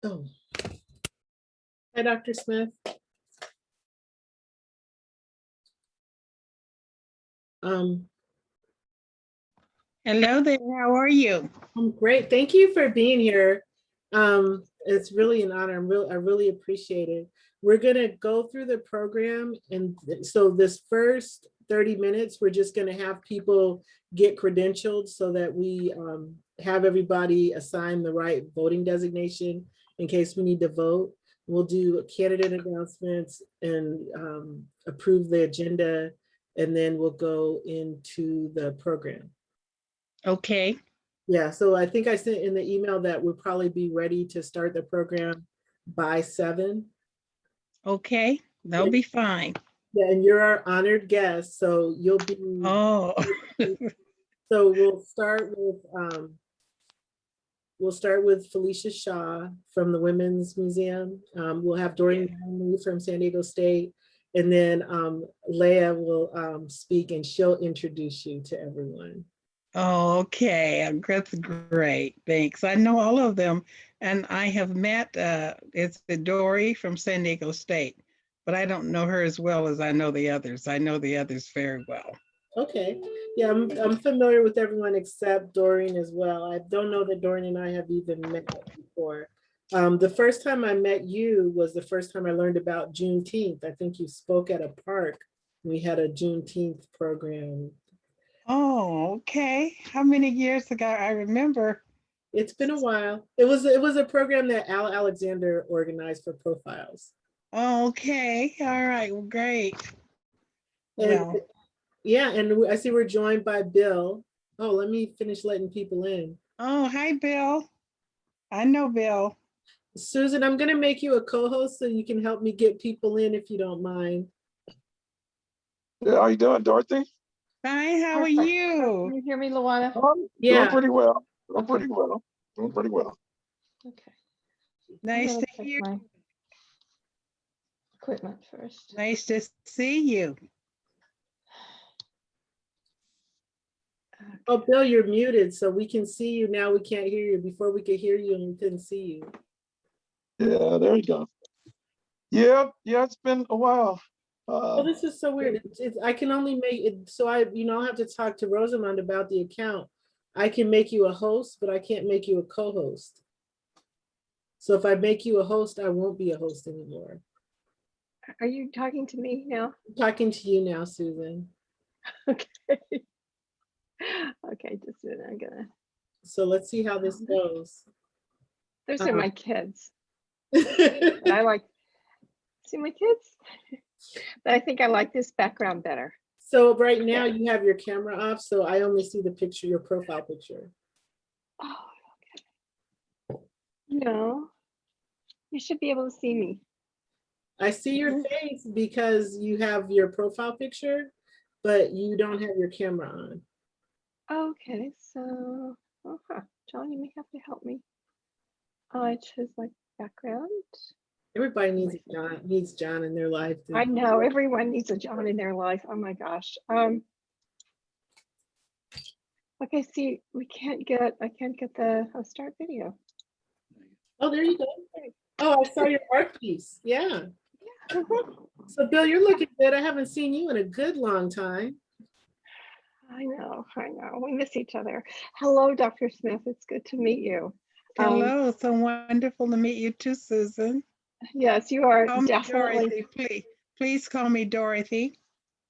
Oh, hi, Dr. Smith. Hello there, how are you? I'm great. Thank you for being here. It's really an honor. I really appreciate it. We're gonna go through the program, and so this first 30 minutes, we're just gonna have people get credentialed so that we have everybody assign the right voting designation in case we need to vote. We'll do candidate announcements and approve the agenda, and then we'll go into the program. Okay, Yeah, so I think I sent in the email that we'll probably be ready to start the program by 7. okay, that'll be fine. Yeah, and you're our honored guest, so you'll be, Oh, so we'll start with Felicia Shaw from the Women's Museum. We'll have Doreen Manley from San Diego State, and then Leah will speak and she'll introduce you to everyone. okay, that's great, thanks. I know all of them, and I have met, it's the Dory from San Diego State, but I don't know her as well as I know the others. I know the others very well. Okay, yeah, I'm familiar with everyone except Doreen as well. I don't know that Doreen and I have even met before. The first time I met you was the first time I learned about Juneteenth. I think you spoke at a park. We had a Juneteenth program. Oh, okay. How many years ago? I remember. It's been a while. It was a program that Al Alexander organized for Profiles. Okay, all right, well, great. And Well, yeah, and I see we're joined by Bill. Oh, let me finish letting people in. oh, hi, Bill. I know Bill. Susan, I'm going to make you a co-host so you can help me get people in if you don't mind. Yeah, how you doing, Dorothy? Fine, how are Perfect. Can you? you hear me, Luana? Doing Yeah. pretty well. Doing Okay. pretty well. Doing pretty well. Okay. I'm Nice gonna to check hear. my equipment first. Nice to see you. Oh, Bill, you're muted, so we can see you now. We can't hear you. Before we could hear you and we couldn't see you. Yeah, there you go. Yeah, it's been a while. Oh, this is so weird. I can only make it, so I'll have to talk to Rosamond about the account. I can make you a host, but I can't make you a co-host. So if I make you a host, I won't be a host anymore. Are you talking to me now? I'm talking to you now, Susan. Okay. Okay, just a minute. I'm gonna. So let's see how this goes. Those are my kids. And I like. See my kids? But I think I like this background better. So right now you have your camera off, so I only see the picture, your profile picture. Oh, okay. No, you should be able to see me. I see your face because you have your profile picture, but you don't have your camera on. Okay, so, John, you may have to help me. I chose like background. Everybody needs John in their life. I know everyone needs a John in their life. Oh my gosh. Okay, see, I can't get the start video. Oh, there you go. Oh, I saw your art piece. Yeah. Yeah. So Bill, you're looking good. I haven't seen you in a good long time. I know. We miss each other. Hello, Dr. Smith. It's good to meet you. Hello, so wonderful to meet you too, Susan. Yes, you are Call me definitely. Dorothy, please call me Dorothy.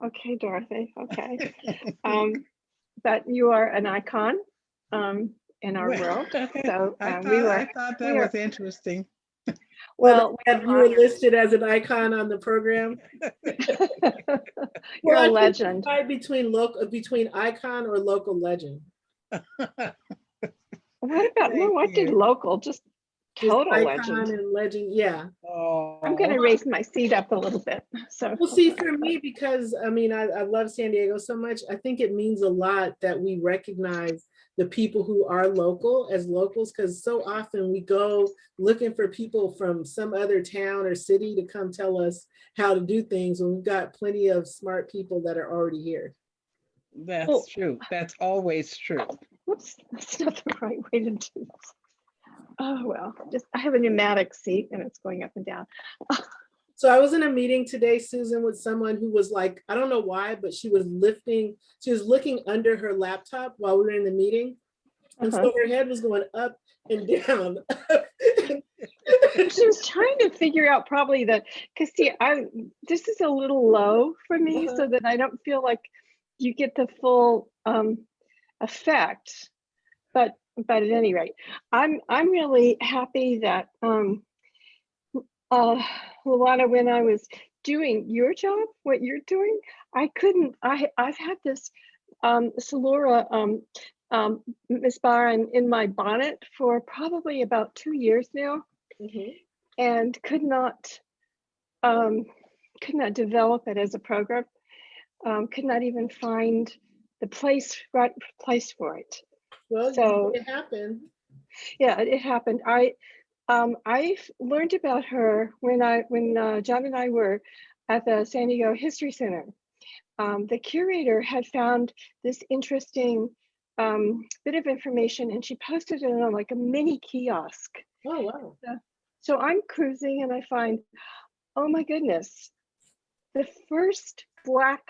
Okay, Dorothy. Okay. But you are an icon in our world. So I we thought that was interesting. Well, you were listed as an icon on the program. you're Well, a legend. Between icon or local legend. What about no? I did local, just total icon legend. and legend, yeah. Oh, I'm going to raise my seat up a little bit. So Well, see, for me, because I mean, I love San Diego so much, I think it means a lot that we recognize the people who are local as locals, because so often we go looking for people from some other town or city to come tell us how to do things when we've got plenty of smart people that are already here. that's true. That's always true. whoops, that's not the right way to do this. Oh, well, just, I have a pneumatic seat and it's going up and down. So I was in a meeting today, Susan, with someone who was like, I don't know why, but she was looking under her laptop while we were in the meeting. And Uh-huh. so her head was going up and down. She was trying to figure out probably because see, this is a little low for me so that I don't feel like you get the full effect. But at any rate, I'm really happy that Luana, when I was doing your job, what you're doing, I've had this Salura Miss Barron in my bonnet for probably about 2 years now, and could not develop it as a program. Could not even find the right place for it. Well, So it happened. yeah, it happened. I learned about her when John and I were at the San Diego History Center. The curator had found this interesting bit of information, and she posted it on like a mini kiosk. Oh, wow. So I'm cruising and I find, oh my goodness, the first Black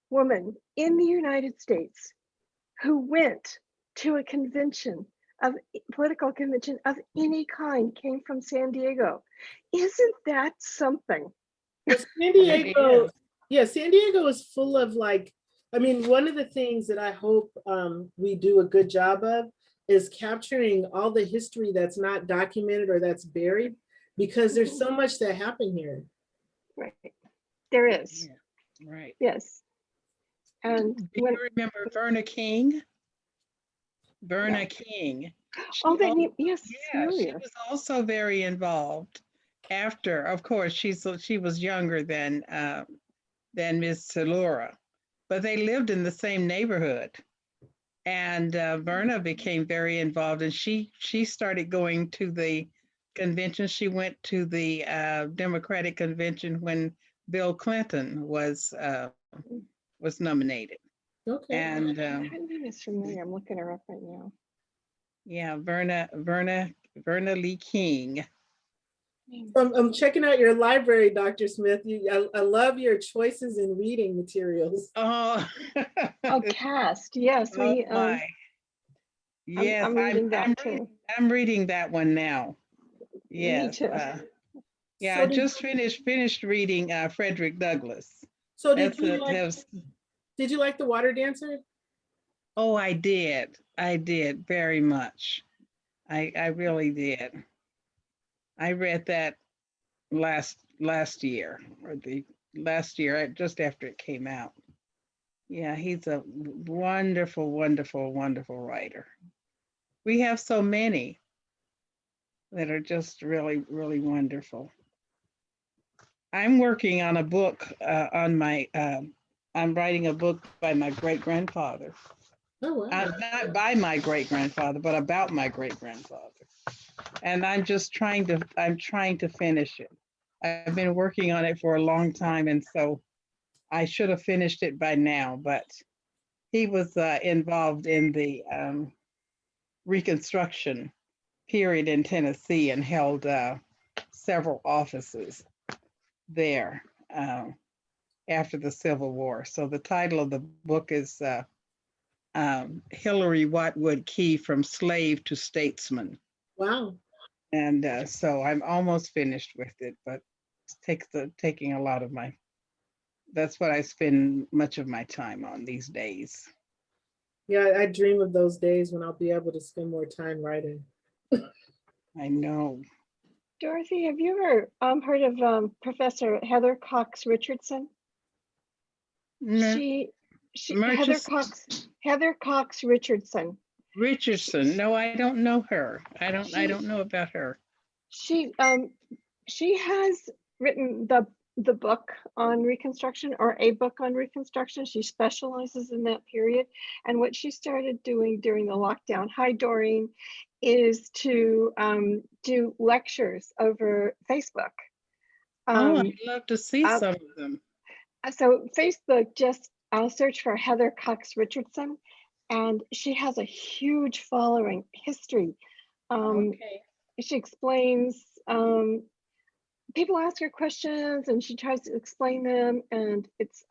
woman in the United States who went to a political convention of any kind came from San Diego. Isn't that something? Well, San Diego, yeah, San Diego is full of like, I mean, one of the things that I hope we do a good job of is capturing all the history that's not documented or that's buried, because there's so much that happened here. Right, there is. Yeah, right. Yes. And do you remember Verna King? Verna King. Oh, that name, yes, Yeah, she familiar. was also very involved. After, of course, she was younger than Miss Salura, but they lived in the same neighborhood. And Verna became very involved, and she started going to the convention. She went to the Democratic convention when Bill Clinton was nominated. Okay. And Her name is familiar. I'm looking her up right now. yeah, Verna Lee King. I'm checking out your library, Dr. Smith. I love your choices in reading materials. Oh, Oh, Cast. Yes, we. my. Yes, I'm reading that too. I'm reading that one now. Yes. Me too. Yeah, So I just finished reading Frederick Douglass. So That's did you like The Water Dancer? Oh, I did. I did very much. I really did. I read that last year, or the last year, just after it came out. Yeah, he's a wonderful, wonderful, wonderful writer. We have so many that are just really, really wonderful. I'm working on a book I'm writing a book by my great-grandfather. Oh, wow. Not by my great-grandfather, but about my great-grandfather. And I'm trying to finish it. I've been working on it for a long time, and so I should have finished it by now, but he was involved in the Reconstruction period in Tennessee and held several offices there after the Civil War. So the title of the book is Hillary Watwood Key, From Slave to Statesman. Wow. And so I'm almost finished with it, but it's taking a lot of that's what I spend much of my time on these days. Yeah, I dream of those days when I'll be able to spend more time writing. I know. Dorothy, have you ever heard of Professor Heather Cox Richardson? No. Heather Cox Richardson. Richardson. No, I don't know her. I don't know about her. She has written the book on Reconstruction, or a book on Reconstruction. She specializes in that period. And what she started doing during the lockdown, hi Doreen, is to do lectures over Facebook. I'd love to see some of them. So Facebook, just search for Heather Cox Richardson, and she has a huge following, history. Okay. she explains, people ask her questions and she tries to explain them, and it's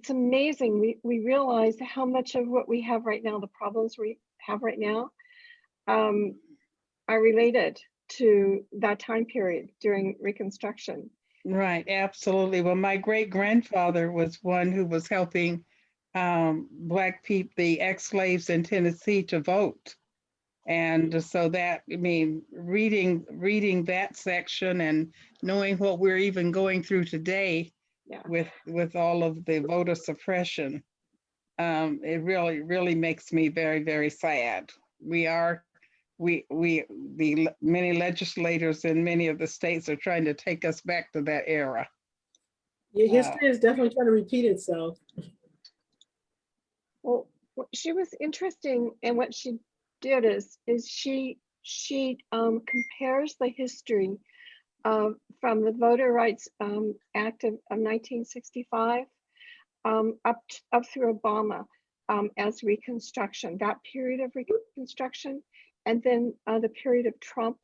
amazing. We realize how much of what we have right now, the problems we have right now, are related to that time period during Reconstruction. Right, absolutely. Well, my great grandfather was one who was helping Black people, the ex-slaves in Tennessee, to vote. And so that, I mean, reading that section and knowing what we're even going through today Yeah. with all of the voter suppression, it really makes me very, very sad. The many legislators in many of the states are trying to take us back to that era. Yeah, history is definitely trying to repeat itself. Well, what she was interesting, and what she did is she compares the history from the Voter Rights Act of 1965 up through Obama as Reconstruction. That period of Reconstruction, and then the period of Trump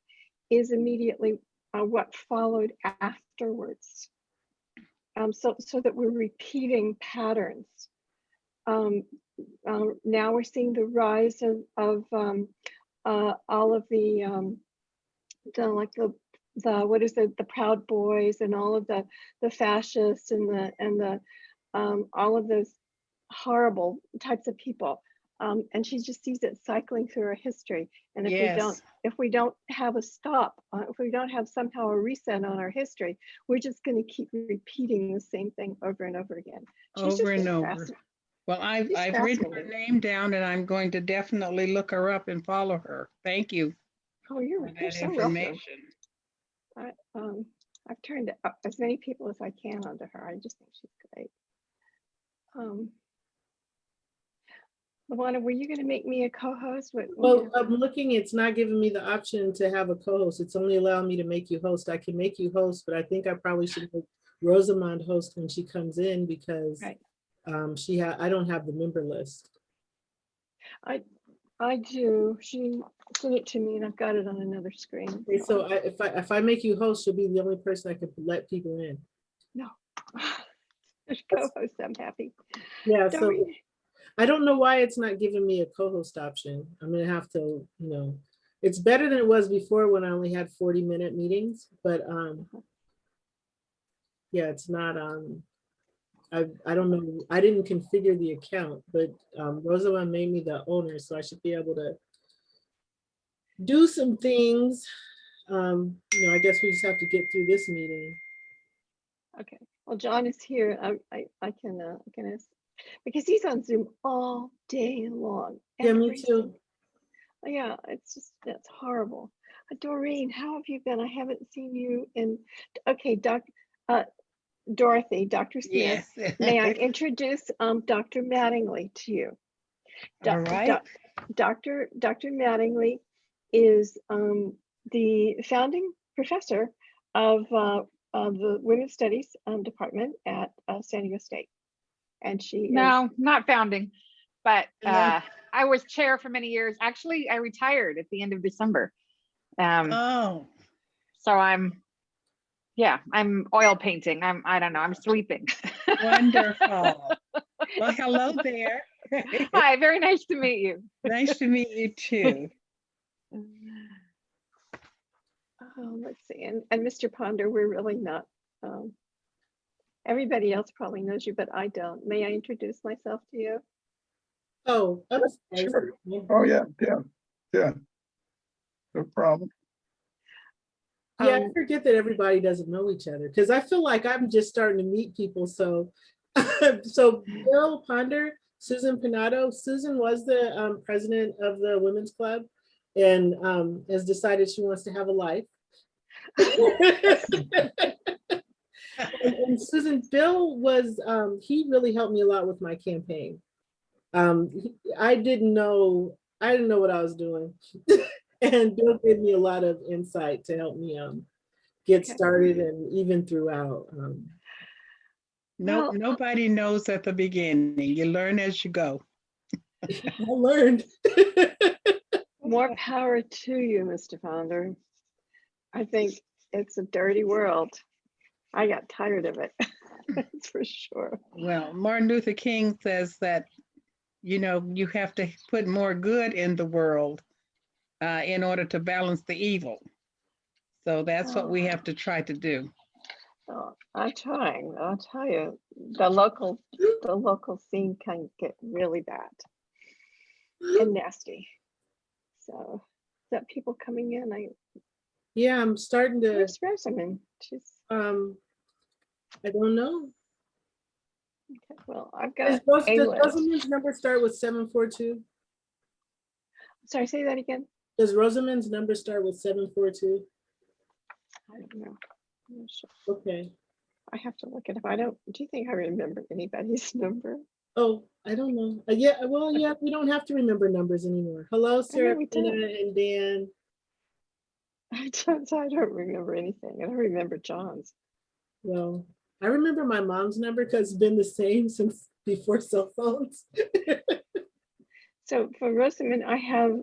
is immediately what followed afterwards. So that we're repeating patterns. Now we're seeing the rise of all of the what is it, the Proud Boys and all of the fascists and the all of those horrible types of people. And she just sees it cycling through our history. And if we don't have a stop, if we don't have somehow a reset on our history, we're just going to keep repeating the same thing over and over again. Over and over. Well, I've written her name down, and I'm going to definitely look her up and follow her. Thank you. Oh, you're so information. Welcome. I've turned as many people as I can onto her. I just think she's great. Luana, were you going to make me a co-host? Well, I'm looking, it's not giving me the option to have a co-host. It's only allowing me to make you host. I can make you host, but I think I probably should make Rosamond host when she comes in, because right. I don't have the member list. I do. She sent it to me and I've got it on another screen. Okay, so if I make you host, you'll be the only person I can let people in. No. Co-host, I'm happy. Yeah, so I don't know why it's not giving me a co-host option. I'm gonna have to, it's better than it was before when I only had 40-minute meetings, but yeah, it's not, I don't know, I didn't configure the account, but Rosamond made me the owner, so I should be able to do some things. I guess we just have to get through this meeting. Okay, well, John is here. I can ask, because he's on Zoom all day long. Yeah, me too. Yeah, it's horrible. Doreen, how have you been? I haven't seen you in. Okay, Dorothy, Dr. Smith, yes. May I introduce Dr. Mattingly to you? All right. Dr. Mattingly is the founding professor of the Women's Studies Department at San Diego State. And she not founding, but I was chair for many years. Actually, I retired at the end of December. So I'm oil painting. I don't know, I'm sweeping. Wonderful. Well, hello there. Hi, very nice to meet you. Nice to meet you too. Let's see, and Mr. Ponder, we're really not, everybody else probably knows you, but I don't. May I introduce myself to you? Oh, sure. Oh, yeah. No problem. Yeah, I forget that everybody doesn't know each other, because I feel like I'm just starting to meet people. So, so Bill Ponder, Susan Panado. Susan was the president of the Women's Club, and has decided she wants to have a life. and Susan, Bill was, he really helped me a lot with my campaign. I didn't know what I was doing. And Bill gave me a lot of insight to help me get started, and even throughout. Nobody knows at the beginning. You learn as you go. I learned. More power to you, Mr. Founder. I think it's a dirty world. I got tired of it. That's for sure. Well, Martin Luther King says that, you have to put more good in the world in order to balance the evil. So that's what we have to try to do. Oh, I'm trying. I'll tell you, the local scene can get really bad and nasty. So, is that people coming in? Yeah, I'm starting to, Where's Rosamond? She's I don't know. okay. Well, I've Does got a list. Rosamond's number start with 742? Sorry, say that again. Does Rosamond's number start with 742? I don't know. I'm not sure. Okay. I have to look it up. I don't. Do you think I remember anybody's number? Oh, I don't know. Yeah, well, yeah, we don't have to remember numbers anymore. Hello, Sarah we don't. and Dan. I don't remember anything. I don't remember John's. Well, I remember my mom's number because it's been the same since before cell phones. So for Rosamond, I have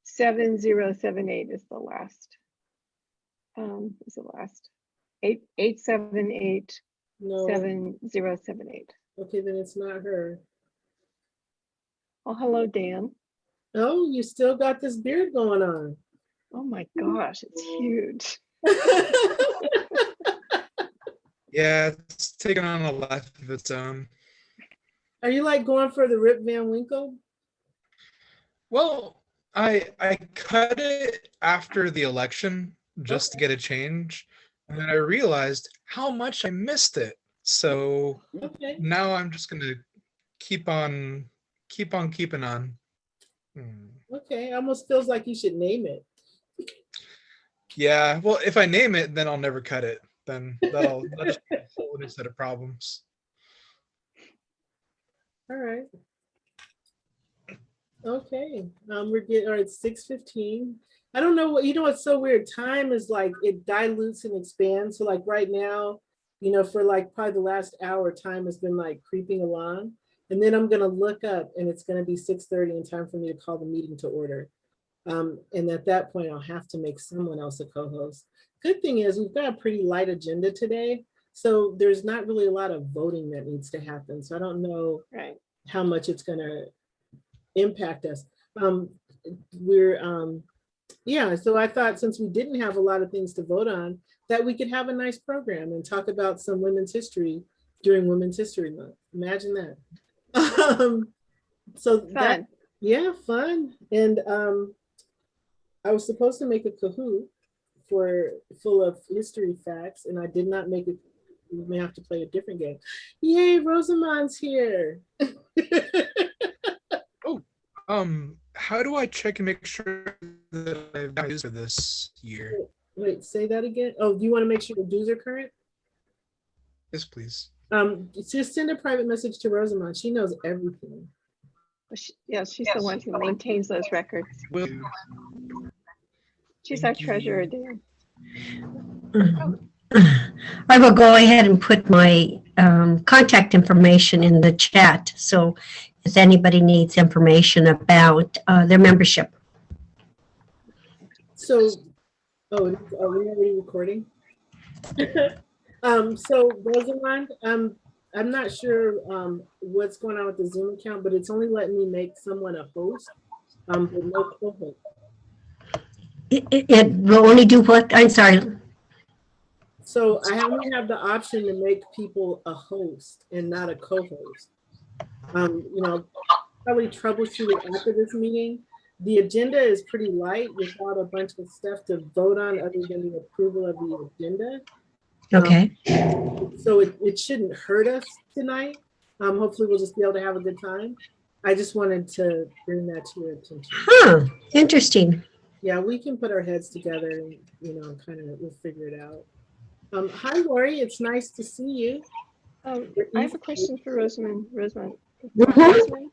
7078 is the last. Is the last 878 No. 7078. Okay, then it's not her. Oh, hello, Dan. Oh, you still got this beard going on. Oh my gosh, it's huge. Yeah, it's taken on a life of its own. Are you like going for the Rip Van Winkle? Well, I cut it after the election just to get a change, and then I realized how much I missed it. So Okay. now I'm just gonna keep on keeping on. Okay, almost feels like you should name it. Yeah, well, if I name it, then I'll never cut it. Then that'll just be a whole new set of problems. All right. Okay, we're getting, all right, 6:15. I don't know what, what's so weird. Time is like, it dilutes and expands. So like right now, for like probably the last hour, time has been like creeping along. And then I'm gonna look up and it's gonna be 6:30 and time for me to call the meeting to order. And at that point, I'll have to make someone else a co-host. Good thing is we've got a pretty light agenda today. So there's not really a lot of voting that needs to happen. So I don't know Right. how much it's gonna impact us. Yeah, so I thought since we didn't have a lot of things to vote on, that we could have a nice program and talk about some women's history during Women's History Month. Imagine that. So Fun. that, yeah, fun. And I was supposed to make a Kahoot full of history facts, and I did not make it. We may have to play a different game. Yay, Rosamond's here. How do I check and make sure that I've got used for this year? Wait, say that again. Oh, do you want to make sure the dues are current? Yes, please. Just send a private message to Rosamond. She knows everything. Yeah, she's the one who maintains those records. Will do. She's our treasurer, Dan. I will go ahead and put my contact information in the chat. So if anybody needs information about their membership. So, are we already recording? So Rosamond, I'm not sure what's going on with the Zoom account, but it's only letting me make someone a host, but no co-host. It will only do what? I'm sorry. So I only have the option to make people a host and not a co-host. Probably troubleshoot it after this meeting. The agenda is pretty light without a bunch of stuff to vote on other than the approval of the agenda. Okay. So it shouldn't hurt us tonight. Hopefully we'll just be able to have a good time. I just wanted to bring that to your attention. Huh, interesting. Yeah, we can put our heads together and, kind of, we'll figure it out. Hi, Lori, it's nice to see you. I have a question for Rosamond. Rosamond. Mhm.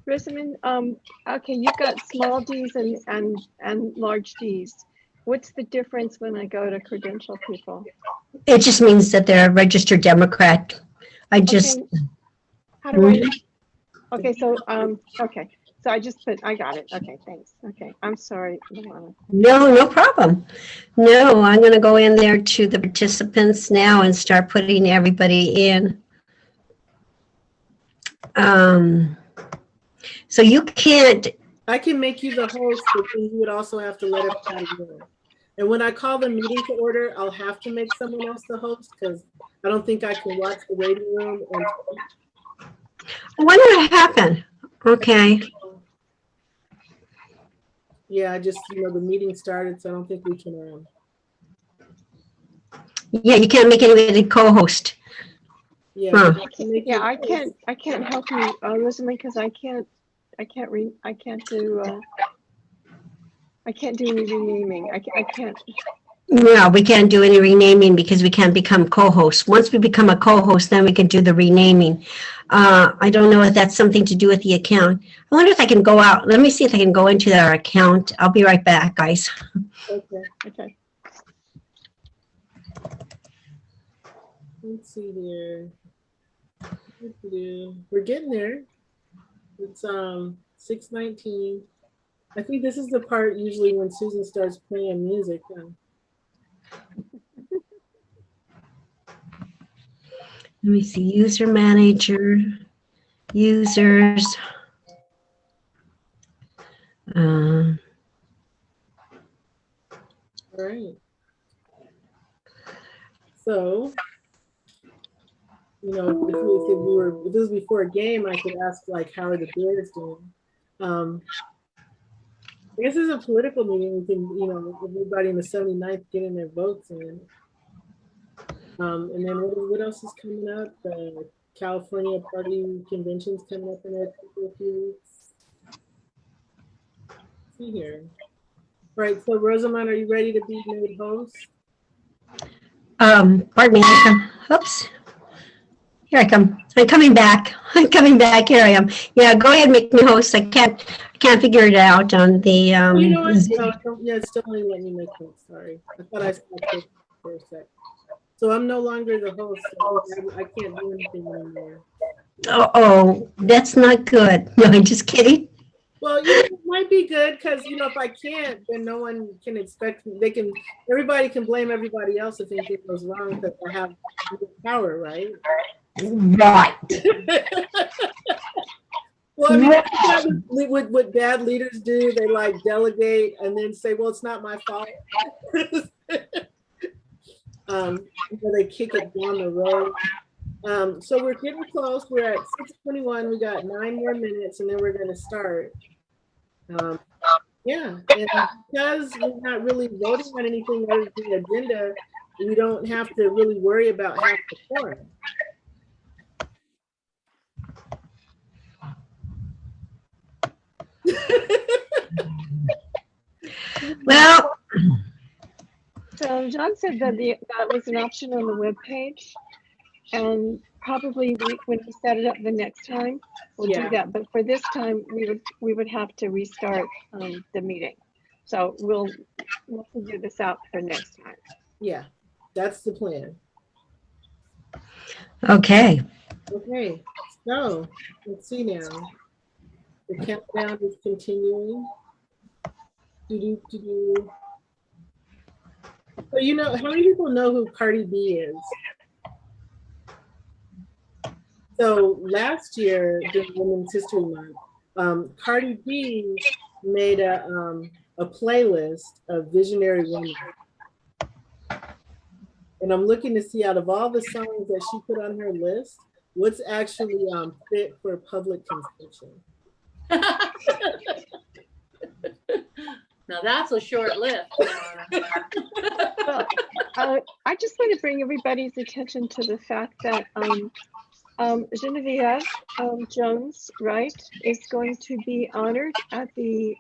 Rosamond, okay, you've got small Ds and large Ds. What's the difference when I go to credential people? It just means that they're a registered Democrat. I just, Okay. How do I? Okay, so So I just put, I got it. Okay, thanks. Okay, I'm sorry, Luana. No, no problem. No, I'm going to go in there to the participants now and start putting everybody in. So you can't, I can make you the host, but then you would also have to let everybody know. And when I call the meeting to order, I'll have to make someone else the host because I don't think I can watch the waiting room. And I wonder what happened. Okay. yeah, I just, the meeting started, so I don't think we can. Yeah, you can't make anybody co-host. Yeah, Huh. but I can make Yeah, you I the host. can't help you, Rosamond, because I can't do any renaming. I can't. No, we can't do any renaming because we can't become co-hosts. Once we become a co-host, then we can do the renaming. I don't know if that's something to do with the account. I wonder if I can go out. Let me see if I can go into our account. I'll be right back, guys. Okay. Let's see here. We're getting there. It's 6:19. I think this is the part usually when Susan starts playing music. Let me see, user manager, users. All right. So, if this was before a game, I could ask like, how are the Bears doing? I guess it's a political meeting. We can, everybody in the 79th getting their votes in. And then what else is coming up? The California Party Convention's coming up in a few weeks. Let's see here. All right, so Rosamond, are you ready to be made host? Pardon me, oops. Here I come. I'm coming back. Here I am. Yeah, go ahead and make me host. I can't figure it out on the You know what? Zoom. No, yeah, it's still only letting me make host. Sorry. I thought I saw it for a sec. So I'm no longer the host. So I can't do anything anymore. Oh, that's not good. No, I'm just kidding. Well, it might be good because if I can't, then no one can expect me. Everybody can blame everybody else if anything goes wrong because I have power, right? Right. Well, I mean, what bad leaders do, they like delegate and then say, well, it's not my fault. They kick it down the road. So we're getting close. We're at 6:21. We got 9 more minutes and then we're going to start. Yeah, and because we're not really voting on anything other than the agenda, we don't have to really worry about half the quorum. Well, So John said that that was an option on the webpage, and probably when we set it up the next time, we'll do that. But for this time, we would have to restart the meeting. So we'll figure this out for next time. Yeah, that's the plan. okay. Okay, so let's see now. The countdown is continuing. So how many people know who Cardi B is? So last year during Women's History Month, Cardi B made a playlist of visionary women. And I'm looking to see out of all the songs that she put on her list, what's actually fit for public consumption. Now that's a short list. Well, I just want to bring everybody's attention to the fact that Genevieve Jones, right, is going to be honored at the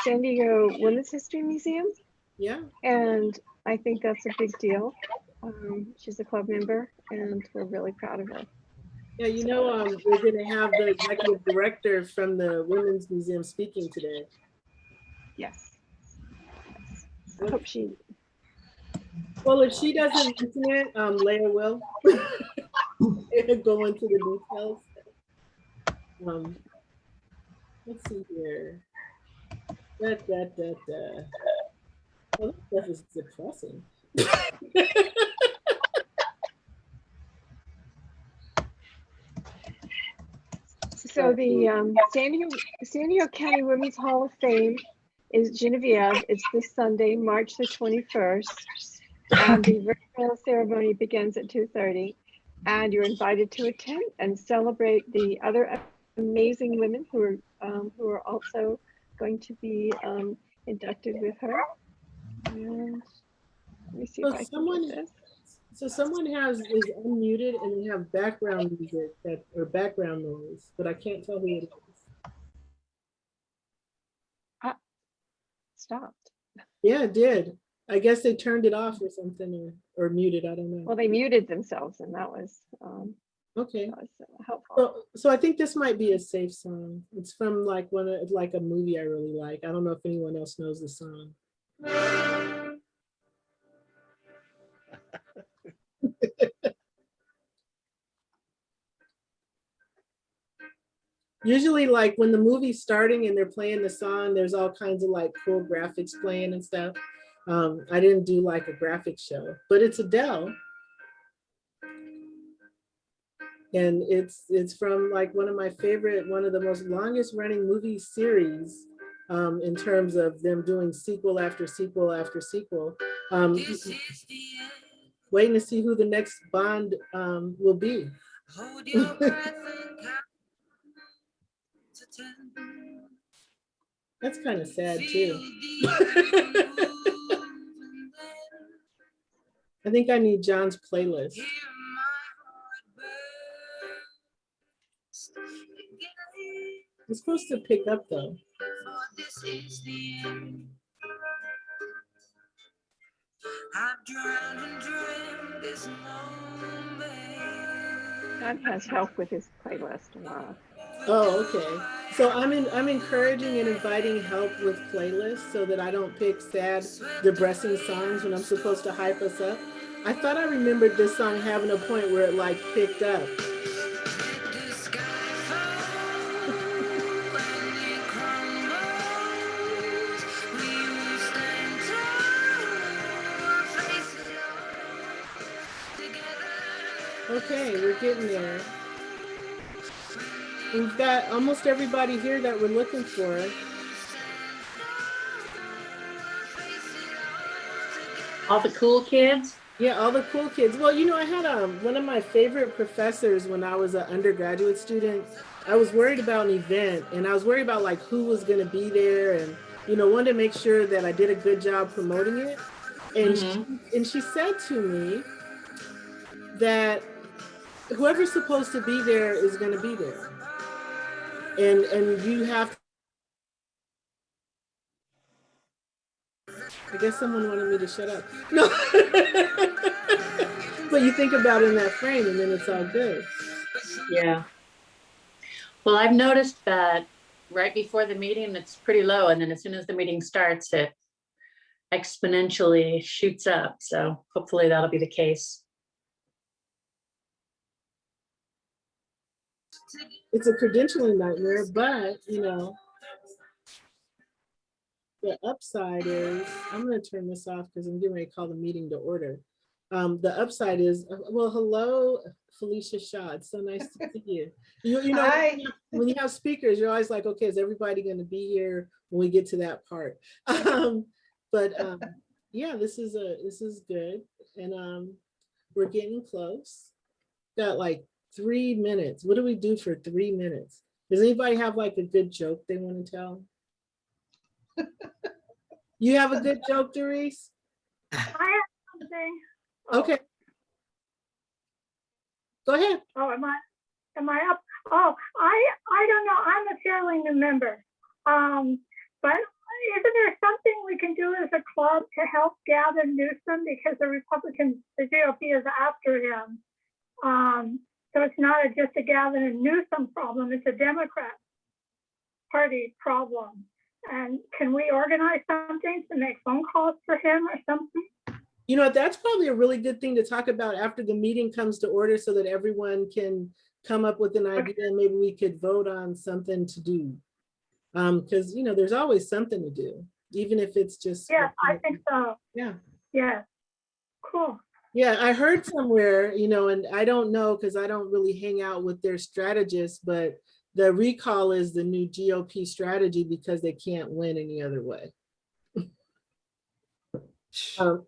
San Diego Women's History Museum. Yeah. And I think that's a big deal. She's a club member and we're really proud of her. Yeah, we're going to have the executive director from the Women's Museum speaking today. Yes. I hope she. Well, if she doesn't mention it, Leah will go into the details. Let's see here. Well, this stuff is depressing. So the San Diego County Women's Hall of Fame is Genevieve. It's this Sunday, March the 21st. And the virtual ceremony begins at 2:30. And you're invited to attend and celebrate the other amazing women who are also going to be inducted with her. And let me see if I can get this. So someone is unmuted and they have background music or background noise, but I can't tell who it is. Stopped. Yeah, it did. I guess they turned it off or something or muted. I don't know. Well, they muted themselves, and that was okay. That was helpful. So I think this might be a safe song. It's from like a movie I really like. I don't know if anyone else knows the song. Usually like when the movie's starting and they're playing the song, there's all kinds of like cool graphics playing and stuff. I didn't do like a graphic show, but it's Adele. And it's from like one of the most longest running movie series in terms of them doing sequel after sequel after sequel. Waiting to see who the next Bond will be. Hold your breath and count to 10. That's kind of sad too. I think I need John's playlist. It's supposed to pick up though. God has help with his playlist. Wow. Oh, okay. So I'm encouraging and inviting help with playlists so that I don't pick sad, depressing songs when I'm supposed to hype us up. I thought I remembered this song having a point where it like picked up. Okay, we're getting there. We've got almost everybody here that we're looking for. All the cool kids? Yeah, all the cool kids. Well, you know, I had one of my favorite professors when I was an undergraduate student. I was worried about an event and I was worried about like who was going to be there and, you know, wanted to make sure that I did a good job promoting it. And she said to me that whoever's supposed to be there is going to be there. And you have to, I guess someone wanted me to shut up. No. But you think about it in that frame and then it's all good. Yeah. Well, I've noticed that right before the meeting, it's pretty low. And then as soon as the meeting starts, it exponentially shoots up. So hopefully that'll be the case. It's a credentialing nightmare, but you know, the upside is, I'm going to turn this off because I'm getting ready to call the meeting to order. The upside is, well, hello, Felicia Shaw. It's so nice to see you. You know, Hi. when you have speakers, you're always like, okay, is everybody going to be here when we get to that part? Yeah, this is good, and we're getting close. Got like 3 minutes. What do we do for 3 minutes? Does anybody have like a good joke they want to tell? You have a good joke, Doris? I have something. Okay. Go ahead. Oh, am I up? Oh, I don't know. I'm a fairly new member. But isn't there something we can do as a club to help Gavin Newsom, because the GOP is after him? So it's not just a Gavin and Newsom problem, it's a Democrat Party problem. And can we organize something to make phone calls for him or something? You know, that's probably a really good thing to talk about after the meeting comes to order so that everyone can come up with an idea and maybe we could vote on something to do. Because, you know, there's always something to do, even if it's just. Yeah, I think so. Yeah. Yeah. Cool. Yeah, I heard somewhere, you know, and I don't know because I don't really hang out with their strategists, but the recall is the new GOP strategy because they can't win any other way. But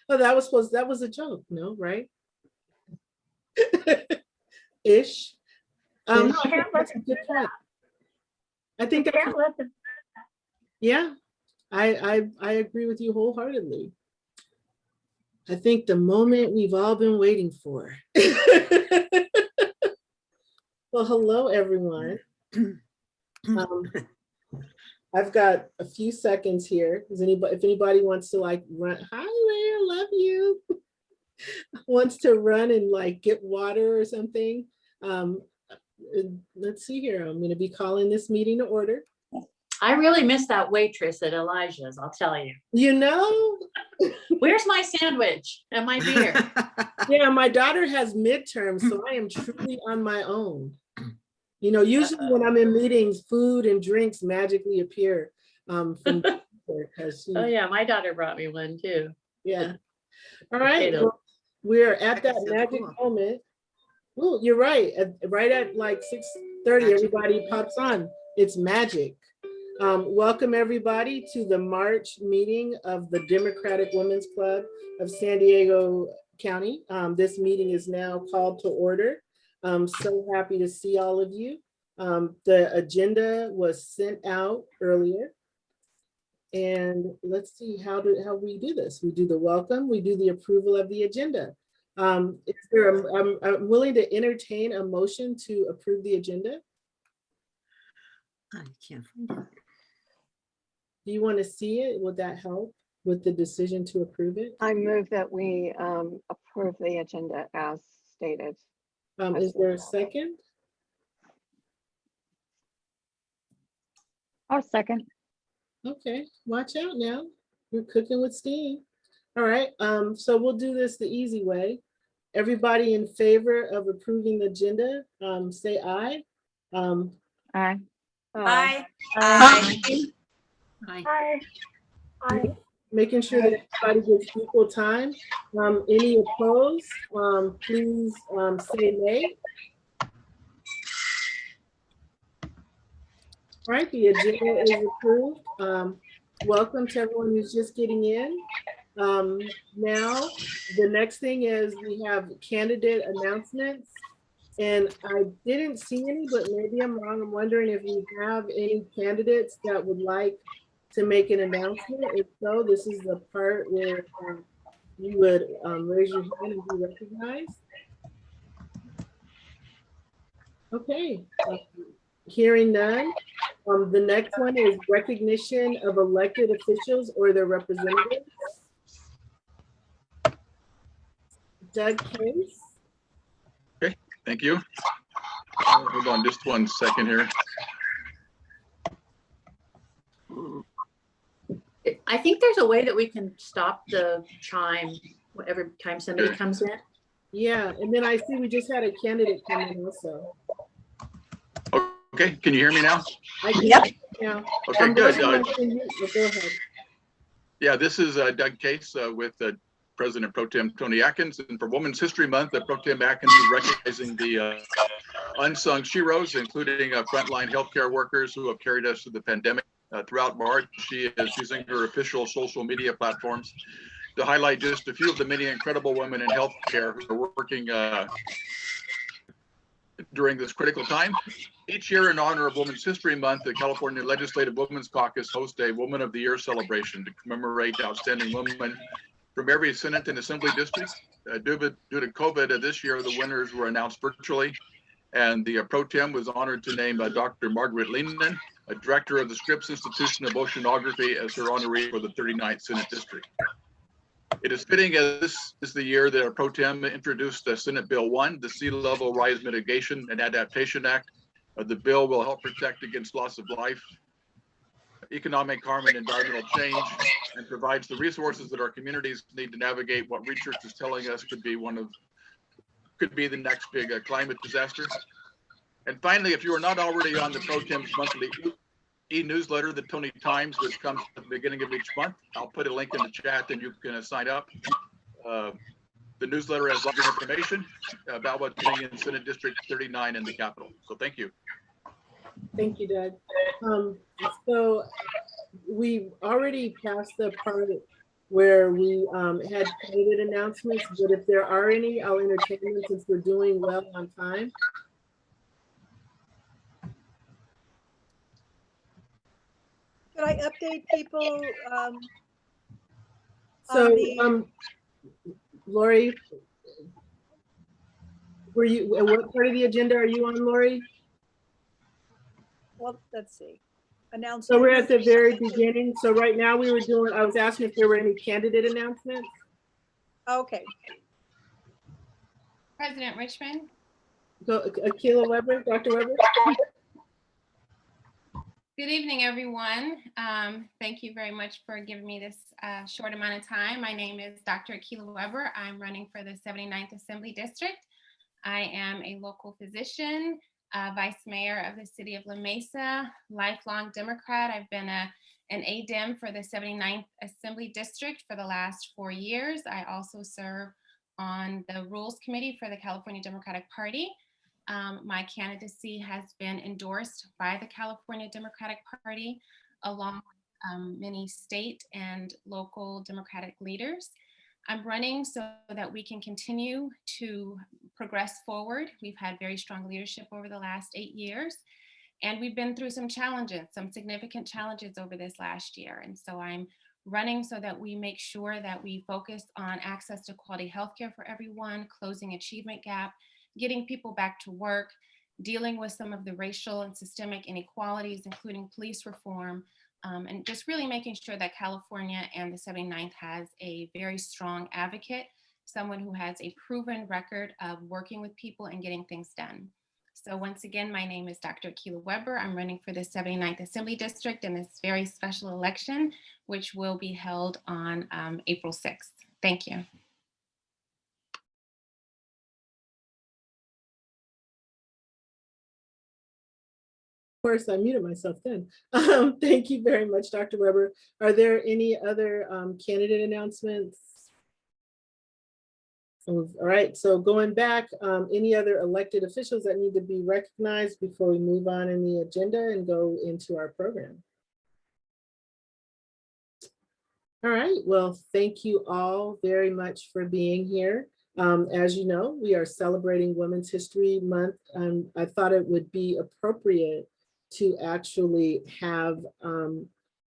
that was a joke, no, right? Ish. No, I think that's a good point. I think that's, Can't let them. yeah, I agree with you wholeheartedly. I think the moment we've all been waiting for. Well, hello, everyone. I've got a few seconds here. Does anybody, if anybody wants to like run, hi Ray, I love you. Wants to run and like get water or something. Let's see here. I'm going to be calling this meeting to order. I really miss that waitress at Elijah's, I'll tell you. You know, Where's my sandwich and my beer? yeah, my daughter has midterms, so I am truly on my own. You know, usually when I'm in meetings, food and drinks magically appear from because she, Oh yeah, my daughter brought me one too. yeah. All right, Potato. well, we're at that Sounds magic cool. moment. Oh, you're right. Right at like 6:30, everybody pops on. It's magic. Welcome everybody to the March meeting of the Democratic Women's Club of San Diego County. This meeting is now called to order. I'm so happy to see all of you. The agenda was sent out earlier. And let's see how we do this. We do the welcome, we do the approval of the agenda. I'm willing to entertain a motion to approve the agenda. I can't find it. Do you want to see it? Would that help with the decision to approve it? I move that we approve the agenda as stated. Is there a second? Oh, second. Okay, watch out now. You're cooking with steam. All right, so we'll do this the easy way. Everybody in favor of approving the agenda, say aye. Aye. Aye. Aye. Hi. Making sure that everybody gets equal time. Any opposed, please say nay. All right, the agenda is approved. Welcome to everyone who's just getting in. Now, the next thing is we have candidate announcements. And I didn't see any, but maybe I'm wrong. I'm wondering if we have any candidates that would like to make an announcement. If so, this is the part where you would raise your hand and be recognized. Okay, hearing none. The next one is recognition of elected officials or their representatives. Doug Case. Okay, thank you. Hold on just 1 second here. I think there's a way that we can stop the chime every time somebody comes in. Yeah, and then I see we just had a candidate come in also. Okay, can you hear me now? Yep. Yeah. Okay, good. Go ahead. Yeah, this is Doug Case with President Pro Tem Tony Atkins. And for Women's History Month, Pro Tem Atkins is recognizing the unsung heroes, including frontline healthcare workers who have carried us through the pandemic. Throughout March, she is using her official social media platforms to highlight just a few of the many incredible women in healthcare who are working during this critical time. Each year in honor of Women's History Month, the California Legislative Women's Caucus hosts a Woman of the Year celebration to commemorate outstanding women from every Senate and Assembly district. Due to COVID, this year the winners were announced virtually, and the Pro Tem was honored to name Dr. Margaret Leanan, a director of the Scripps Institution of Oceanography, as her honoree for the 39th Senate District. It is fitting as this is the year that our Pro Tem introduced Senate Bill 1, the Sea Level Rise Mitigation and Adaptation Act. The bill will help protect against loss of life, economic harm, and environmental change, and provides the resources that our communities need to navigate what research is telling us could be the next big climate disaster. And finally, if you are not already on the Pro Tem's monthly e-newsletter, the Tony Times, which comes at the beginning of each month, I'll put a link in the chat and you can sign up. The newsletter has lots of information about what's going in Senate District 39 in the Capitol. So thank you. Thank you, Doug. So we already passed the part where we had candidate announcements, but if there are any, I'll entertain them since we're doing well on time. Could I update people? So, Lori, what part of the agenda are you on, Lori? Well, let's see. Announcements. So we're at the very beginning. So right now I was asking if there were any candidate announcements. Okay. President Richmond. So Akilah Weber, Dr. Weber. Good evening, everyone. Thank you very much for giving me this short amount of time. My name is Dr. Akilah Weber. I'm running for the 79th Assembly District. I am a local physician, vice mayor of the city of La Mesa, lifelong Democrat. I've been an ADEM for the 79th Assembly District for the last 4 years. I also serve on the Rules Committee for the California Democratic Party. My candidacy has been endorsed by the California Democratic Party, along with many state and local Democratic leaders. I'm running so that we can continue to progress forward. We've had very strong leadership over the last 8 years, and we've been through some challenges, some significant challenges over this last year. And so I'm running so that we make sure that we focus on access to quality healthcare for everyone, closing achievement gap, getting people back to work, dealing with some of the racial and systemic inequalities, including police reform, and just really making sure that California and the 79th has a very strong advocate, someone who has a proven record of working with people and getting things done. So once again, my name is Dr. Akilah Weber. I'm running for the 79th Assembly District in this very special election, which will be held on April 6th. Thank you. Of course, I muted myself then. Thank you very much, Dr. Weber. Are there any other candidate announcements? All right, so going back, any other elected officials that need to be recognized before we move on in the agenda and go into our program? All right, well, thank you all very much for being here. As you know, we are celebrating Women's History Month. I thought it would be appropriate to actually have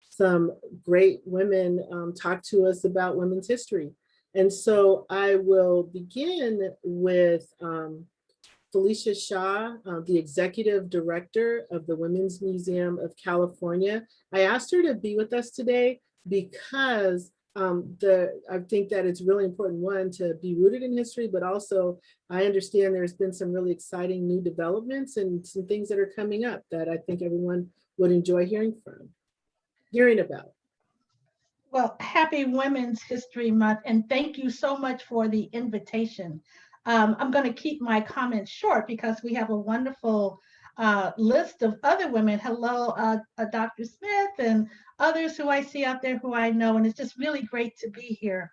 some great women talk to us about women's history. And so I will begin with Felicia Shaw, the Executive Director of the Women's Museum of California. I asked her to be with us today because I think that it's really important, one, to be rooted in history, but also I understand there's been some really exciting new developments and some things that are coming up that I think everyone would enjoy hearing about. Well, happy Women's History Month, and thank you so much for the invitation. I'm going to keep my comments short because we have a wonderful list of other women. Hello, Dr. Smith and others who I see out there who I know, and it's just really great to be here.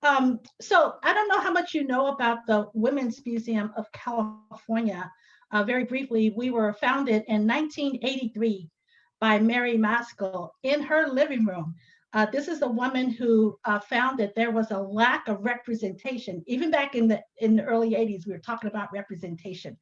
So I don't know how much you know about the Women's Museum of California. Very briefly, we were founded in 1983 by Mary Maskell in her living room. This is a woman who found that there was a lack of representation. Even back in the early 80s, we were talking about representation,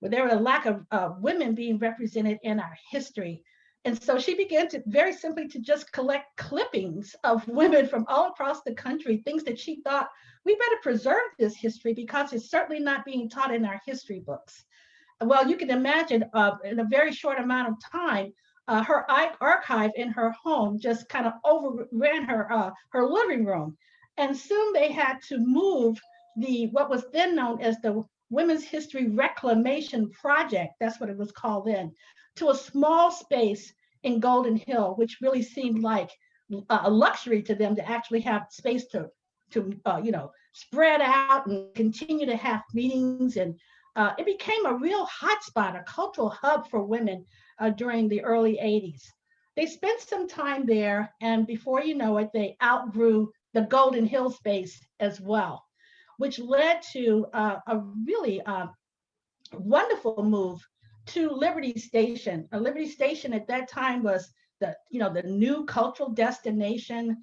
where there was a lack of women being represented in our history. And so she began to very simply to just collect clippings of women from all across the country, things that she thought we better preserve this history because it's certainly not being taught in our history books. Well, you can imagine in a very short amount of time, her archive in her home just kind of overran her living room. And soon they had to move what was then known as the Women's History Reclamation Project, that's what it was called then, to a small space in Golden Hill, which really seemed like a luxury to them to actually have space to spread out and continue to have meetings and it became a real hotspot, a cultural hub for women during the early 80s. They spent some time there, and before you know it, they outgrew the Golden Hill space as well, which led to a really wonderful move to Liberty Station. Liberty Station at that time was the new cultural destination.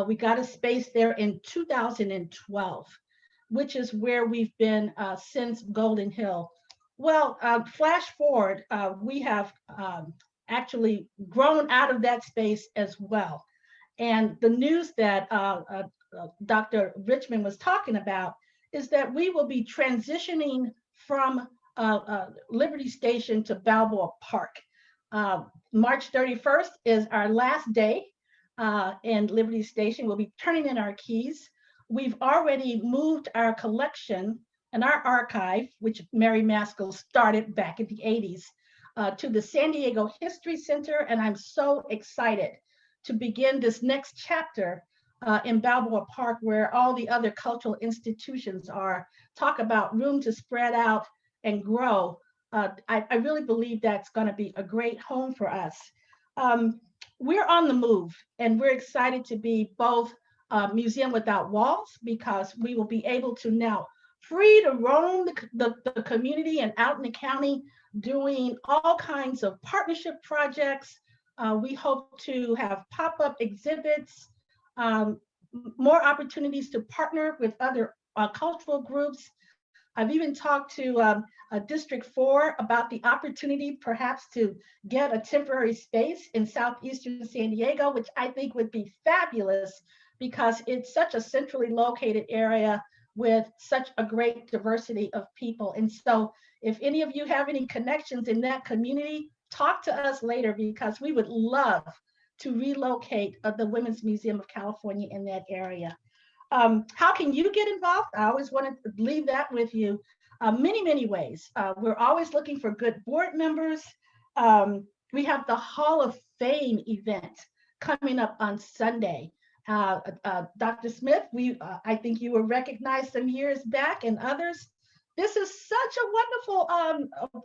We got a space there in 2012, which is where we've been since Golden Hill. Well, flash forward, we have actually grown out of that space as well. And the news that Dr. Richmond was talking about is that we will be transitioning from Liberty Station to Balboa Park. March 31st is our last day in Liberty Station. We'll be turning in our keys. We've already moved our collection and our archive, which Mary Maskell started back in the 80s, to the San Diego History Center. And I'm so excited to begin this next chapter in Balboa Park, where all the other cultural institutions are. Talk about room to spread out and grow. I really believe that's going to be a great home for us. We're on the move, and we're excited to be both a museum without walls, because we will be able to now free to roam the community and out in the county, doing all kinds of partnership projects. We hope to have pop-up exhibits, more opportunities to partner with other cultural groups. I've even talked to District 4 about the opportunity perhaps to get a temporary space in southeastern San Diego, which I think would be fabulous because it's such a centrally located area with such a great diversity of people. And so if any of you have any connections in that community, talk to us later, because we would love to relocate the Women's Museum of California in that area. How can you get involved? I always want to leave that with you. Many ways. We're always looking for good board members. We have the Hall of Fame event coming up on Sunday. Dr. Smith, I think you were recognized some years back, and others. This is such a wonderful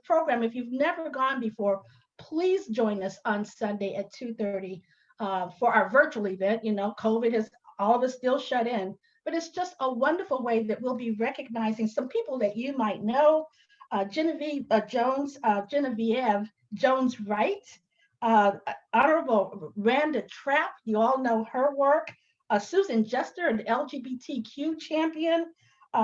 program. If you've never gone before, please join us on Sunday at 2:30 for our virtual event. You know, COVID has all of us still shut in, but it's just a wonderful way that we'll be recognizing some people that you might know. Genevieve Jones-Wright, Honorable Randa Trapp, you all know her work. Susan Jester, an LGBTQ champion.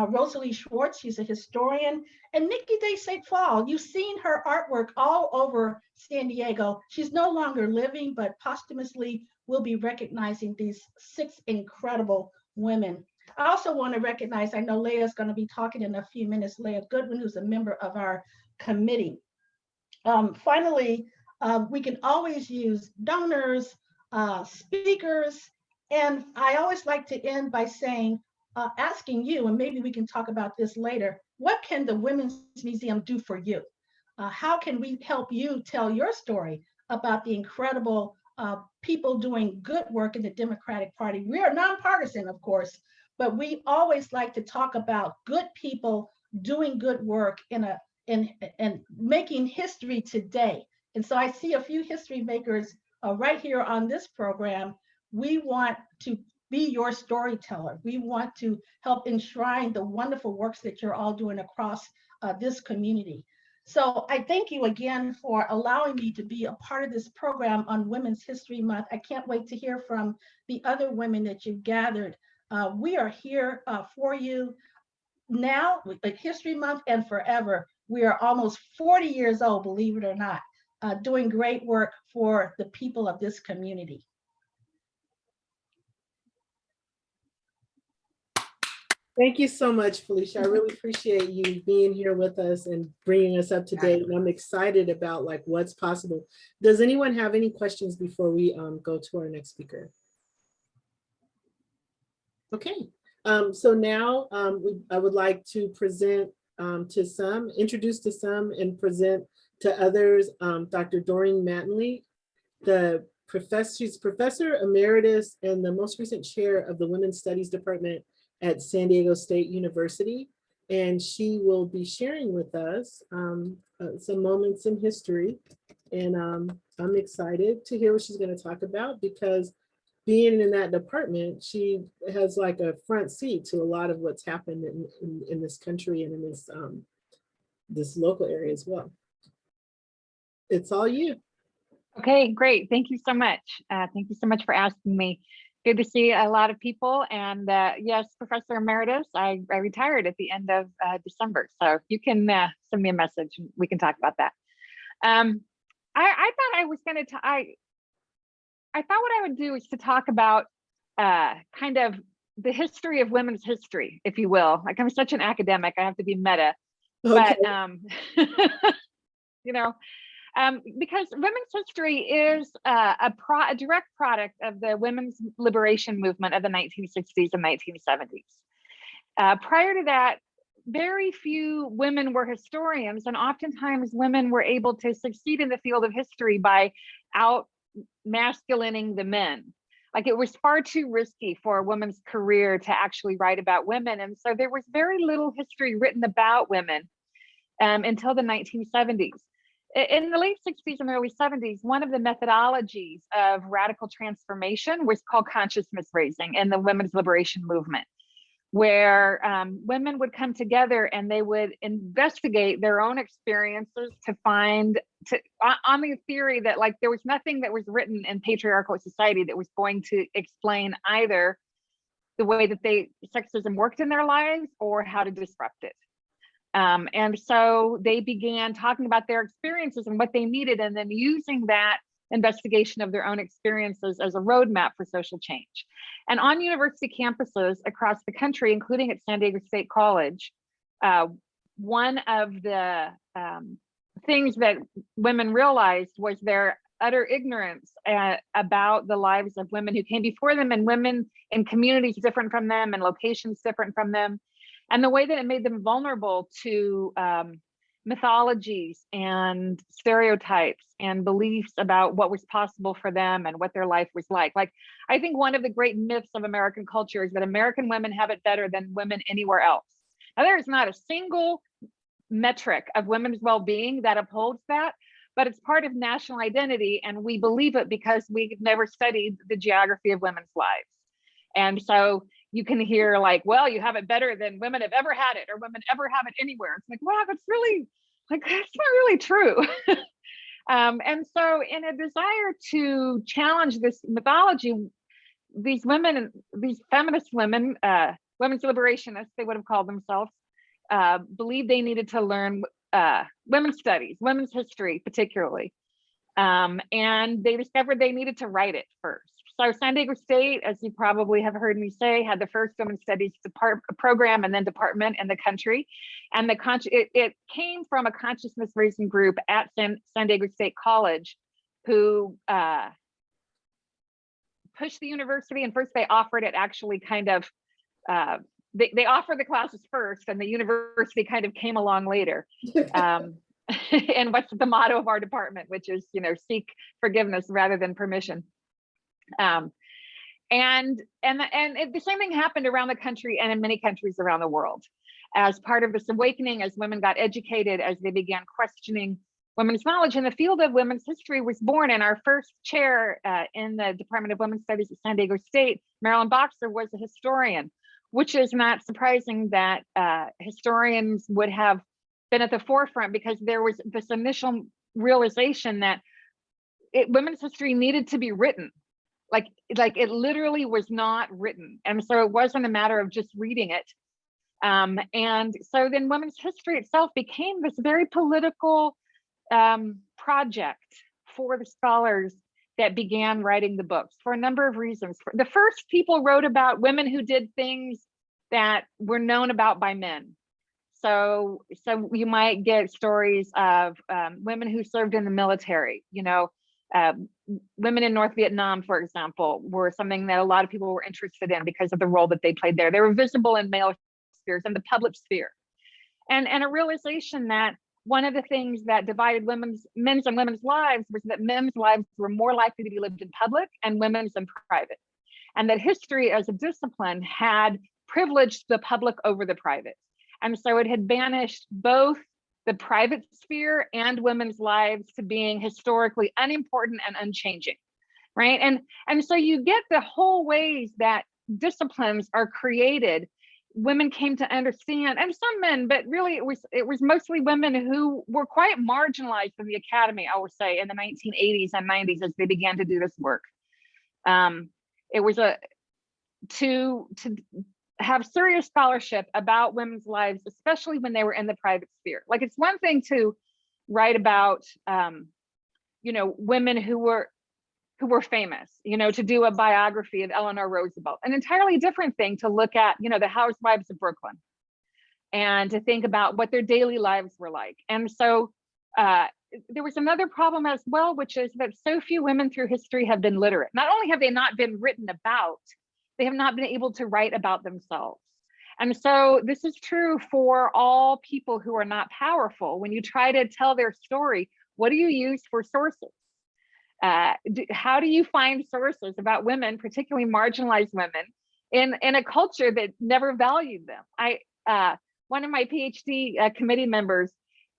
Rosalie Schwartz, she's a historian. And Nikki de St. Paul, you've seen her artwork all over San Diego. She's no longer living, but posthumously we'll be recognizing these 6 incredible women. I also want to recognize, I know Leah's going to be talking in a few minutes, Leah Goodwin, who's a member of our committee. Finally, we can always use donors, speakers, and I always like to end by saying, asking you, and maybe we can talk about this later, what can the Women's Museum do for you? How can we help you tell your story about the incredible people doing good work in the Democratic Party? We are nonpartisan, of course, but we always like to talk about good people doing good work and making history today. And so I see a few history makers right here on this program. We want to be your storyteller. We want to help enshrine the wonderful works that you're all doing across this community. So I thank you again for allowing me to be a part of this program on Women's History Month. I can't wait to hear from the other women that you've gathered. We are here for you now, like History Month and forever. We are almost 40 years old, believe it or not, doing great work for the people of this community. Thank you so much, Felicia. I really appreciate you being here with us and bringing us up to date. And I'm excited about like what's possible. Does anyone have any questions before we go to our next speaker? Okay, so now I would like to present introduce to some and present to others, Dr. Doreen Mattingly, she's Professor Emeritus and the most recent chair of the Women's Studies Department at San Diego State University. and she will be sharing with us some moments in history. And I'm excited to hear what she's going to talk about, because being in that department, she has like a front seat to a lot of what's happened in this country and in this local area as well. It's all you. Okay, great. Thank you so much. Thank you so much for asking me. Good to see a lot of people. And yes, Professor Emeritus, I retired at the end of December. So you can send me a message and we can talk about that. I thought I was going to, I thought what I would do is to talk about kind of the history of women's history, if you will. Like, I'm such an academic, I have to be meta. Okay. But, you know, because women's history is a direct product of the women's liberation movement of the 1960s and 1970s. Prior to that, very few women were historians, and oftentimes women were able to succeed in the field of history by out masculining the men. Like, it was far too risky for a woman's career to actually write about women. And so there was very little history written about women until the 1970s. In the late 60s and early 70s, one of the methodologies of radical transformation was called consciousness raising in the women's liberation movement, where women would come together and they would investigate their own experiences to find, on the theory that, like, there was nothing that was written in patriarchal society that was going to explain either the way that sexism worked in their lives or how to disrupt it. And so they began talking about their experiences and what they needed, and then using that investigation of their own experiences as a roadmap for social change. And on university campuses across the country, including at San Diego State College, one of the things that women realized was their utter ignorance about the lives of women who came before them, and women in communities different from them and locations different from them, and the way that it made them vulnerable to mythologies and stereotypes and beliefs about what was possible for them and what their life was like. Like, I think one of the great myths of American culture is that American women have it better than women anywhere else. Now, there is not a single metric of women's well-being that upholds that, but it's part of national identity, and we believe it because we've never studied the geography of women's lives. And so you can hear, like, well, you have it better than women have ever had it, or women ever have it anywhere. It's like, wow, that's really, like, that's not really true. And so in a desire to challenge this mythology, these women, these feminist women, women's liberationists, they would have called themselves, believed they needed to learn women's studies, women's history particularly. And they discovered they needed to write it first. So San Diego State, as you probably have heard me say, had the first women's studies program and then department in the country. And it came from a consciousness raising group at San Diego State College, who pushed the university. And first they offered it actually kind of, they offered the classes first, and the university kind of came along later. And what's the motto of our department, which is, you know, seek forgiveness rather than permission. And the same thing happened around the country and in many countries around the world. As part of this awakening, as women got educated, as they began questioning women's knowledge, and the field of women's history was born. And our first chair in the Department of Women's Studies at San Diego State, Marilyn Boxer, was a historian, which is not surprising that historians would have been at the forefront, because there was this initial realization that women's history needed to be written. Like it literally was not written. And so it wasn't a matter of just reading it. And so then women's history itself became this very political project for the scholars that began writing the books for a number of reasons. The first people wrote about women who did things that were known about by men. So you might get stories of women who served in the military, you know, women in North Vietnam, for example, were something that a lot of people were interested in because of the role that they played there. They were visible in male spheres and the public sphere. And a realization that one of the things that divided men's and women's lives was that men's lives were more likely to be lived in public and women's in private. And that history as a discipline had privileged the public over the private. And so it had banished both the private sphere and women's lives to being historically unimportant and unchanging, right? And so you get the whole ways that disciplines are created. Women came to understand, and some men, but really it was mostly women who were quite marginalized in the academy, I would say, in the 1980s and 90s as they began to do this work. It was to have serious scholarship about women's lives, especially when they were in the private sphere. Like, it's one thing to write about, women who were famous, to do a biography of Eleanor Roosevelt. An entirely different thing to look at, the housewives of Brooklyn and to think about what their daily lives were like. And so there was another problem as well, which is that so few women through history have been literate. Not only have they not been written about, they have not been able to write about themselves. And so this is true for all people who are not powerful. When you try to tell their story, what do you use for sources? How do you find sources about women, particularly marginalized women, in a culture that never valued them? One of my PhD committee members,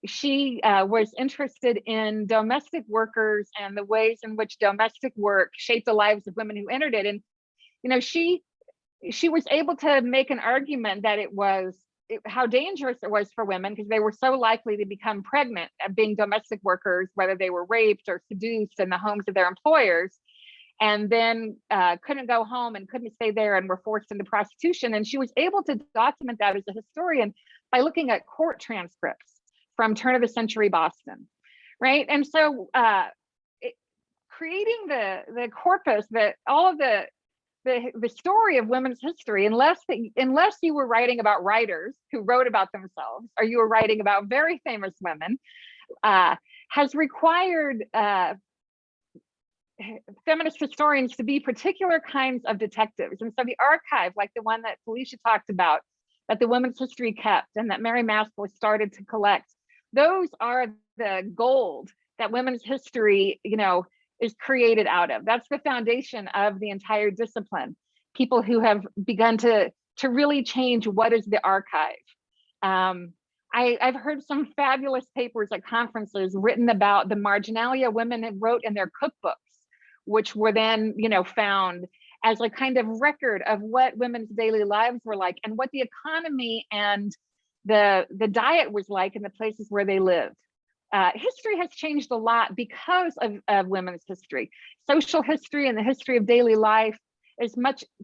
she was interested in domestic workers and the ways in which domestic work shaped the lives of women who entered it. And she was able to make an argument that how dangerous it was for women, because they were so likely to become pregnant being domestic workers, whether they were raped or seduced in the homes of their employers, and then couldn't go home and couldn't stay there and were forced into prostitution. And she was able to document that as a historian by looking at court transcripts from turn of the century Boston, right? And so creating the corpus, that all of the story of women's history, unless you were writing about writers who wrote about themselves, or you were writing about very famous women, has required feminist historians to be particular kinds of detectives. And so the archive, like the one that Felicia talked about, that the Women's History kept and that Mary Maskell started to collect, those are the gold that women's history, is created out of. That's the foundation of the entire discipline. People who have begun to really change what is the archive. I've heard some fabulous papers at conferences written about the marginalia women wrote in their cookbooks, which were then, found as a kind of record of what women's daily lives were like and what the economy and the diet was like in the places where they lived. History has changed a lot because of women's history. Social history and the history of daily life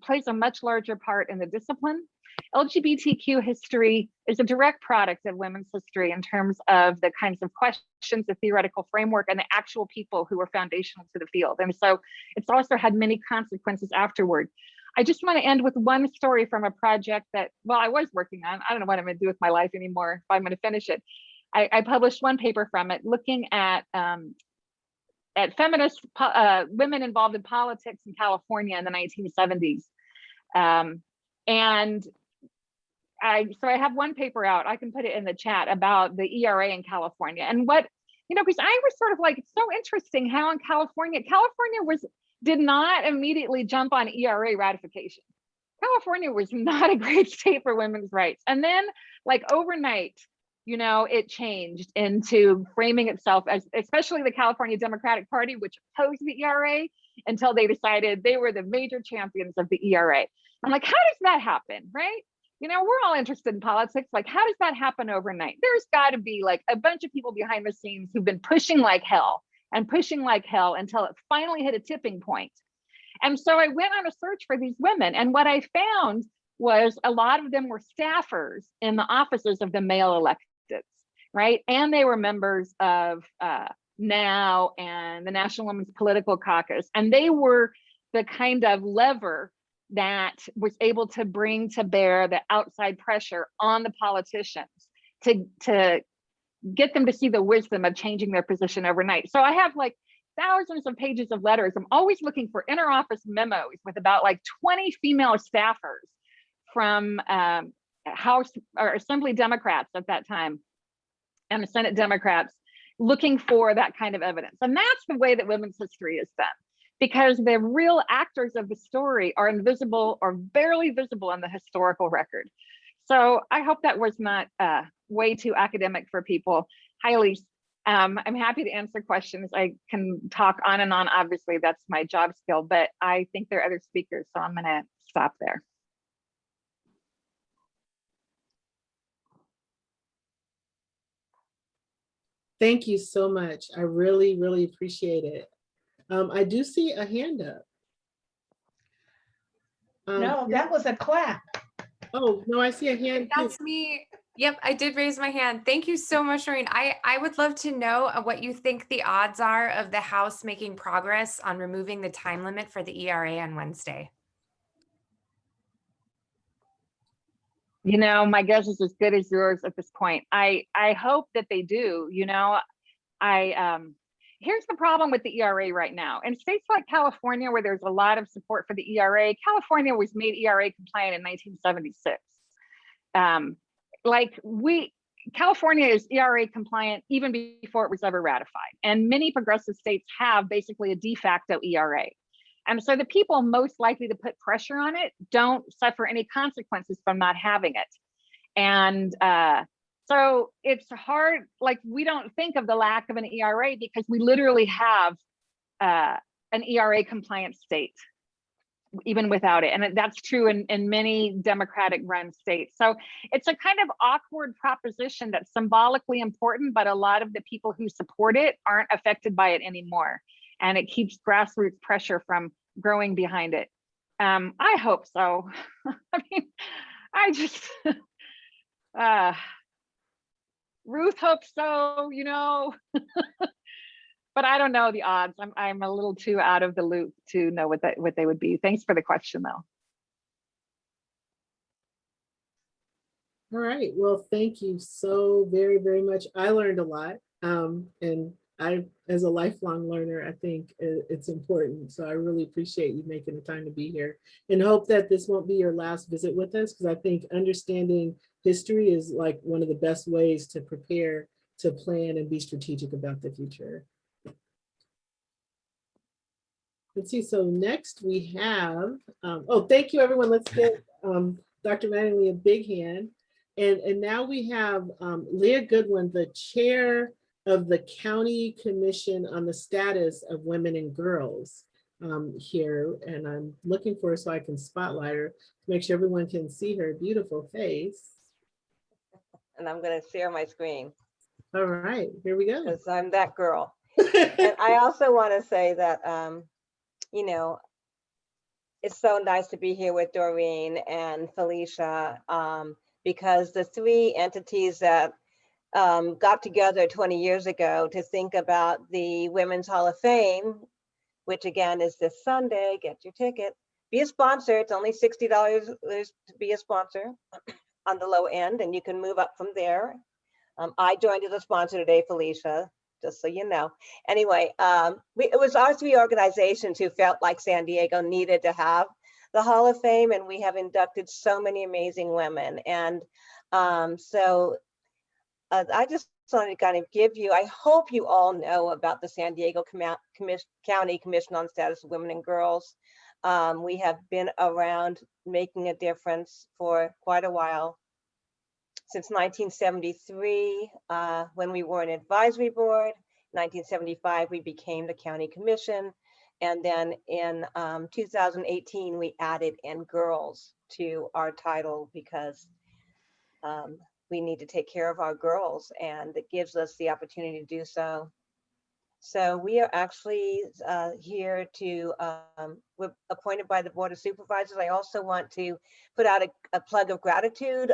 plays a much larger part in the discipline. LGBTQ history is a direct product of women's history in terms of the kinds of questions, the theoretical framework, and the actual people who were foundational to the field. And so it's also had many consequences afterward. I just want to end with one story from a project that, I was working on. I don't know what I'm going to do with my life anymore, if I'm going to finish it. I published one paper from it looking at feminist women involved in politics in California in the 1970s. So I have one paper out, I can put it in the chat, about the ERA in California. And what, because I was sort of like, it's so interesting how in California did not immediately jump on ERA ratification. California was not a great state for women's rights. And then overnight, it changed into framing itself as, especially the California Democratic Party, which opposed the ERA until they decided they were the major champions of the ERA. I'm like, how does that happen, right? We're all interested in politics. Like, how does that happen overnight? There's got to be a bunch of people behind the scenes who've been pushing like hell until it finally hit a tipping point. And so I went on a search for these women. And what I found was a lot of them were staffers in the offices of the male electeds, right? And they were members of NOW and the National Women's Political Caucus. And they were the kind of lever that was able to bring to bear the outside pressure on the politicians to get them to see the wisdom of changing their position overnight. So I have thousands of pages of letters. I'm always looking for interoffice memos with about 20 female staffers from House or Assembly Democrats at that time and the Senate Democrats looking for that kind of evidence. And that's the way that women's history is done, because the real actors of the story are invisible or barely visible in the historical record. So I hope that was not way too academic for people. Highly, I'm happy to answer questions. I can talk on and on. Obviously, that's my job skill, but I think there are other speakers, so I'm gonna stop there. Thank you so much. I really, really appreciate it. I do see a hand up. No, that was a clap. Oh, no, I see a hand too. That's me. Yep, I did raise my hand. Thank you so much, Noreen. I would love to know what you think the odds are of the House making progress on removing the time limit for the ERA on Wednesday. You know, my guess is as good as yours at this point. I hope that they do. You know, here's the problem with the ERA right now. In states like California, where there's a lot of support for the ERA, California was made ERA compliant in 1976. California is ERA compliant even before it was ever ratified. And many progressive states have basically a de facto ERA. And so the people most likely to put pressure on it don't suffer any consequences from not having it. And so it's hard, like we don't think of the lack of an ERA because we literally have an ERA compliant state, even without it. And that's true in many Democratic run states. So it's a kind of awkward proposition that's symbolically important, but a lot of the people who support it aren't affected by it anymore. And it keeps grassroots pressure from growing behind it. I hope so. I mean, I just, Ruth hopes so, you know, but I don't know the odds. I'm a little too out of the loop to know what they would be. Thanks for the question though. All right, well, thank you so very, very much. I learned a lot. And I, as a lifelong learner, I think it's important. So I really appreciate you making the time to be here and hope that this won't be your last visit with us, because I think understanding history is like one of the best ways to prepare, to plan and be strategic about the future. Let's see, so next we have, oh, thank you everyone. Let's give Dr. Mattingly a big hand. And now we have Leah Goodwin, the chair of the County Commission on the Status of Women and Girls here. And I'm looking for her so I can spotlight her to make sure everyone can see her beautiful face. And I'm going to share my screen. All right, here we go. Because I'm that girl. And I also want to say that, you know, it's so nice to be here with Doreen and Felicia, because the three entities that got together 20 years ago to think about the Women's Hall of Fame, which again is this Sunday. Get your ticket. Be a sponsor. It's only $60 to be a sponsor on the low end, and you can move up from there. I joined as a sponsor today, Felicia, just so you know. Anyway, it was our three organizations who felt like San Diego needed to have the Hall of Fame, and we have inducted so many amazing women. And I just wanted to kind of give you, I hope you all know about the San Diego County Commission on Status of Women and Girls. We have been around making a difference for quite a while. Since 1973, when we were an advisory board. 1975, we became the County Commission. And then in 2018, we added "and girls" to our title because we need to take care of our girls, and it gives us the opportunity to do so. So we are actually here to, we're appointed by the Board of Supervisors. I also want to put out a plug of gratitude.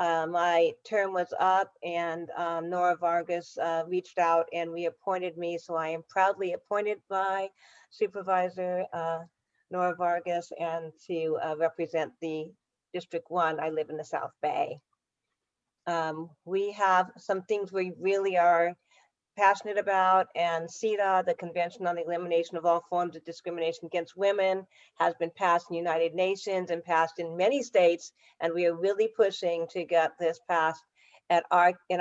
My term was up, and Nora Vargas reached out and reappointed me. So I am proudly appointed by Supervisor Nora Vargas, and to represent the District 1. I live in the South Bay. We have some things we really are passionate about, and CEDAW, the Convention on the Elimination of All Forms of Discrimination Against Women, has been passed in the United Nations and passed in many states, and we are really pushing to get this passed in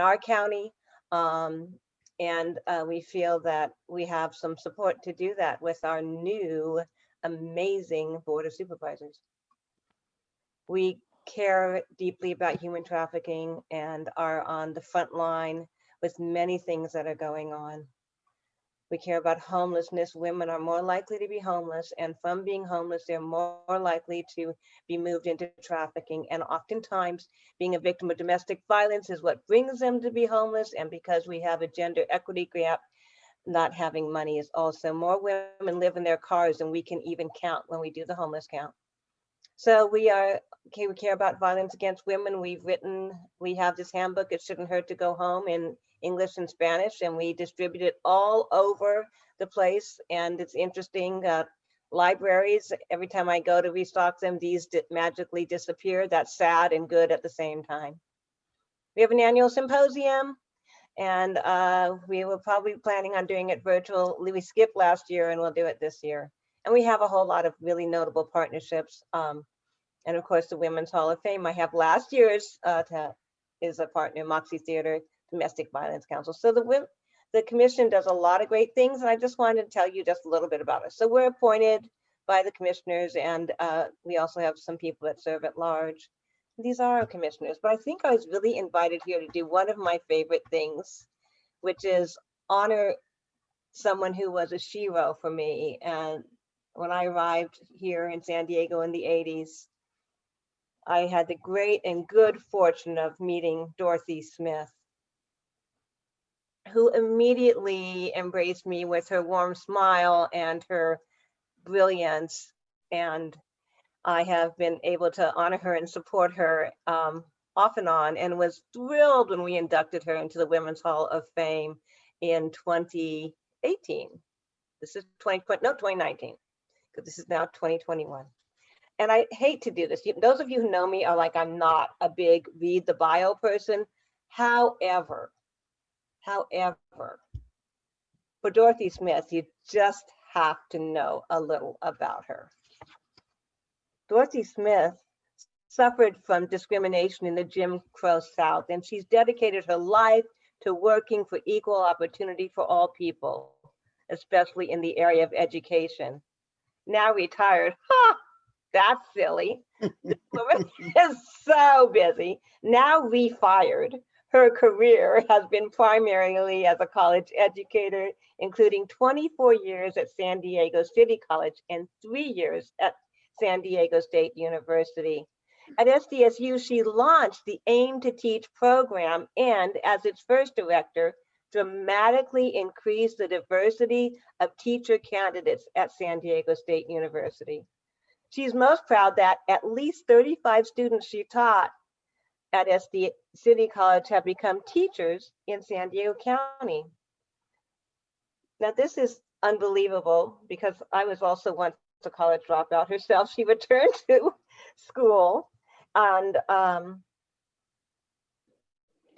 our county, and we feel that we have some support to do that with our new amazing Board of Supervisors. We care deeply about human trafficking and are on the front line with many things that are going on. We care about homelessness. Women are more likely to be homeless, and from being homeless, they're more likely to be moved into trafficking. And oftentimes, being a victim of domestic violence is what brings them to be homeless. And because we have a gender equity gap, not having money is also. More women live in their cars than we can even count when we do the homeless count. So we care about violence against women. We have this handbook, It Shouldn't Hurt to Go Home, in English and Spanish, and we distribute it all over the place. And it's interesting, libraries, every time I go to restock them, these magically disappear. That's sad and good at the same time. We have an annual symposium, and we were probably planning on doing it virtual. We skipped last year and we'll do it this year. And we have a whole lot of really notable partnerships. And of course, the Women's Hall of Fame. I have last year's is a partner, Moxie Theater Domestic Violence Council. So the commission does a lot of great things, and I just wanted to tell you just a little bit about it. So we're appointed by the commissioners, and we also have some people that serve at large. These are our commissioners, but I think I was really invited here to do one of my favorite things, which is honor someone who was a shero for me. And when I arrived here in San Diego in the 80s, I had the great and good fortune of meeting Dorothy Smith, who immediately embraced me with her warm smile and her brilliance. And I have been able to honor her and support her off and on, and was thrilled when we inducted her into the Women's Hall of Fame in 2018. This is 2019, because this is now 2021. And I hate to do this. Those of you who know me are like, I'm not a big read the bio person. However, for Dorothy Smith, you just have to know a little about her. Dorothy Smith suffered from discrimination in the Jim Crow South, and she's dedicated her life to working for equal opportunity for all people, especially in the area of education. Now retired, that's silly. This woman is so busy. Now refired, her career has been primarily as a college educator, including 24 years at San Diego City College and 3 years at San Diego State University. At SDSU, she launched the Aim to Teach program and, as its first director, dramatically increased the diversity of teacher candidates at San Diego State University. She's most proud that at least 35 students she taught at SD City College have become teachers in San Diego County. Now, this is unbelievable because I was also once a college dropout herself. She returned to school and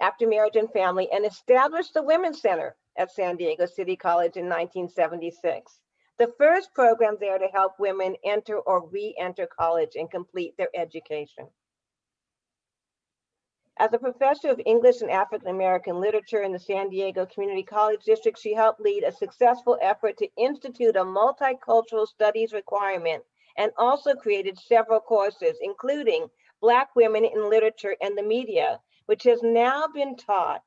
after marriage and family, and established the Women's Center at San Diego City College in 1976. The first program there to help women enter or re-enter college and complete their education. As a professor of English and African American literature in the San Diego Community College District, she helped lead a successful effort to institute a multicultural studies requirement and also created several courses, including Black Women in Literature and the Media, which has now been taught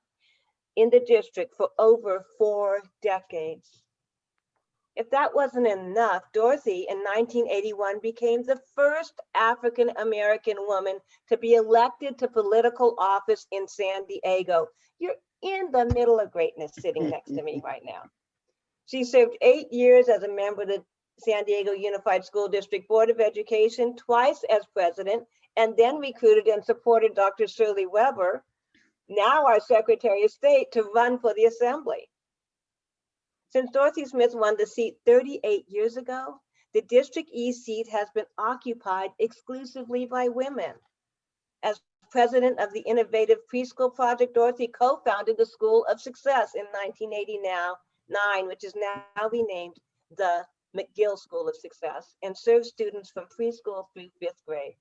in the district for over 4 decades. If that wasn't enough, Dorothy in 1981 became the first African American woman to be elected to political office in San Diego. You're in the middle of greatness sitting next to me right now. She served 8 years as a member of the San Diego Unified School District Board of Education, twice as president, and then recruited and supported Dr. Shirley Weber, now our Secretary of State, to run for the Assembly. Since Dorothy Smith won the seat 38 years ago, the District East seat has been occupied exclusively by women. As president of the Innovative Preschool Project, Dorothy co-founded the School of Success in 1989, which is now renamed the McGill School of Success, and serves students from preschool through 5th grade.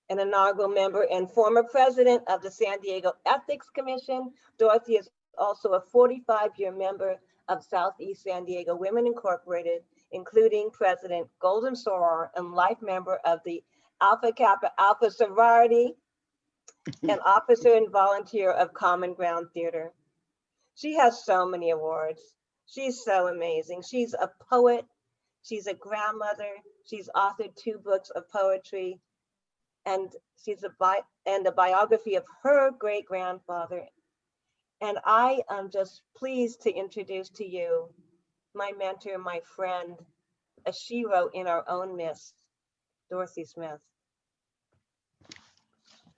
An inaugural member and former president of the San Diego Ethics Commission, Dorothy is also a 45-year member of Southeast San Diego Women Incorporated, including President Golden Soror and life member of the Alpha Kappa Alpha sorority, and officer and volunteer of Common Ground Theater. She has so many awards. She's so amazing. She's a poet. She's a grandmother. She's authored 2 books of poetry, and she's a biography of her great grandfather. And I am just pleased to introduce to you my mentor, my friend, a shero in our own midst, Dorothy Smith.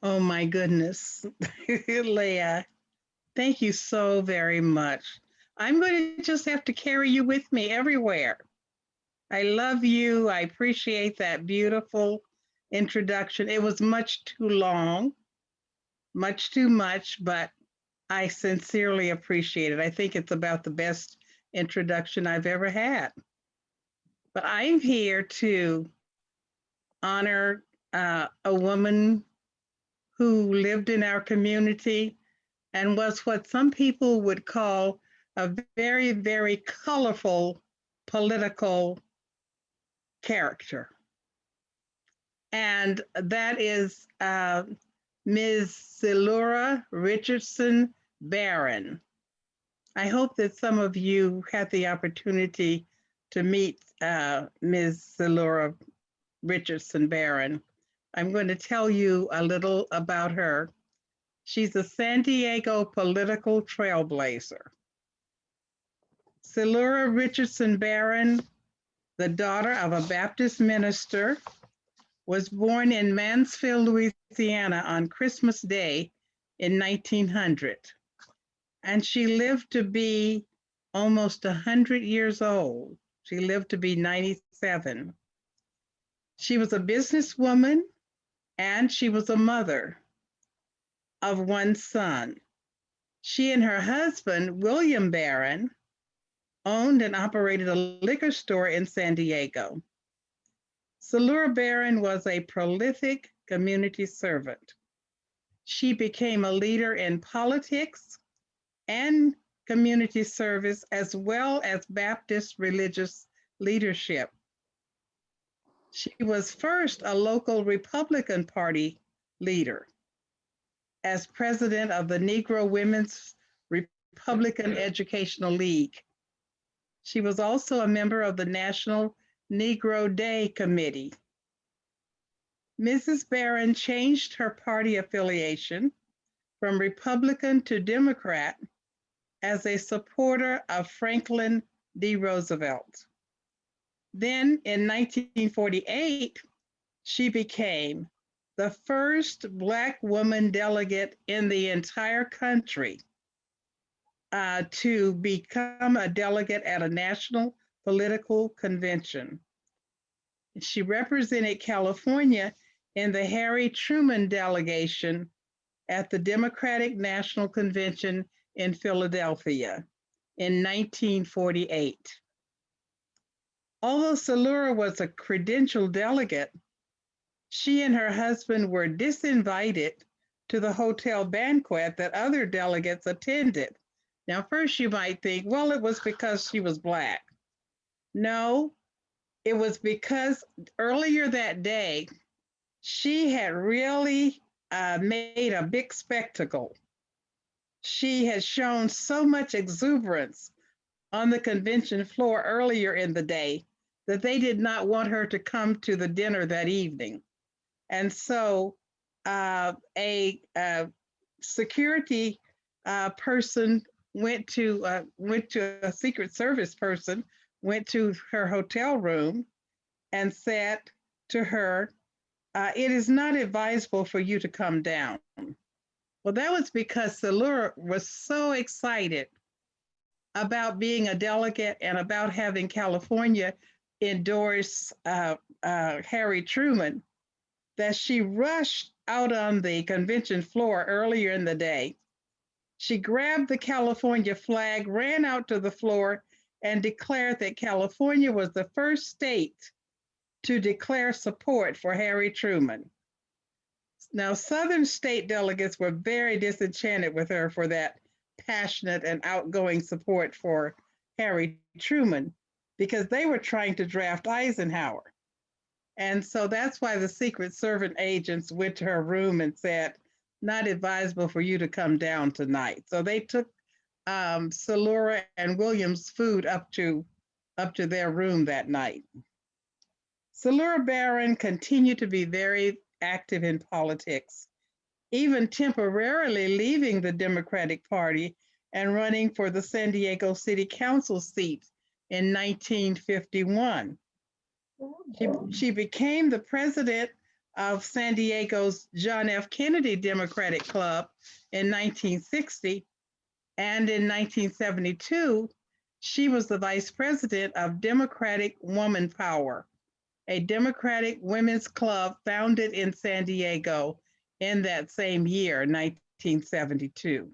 Oh my goodness, Leah, thank you so very much. I'm going to just have to carry you with me everywhere. I love you. I appreciate that beautiful introduction. It was much too long, much too much, but I sincerely appreciate it. I think it's about the best introduction I've ever had. But I'm here to honor a woman who lived in our community and was what some people would call a very, very colorful political character. And that is Ms. Zellura Richardson Barron. I hope that some of you had the opportunity to meet Ms. Zellura Richardson Barron. I'm going to tell you a little about her. She's a San Diego political trailblazer. Zellura Richardson Barron, the daughter of a Baptist minister, was born in Mansfield, Louisiana on Christmas Day in 1900. And she lived to be almost 100 years old. She lived to be 97. She was a businesswoman and she was a mother of 1 son. She and her husband, William Barron, owned and operated a liquor store in San Diego. Zellura Barron was a prolific community servant. She became a leader in politics and community service, as well as Baptist religious leadership. She was first a local Republican Party leader as president of the Negro Women's Republican Educational League. She was also a member of the National Negro Day Committee. Mrs. Barron changed her party affiliation from Republican to Democrat as a supporter of Franklin D. Roosevelt. Then in 1948, she became the first Black woman delegate in the entire country to become a delegate at a national political convention. She represented California in the Harry Truman delegation at the Democratic National Convention in Philadelphia in 1948. Although Zellura was a credentialed delegate, she and her husband were disinvited to the hotel banquet that other delegates attended. Now, first you might think, well, it was because she was Black. No, it was because earlier that day, she had really made a big spectacle. She had shown so much exuberance on the convention floor earlier in the day that they did not want her to come to the dinner that evening. And so a security person went to a Secret Service person, went to her hotel room and said to her, it is not advisable for you to come down. Well, that was because Zellura was so excited about being a delegate and about having California endorse Harry Truman that she rushed out on the convention floor earlier in the day. She grabbed the California flag, ran out to the floor, and declared that California was the first state to declare support for Harry Truman. Now, Southern state delegates were very disenchanted with her for that passionate and outgoing support for Harry Truman because they were trying to draft Eisenhower. And so that's why the Secret Service agents went to her room and said, not advisable for you to come down tonight. So they took Salura and William's food up to their room that night. Salura Barron continued to be very active in politics, even temporarily leaving the Democratic Party and running for the San Diego City Council seat in 1951. She became the president of San Diego's John F. Kennedy Democratic Club in 1960, and in 1972, she was the vice president of Democratic Woman Power, a Democratic women's club founded in San Diego in that same year, 1972.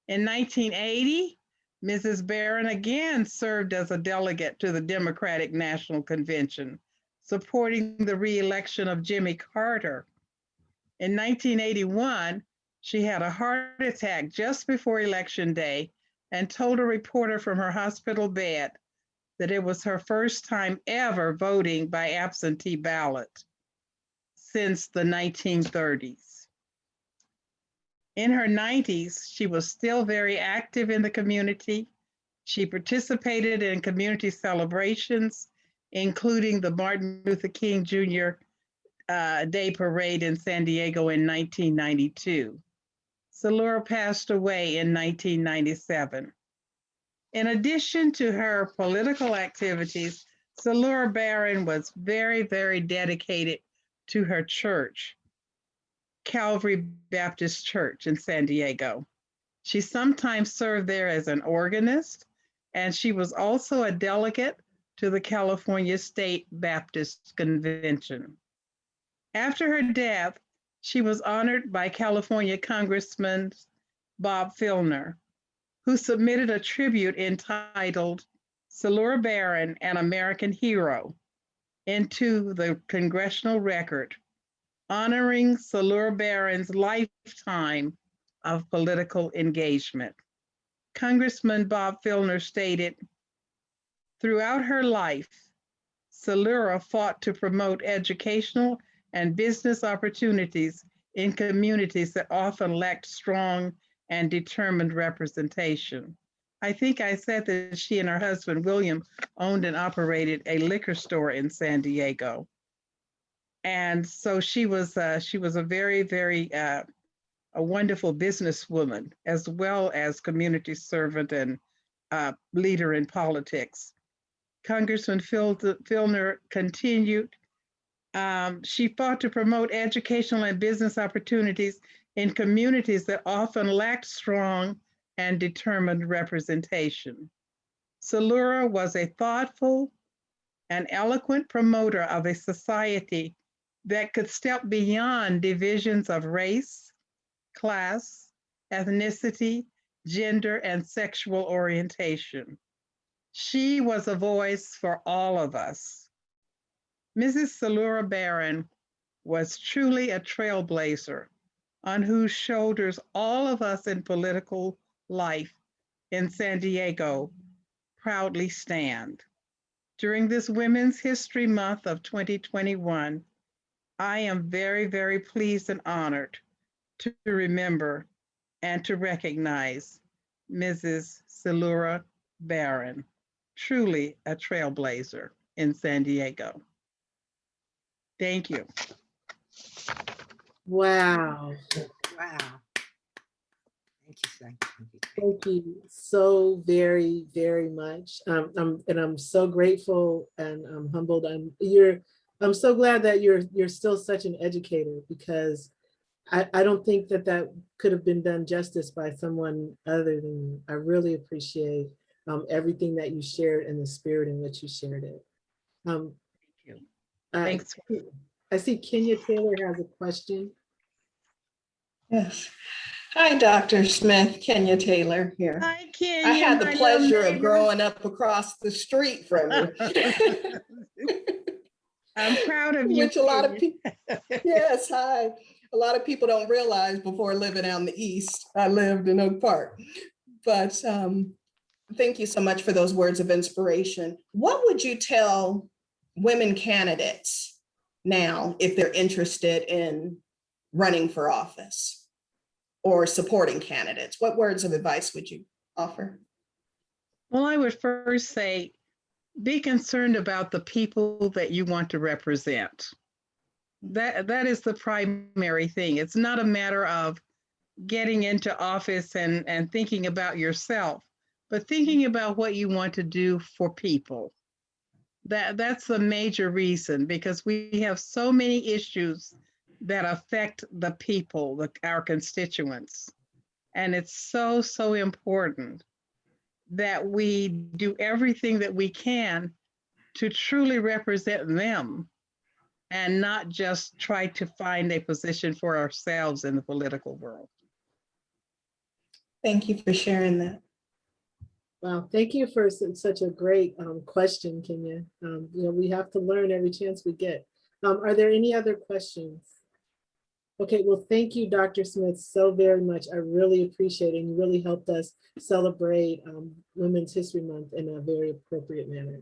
In 1980, Mrs. Barron again served as a delegate to the Democratic National Convention, supporting the re-election of Jimmy Carter. In 1981, she had a heart attack just before Election Day and told a reporter from her hospital bed that it was her first time ever voting by absentee ballot since the 1930s. In her 90s, she was still very active in the community. She participated in community celebrations, including the Martin Luther King Jr. Day Parade in San Diego in 1992. Salura passed away in 1997. In addition to her political activities, Salura Barron was very, very dedicated to her church, Calvary Baptist Church in San Diego. She sometimes served there as an organist, and she was also a delegate to the California State Baptist Convention. After her death, she was honored by California Congressman Bob Filner, who submitted a tribute entitled Salura Barron, an American Hero, into the Congressional Record, honoring Salura Barron's lifetime of political engagement. Congressman Bob Filner stated, throughout her life, Salura fought to promote educational and business opportunities in communities that often lacked strong and determined representation. I think I said that she and her husband, William, owned and operated a liquor store in San Diego. And so she was a very, very a wonderful businesswoman, as well as community servant and leader in politics. Congressman Filner continued, she fought to promote educational and business opportunities in communities that often lacked strong and determined representation. Salura was a thoughtful and eloquent promoter of a society that could step beyond divisions of race, class, ethnicity, gender, and sexual orientation. She was a voice for all of us. Mrs. Salura Barron was truly a trailblazer on whose shoulders all of us in political life in San Diego proudly stand. During this Women's History Month of 2021, I am very, very pleased and honored to remember and to recognize Mrs. Salura Barron, truly a trailblazer in San Diego. Thank you. Wow. Wow. Thank you, thank you. Thank you so very, very much. I'm so grateful and I'm humbled. I'm so glad that you're still such an educator, because I don't think that could have been done justice by someone other than you. I really appreciate everything that you shared and the spirit in which you shared it. Thank you. Thanks. I see Kenya Taylor has a question. Yes. Hi, Dr. Smith. Kenya Taylor here. Hi, Kenya. I had the pleasure of growing up across the street from you. I'm proud of you. Which a lot of people, yes, hi. A lot of people don't realize before living out in the East, I lived in Oak Park. But thank you so much for those words of inspiration. What would you tell women candidates now if they're interested in running for office or supporting candidates? What words of advice would you offer? Well, I would first say, be concerned about the people that you want to represent. That is the primary thing. It's not a matter of getting into office and thinking about yourself, but thinking about what you want to do for people. That's the major reason, because we have so many issues that affect the people, our constituents. And it's so, so important that we do everything that we can to truly represent them and not just try to find a position for ourselves in the political world. Thank you for sharing that. Wow, thank you for such a great question, Kenya. We have to learn every chance we get. Are there any other questions? Okay, well, thank you, Dr. Smith, so very much. I really appreciate it, and you really helped us celebrate Women's History Month in a very appropriate manner.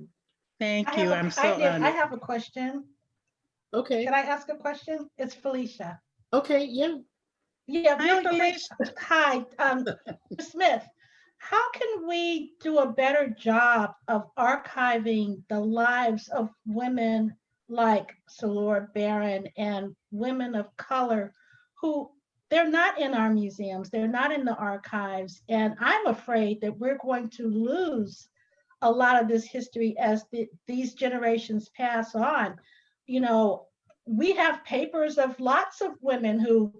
Thank you. I'm so honored. I have a question. Okay. Can I ask a question? It's Felicia. Okay, yeah. Yeah, Hi, really quick. Hi, Smith. How can we do a better job of archiving the lives of women like Salora Barron and women of color who they're not in our museums, they're not in the archives, and I'm afraid that we're going to lose a lot of this history as these generations pass on. We have papers of lots of women who,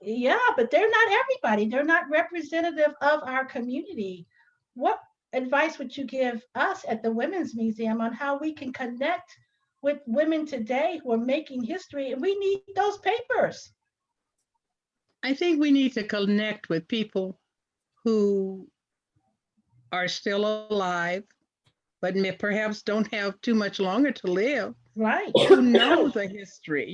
yeah, but they're not everybody. They're not representative of our community. What advice would you give us at the Women's Museum on how we can connect with women today who are making history? And we need those papers. I think we need to connect with people who are still alive, but perhaps don't have too much longer to live. Right. Who know the history.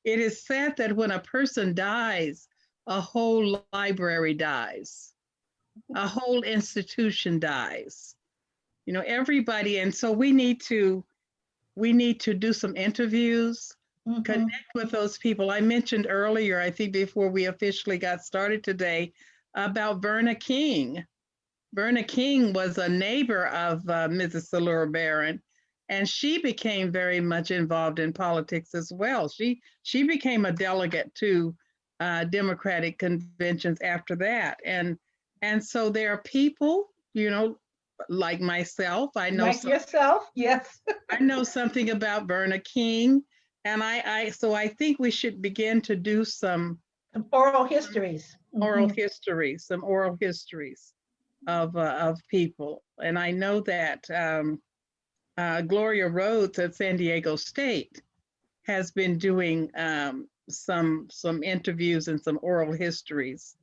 It is said that when a person dies, a whole library dies, a whole institution dies. Everybody, and so we need to do some interviews, connect with those people. I mentioned earlier, I think before we officially got started today, about Verna King. Verna King was a neighbor of Mrs. Salora Barron, and she became very much involved in politics as well. She became a delegate to Democratic conventions after that. And so there are people, like myself, I know like yourself, yes. I know something about Verna King, and so I think we should begin to do some oral histories. Some oral histories of people. And I know that Gloria Rhodes at San Diego State has been doing some interviews and some oral histories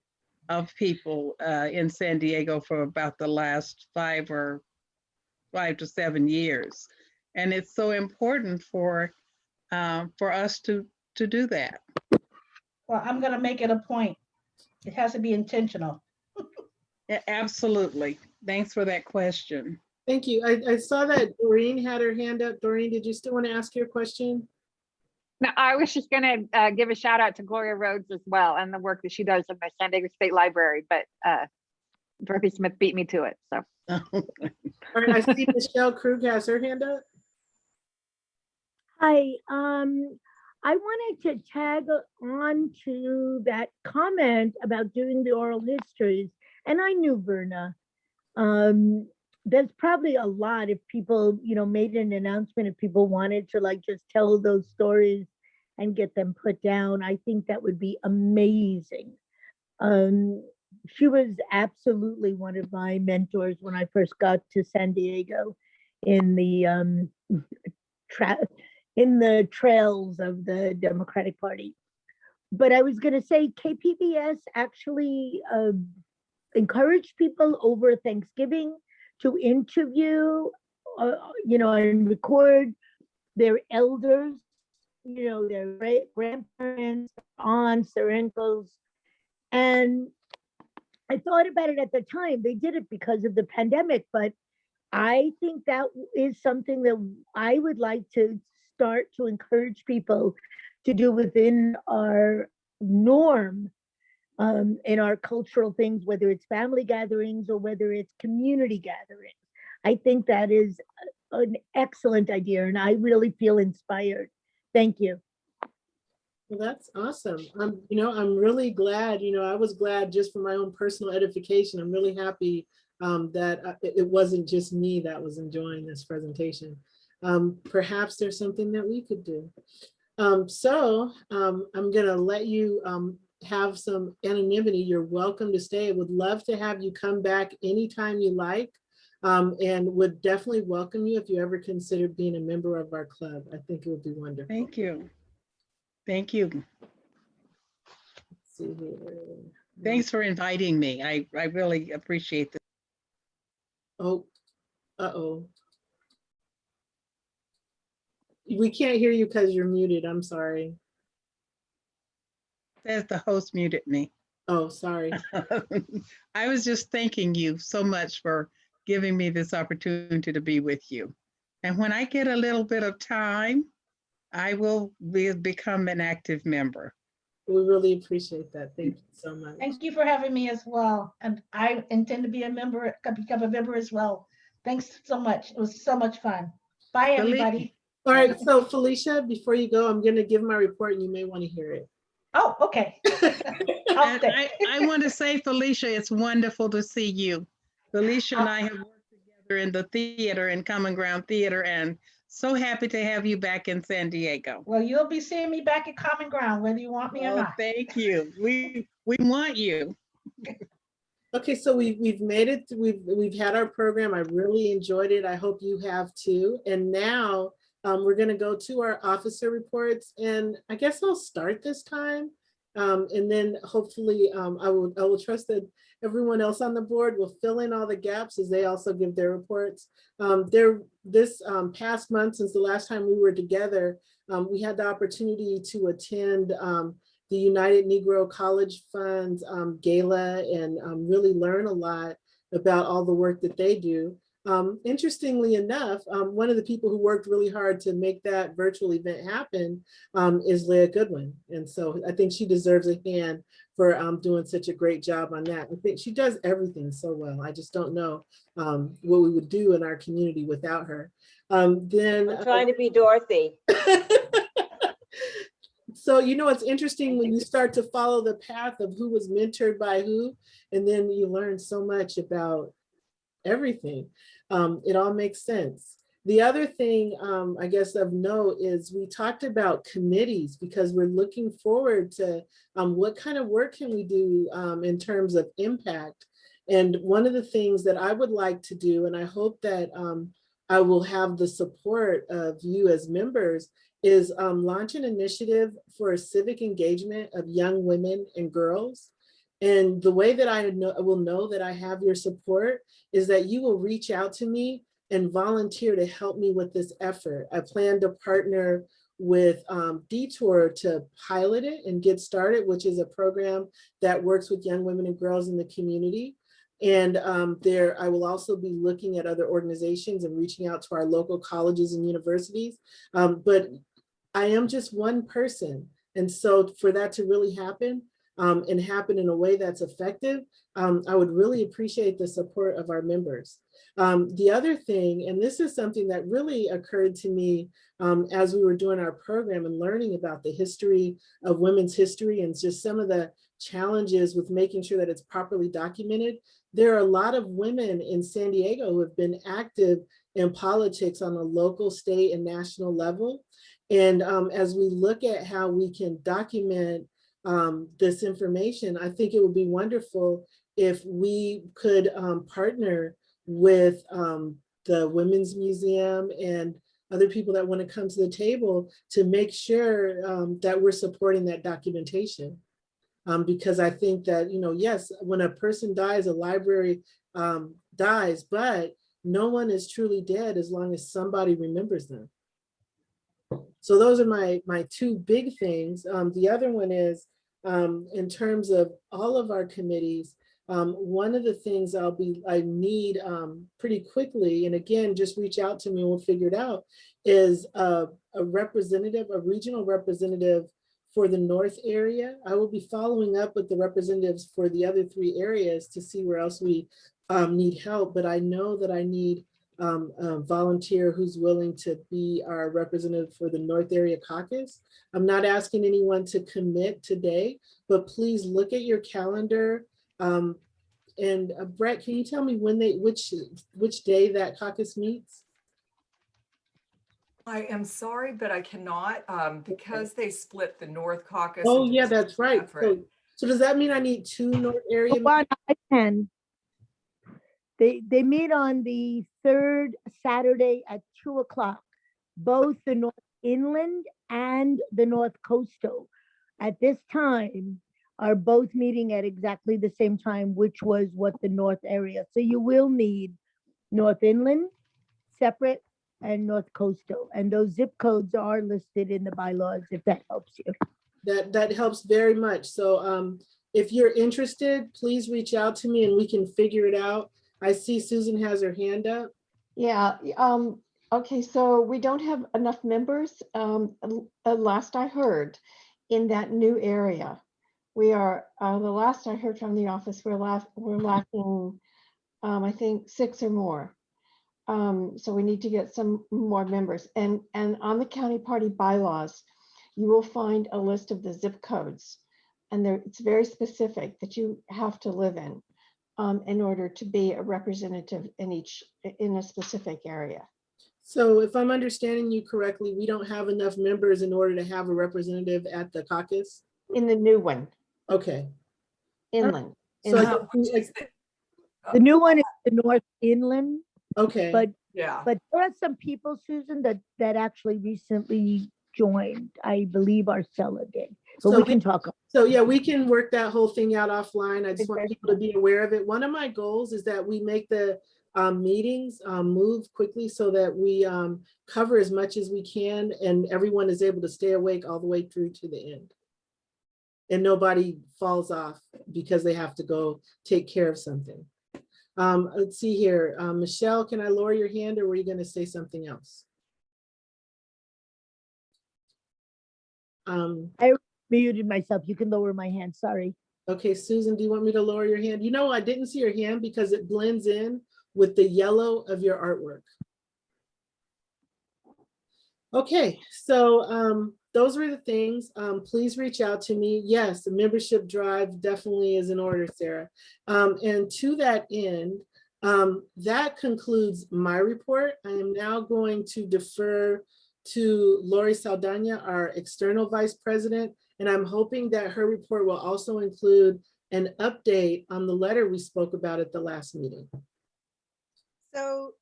of people in San Diego for about the last 5 to 7 years. And it's so important for us to do that. Well, I'm going to make it a point. It has to be intentional. Yeah, absolutely. Thanks for that question. Thank you. I saw that Doreen had her hand up. Doreen, did you still want to ask your question? No, I was just going to give a shout out to Gloria Rhodes as well and the work that she does in the San Diego State Library, but Dorothy Smith beat me to it. So. All right, I see Michelle Krug has her hand up. Hi, I wanted to tag on to that comment about doing the oral histories, and I knew Verna. There's probably a lot if people, made an announcement, if people wanted to just tell those stories and get them put down. I think that would be amazing. She was absolutely one of my mentors when I first got to San Diego in the trails of the Democratic Party. But I was going to say KPBS actually encouraged people over Thanksgiving to interview, and record their elders, their grandparents, aunts, their uncles. And I thought about it at the time. They did it because of the pandemic, but I think that is something that I would like to start to encourage people to do within our norm in our cultural things, whether it's family gatherings or whether it's community gatherings. I think that is an excellent idea, and I really feel inspired. Thank you. Well, that's awesome. I'm really glad, I was glad just for my own personal edification. I'm really happy that it wasn't just me that was enjoying this presentation. Perhaps there's something that we could do. I'm gonna let you have some anonymity. You're welcome to stay. Would love to have you come back anytime you like, and would definitely welcome you if you ever considered being a member of our club. I think it would be wonderful. Thank you. Thank you. Let's see here. Thanks for inviting me. I really appreciate this. Oh, uh-oh. We can't hear you because you're muted. I'm sorry. Says the host muted me. Oh, sorry. I was just thanking you so much for giving me this opportunity to be with you. And when I get a little bit of time, I will become an active member. We really appreciate that. Thank you so much. Thank you for having me as well. And I intend to be a member, become a member as well. Thanks so much. It was so much fun. Bye, everybody. All right, so Felicia, before you go, I'm gonna give my report and you may want to hear it. Oh, okay. I want to say, Felicia, it's wonderful to see you. Felicia and I have worked together in the theater, in Common Ground Theater, and so happy to have you back in San Diego. Well, you'll be seeing me back at Common Ground, whether you want me or not. Thank you. We want you. Okay, so we've made it. We've had our program. I really enjoyed it. I hope you have too. And now we're going to go to our officer reports, and I guess I'll start this time, and then hopefully I will trust that everyone else on the board will fill in all the gaps as they also give their reports. This past month, since the last time we were together, we had the opportunity to attend the United Negro College Fund's gala and really learn a lot about all the work that they do. Interestingly enough, one of the people who worked really hard to make that virtual event happen is Leah Goodwin. And so I think she deserves a hand for doing such a great job on that. I think she does everything so well. I just don't know what we would do in our community without her. I'm trying to be Dorothy. So, it's interesting when you start to follow the path of who was mentored by who, and then you learn so much about everything. It all makes sense. The other thing, I guess of note is we talked about committees because we're looking forward to what kind of work can we do in terms of impact. And one of the things that I would like to do, and I hope that I will have the support of you as members, is launch an initiative for civic engagement of young women and girls. And the way that I will know that I have your support is that you will reach out to me and volunteer to help me with this effort. I plan to partner with Detour to pilot it and get started, which is a program that works with young women and girls in the community. And I will also be looking at other organizations and reaching out to our local colleges and universities. But I am just one person. And so for that to really happen, and happen in a way that's effective, I would really appreciate the support of our members. The other thing, and this is something that really occurred to me as we were doing our program and learning about the history of women's history and just some of the challenges with making sure that it's properly documented. There are a lot of women in San Diego who have been active in politics on a local, state, and national level. And as we look at how we can document this information, I think it would be wonderful if we could partner with the Women's Museum and other people that want to come to the table to make sure that we're supporting that documentation. Because I think that, yes, when a person dies, a library dies, but no one is truly dead as long as somebody remembers them. So those are my two big things. The other one is, in terms of all of our committees, one of the things I need pretty quickly, and again, just reach out to me and we'll figure it out, is a representative, a regional representative for the North area. I will be following up with the representatives for the other 3 areas to see where else we need help, but I know that I need a volunteer who's willing to be our representative for the North Area Caucus. I'm not asking anyone to commit today, but please look at your calendar. And Brett, can you tell me when which day that caucus meets? I am sorry, but I cannot because they split the North Caucus. Oh into yeah, two that's right. separate- So does that mean I need 2 North Area? Hold on, I can. They meet on the 3rd Saturday at 2 o'clock, both the North Inland and the North Coastal. At this time, are both meeting at exactly the same time, which was what the North area. So you will need North Inland separate and North Coastal. And those zip codes are listed in the bylaws, if that helps you. That helps very much. So if you're interested, please reach out to me and we can figure it out. I see Susan has her hand up. Yeah, okay, so we don't have enough members, last I heard, in that new area. We are, the last I heard from the office, we're lacking, I think 6 or more. So we need to get some more members. And on the county party bylaws, you will find a list of the zip codes. And it's very specific that you have to live in order to be a representative in a specific area. So if I'm understanding you correctly, we don't have enough members in order to have a representative at the caucus? In the new one. Okay. Inland. So the new one is the North Inland. Okay. But yeah, but there are some people, Susan, that actually recently joined. I believe Arcella did, but we can talk. So yeah, we can work that whole thing out offline. I just want people to be aware of it. One of my goals is that we make the meetings move quickly so that we cover as much as we can and everyone is able to stay awake all the way through to the end. And nobody falls off because they have to go take care of something. Let's see here. Michelle, can I lower your hand or were you going to say something else? I muted myself. You can lower my hand. Sorry. Okay, Susan, do you want me to lower your hand? You know, I didn't see your hand because it blends in with the yellow of your artwork. Okay, so those were the things. Please reach out to me. Yes, the membership drive definitely is in order, Sarah. And to that end, that concludes my report. I am now going to defer to Lori Saldana, our external vice president, and I'm hoping that her report will also include an update on the letter we spoke about at the last meeting. So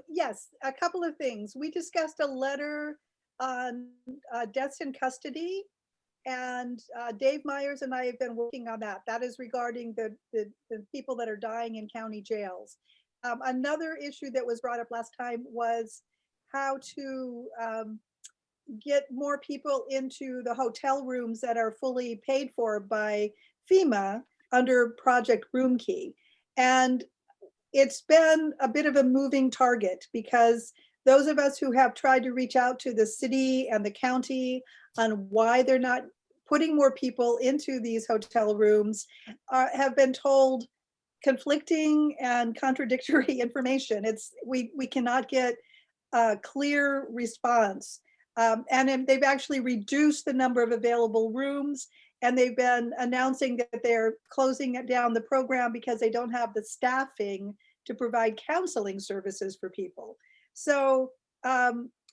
yes, a couple of things. We discussed a letter on deaths in custody, and Dave Myers and I have been working on that. That is regarding the people that are dying in county jails. Another issue that was brought up last time was how to get more people into the hotel rooms that are fully paid for by FEMA under Project Room Key. And it's been a bit of a moving target because those of us who have tried to reach out to the city and the county on why they're not putting more people into these hotel rooms have been told conflicting and contradictory information. We cannot get a clear response. And they've actually reduced the number of available rooms, and they've been announcing that they're closing down the program because they don't have the staffing to provide counseling services for people. So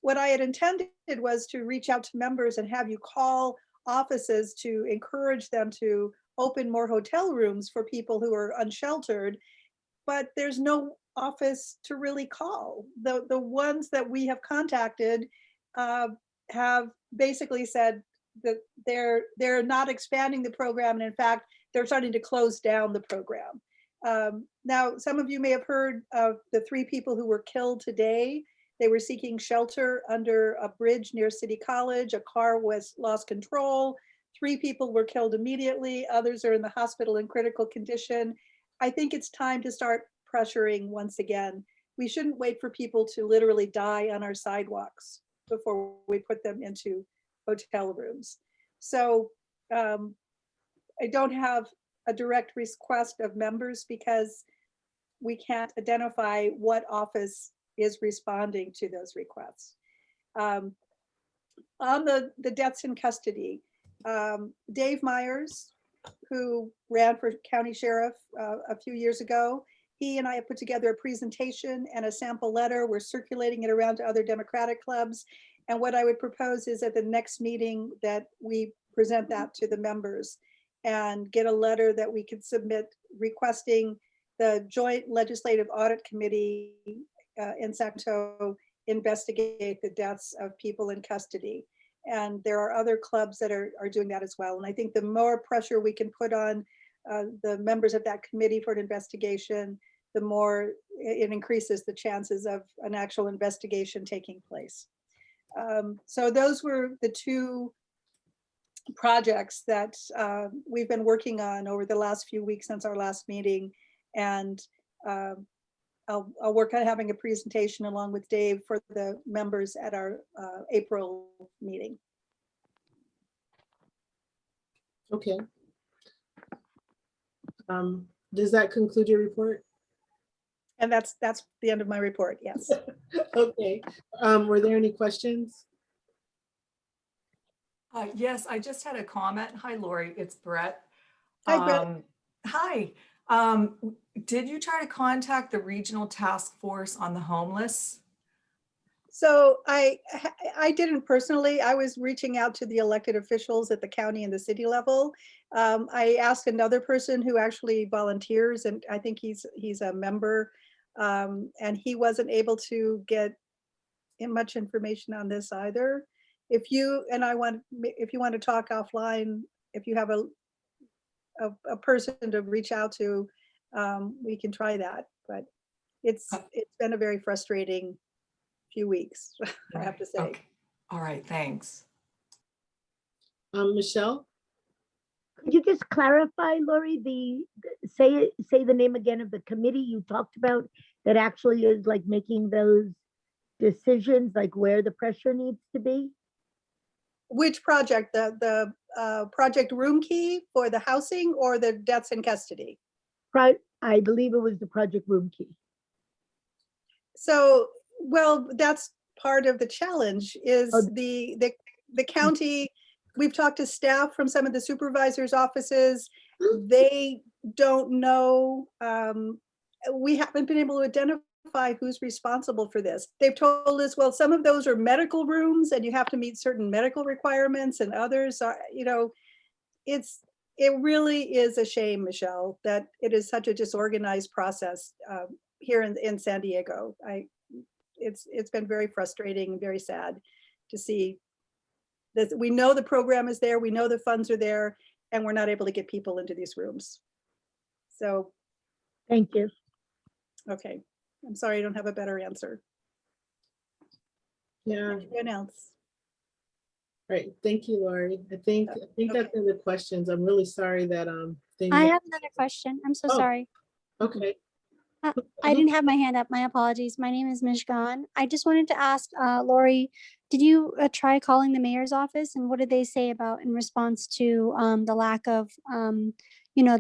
what I had intended was to reach out to members and have you call offices to encourage them to open more hotel rooms for people who are unsheltered, but there's no office to really call. The ones that we have contacted have basically said that they're not expanding the program, and in fact, they're starting to close down the program. Now, some of you may have heard of the 3 people who were killed today. They were seeking shelter under a bridge near City College. A car lost control. 3 people were killed immediately. Others are in the hospital in critical condition. I think it's time to start pressuring once again. We shouldn't wait for people to literally die on our sidewalks. before we put them into hotel rooms. So I don't have a direct request of members because we can't identify what office is responding to those requests. On the deaths in custody, Dave Myers, who ran for county sheriff a few years ago, he and I have put together a presentation and a sample letter. We're circulating it around to other Democratic clubs. And what I would propose is at the next meeting that we present that to the members and get a letter that we could submit requesting the Joint Legislative Audit Committee in Sacramento investigate the deaths of people in custody. And there are other clubs that are doing that as well. And I think the more pressure we can put on the members of that committee for an investigation, the more it increases the chances of an actual investigation taking place. So those were the two projects that we've been working on over the last few weeks since our last meeting. And I'll work on having a presentation along with Dave for the members at our April meeting. Okay. Does that conclude your report? And that's the end of my report, yes. Okay. Were there any questions? Yes, I just had a comment. Hi, Lori, it's Brett. Hi, Brett. Hi. Did you try to contact the regional task force on the homeless? So I didn't personally. I was reaching out to the elected officials at the county and the city level. I asked another person who actually volunteers, and I think he's a member, and he wasn't able to get much information on this either. If you want to talk offline, if you have a person to reach out to, we can try that. But it's been a very frustrating few weeks, I have to say. Okay. All right, thanks. Michelle? Could you just clarify, Lori, say the name again of the committee you talked about that actually is like making those decisions, like where the pressure needs to be? Which project? The Project Room Key for the housing or the deaths in custody? I believe it was the Project Room Key. So, well, that's part of the challenge is the county. We've talked to staff from some of the supervisors' offices. They don't know. We haven't been able to identify who's responsible for this. They've told us, well, some of those are medical rooms and you have to meet certain medical requirements, and others are, it really is a shame, Michelle, that it is such a disorganized process here in San Diego. It's been very frustrating and very sad to see that. We know the program is there, we know the funds are there, and we're not able to get people into these rooms. So. Thank you. Okay, I'm sorry I don't have a better answer. Yeah. Anyone else? Right, thank you, Lori. I think that's the questions. I'm really sorry that I have another question. I'm so sorry. Okay. I didn't have my hand up. My apologies. My name is Mishkan. I just wanted to ask Lori, did you try calling the mayor's office, and what did they say about in response to the lack of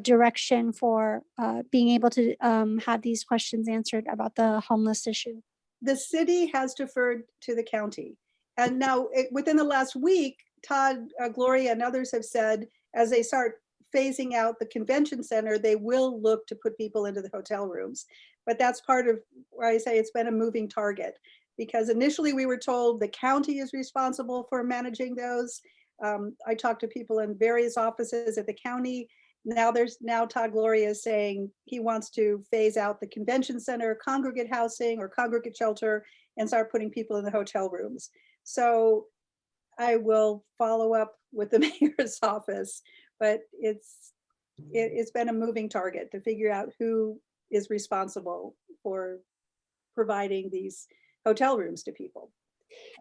direction for being able to have these questions answered about the homeless issue? The city has deferred to the county. And now within the last week, Todd, Gloria, and others have said, as they start phasing out the convention center, they will look to put people into the hotel rooms. But that's part of where I say it's been a moving target, because initially we were told the county is responsible for managing those. I talked to people in various offices at the county. Now Todd Gloria is saying he wants to phase out the convention center, congregate housing or congregate shelter, and start putting people in the hotel rooms. So I will follow up with the mayor's office, but it's been a moving target to figure out who is responsible for providing these hotel rooms to people.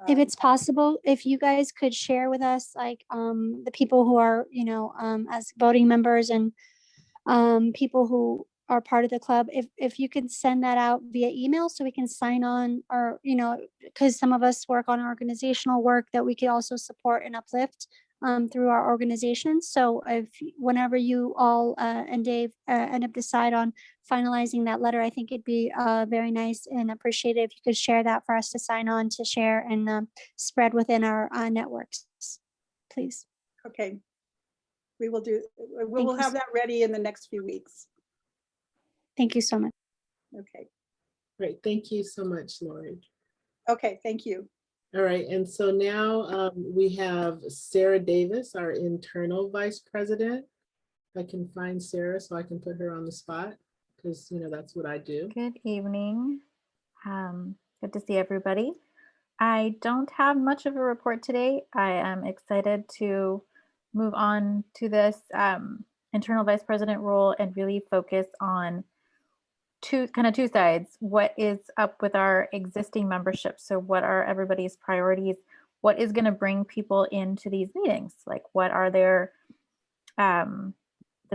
If it's possible, if you guys could share with us, like the people who are, as voting members and people who are part of the club, if you could send that out via email so we can sign on, or, you know, because some of us work on organizational work that we could also support and uplift through our organizations. So whenever you all and Dave end up decide on finalizing that letter, I think it'd be very nice and appreciated if you could share that for us to sign on, to share and spread within our networks, please. Okay. We will do, we Thank will you have so- that ready in the next few weeks. Thank you so much. Okay. Great, thank you so much, Lori. Okay, thank you. All right, and so now we have Sarah Davis, our internal vice president. I can find Sarah so I can put her on the spot because, you know, that's what I do. Good evening. Good to see everybody. I don't have much of a report today. I am excited to move on to this internal vice president role and really focus on two sides. What is up with our existing membership? So what are everybody's priorities? What is going to bring people into these meetings? Like what are their the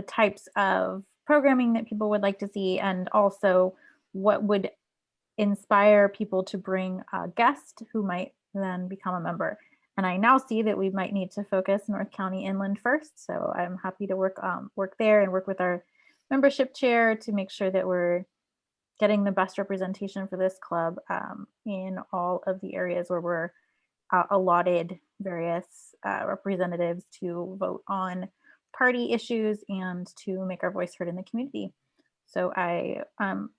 types of programming that people would like to see, and also what would inspire people to bring a guest who might then become a member. And I now see that we might need to focus North County Inland first. So I'm happy to work there and work with our membership chair to make sure that we're getting the best representation for this club in all of the areas where we're allotted various representatives to vote on party issues and to make our voice heard in the community. So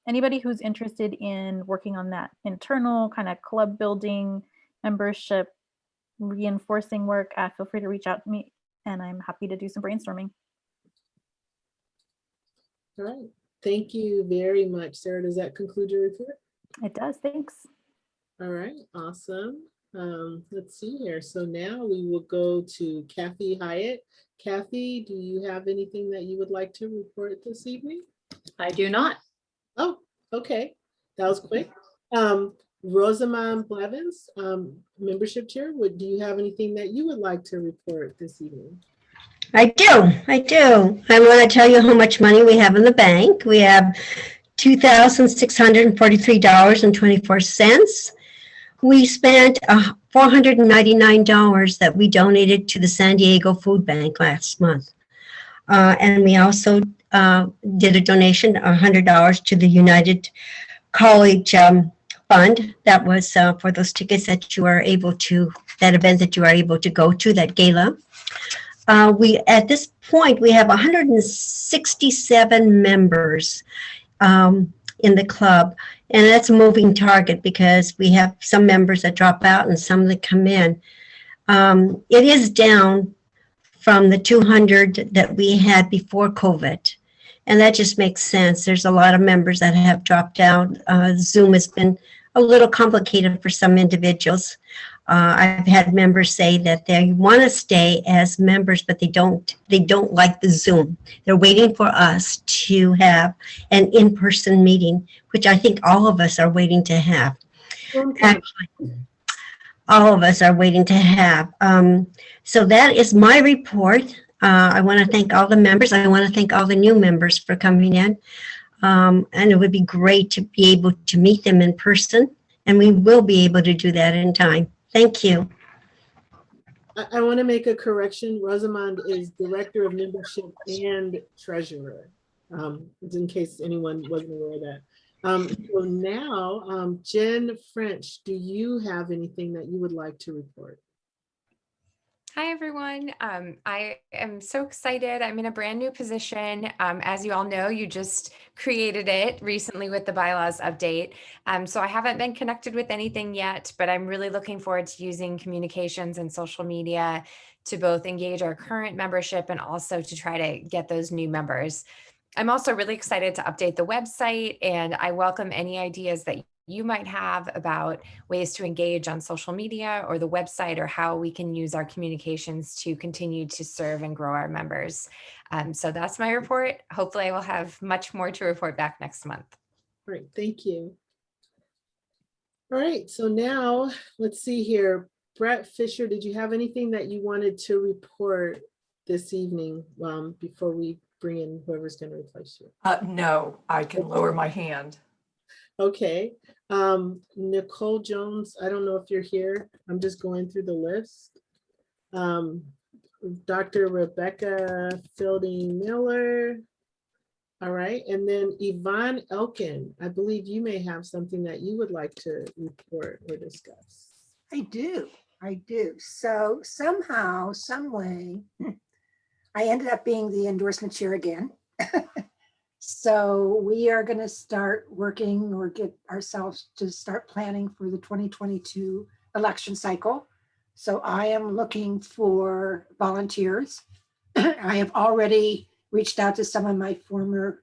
anybody who's interested in working on that internal kind of club building, membership, reinforcing work, feel free to reach out to me and I'm happy to do some brainstorming. All right, thank you very much, Sarah. Does that conclude your report? It does, thanks. All right, awesome. Let's see here. So now we will go to Kathy Hyatt. Kathy, do you have anything that you would like to report this evening? I do not. Oh, okay. That was quick. Rosamond Blevins, membership chair, do you have anything that you would like to report this evening? I do. I want to tell you how much money we have in the bank. We have $2,643.24. We spent $499 that we donated to the San Diego Food Bank last month. And we also did a donation, $100 to the United College Fund. That was for those tickets that you are able to, that event that you are able to go to, that gala. At this point, we have 167 members in the club. And that's a moving target because we have some members that drop out and some that come in. It is down from the 200 that we had before COVID. And that just makes sense. There's a lot of members that have dropped out. Zoom has been a little complicated for some individuals. I've had members say that they want to stay as members, but they don't like the Zoom. They're waiting for us to have an in-person meeting, which I think all of us are waiting to have. Actually, all of us are waiting to have. So that is my report. I want to thank all the members. I want to thank all the new members for coming in. And it would be great to be able to meet them in person. And we will be able to do that in time. Thank you. I want to make a correction. Rosamond is Director of Membership and Treasurer, in case anyone wasn't aware of that. So now, Jen French, do you have anything that you would like to report? Hi, everyone. I am so excited. I'm in a brand new position. As you all know, you just created it recently with the bylaws update. So I haven't been connected with anything yet, but I'm really looking forward to using communications and social media to both engage our current membership and also to try to get those new members. I'm also really excited to update the website, and I welcome any ideas that you might have about ways to engage on social media or the website, or how we can use our communications to continue to serve and grow our members. So that's my report. Hopefully I will have much more to report back next month. Great, thank you. All right, so now let's see here. Brett Fisher, did you have anything that you wanted to report this evening before we bring in whoever's going to replace you? No, I can lower my hand. Okay. Nicole Jones, I don't know if you're here. I'm just going through the list. Dr. Rebecca Fielding Miller. All right. And then Yvonne Elkin, I believe you may have something that you would like to report or discuss. I do. So somehow, some way, I ended up being the endorsement chair again. So we are going to start working or get ourselves to start planning for the 2022 election cycle. So I am looking for volunteers. I have already reached out to some of my former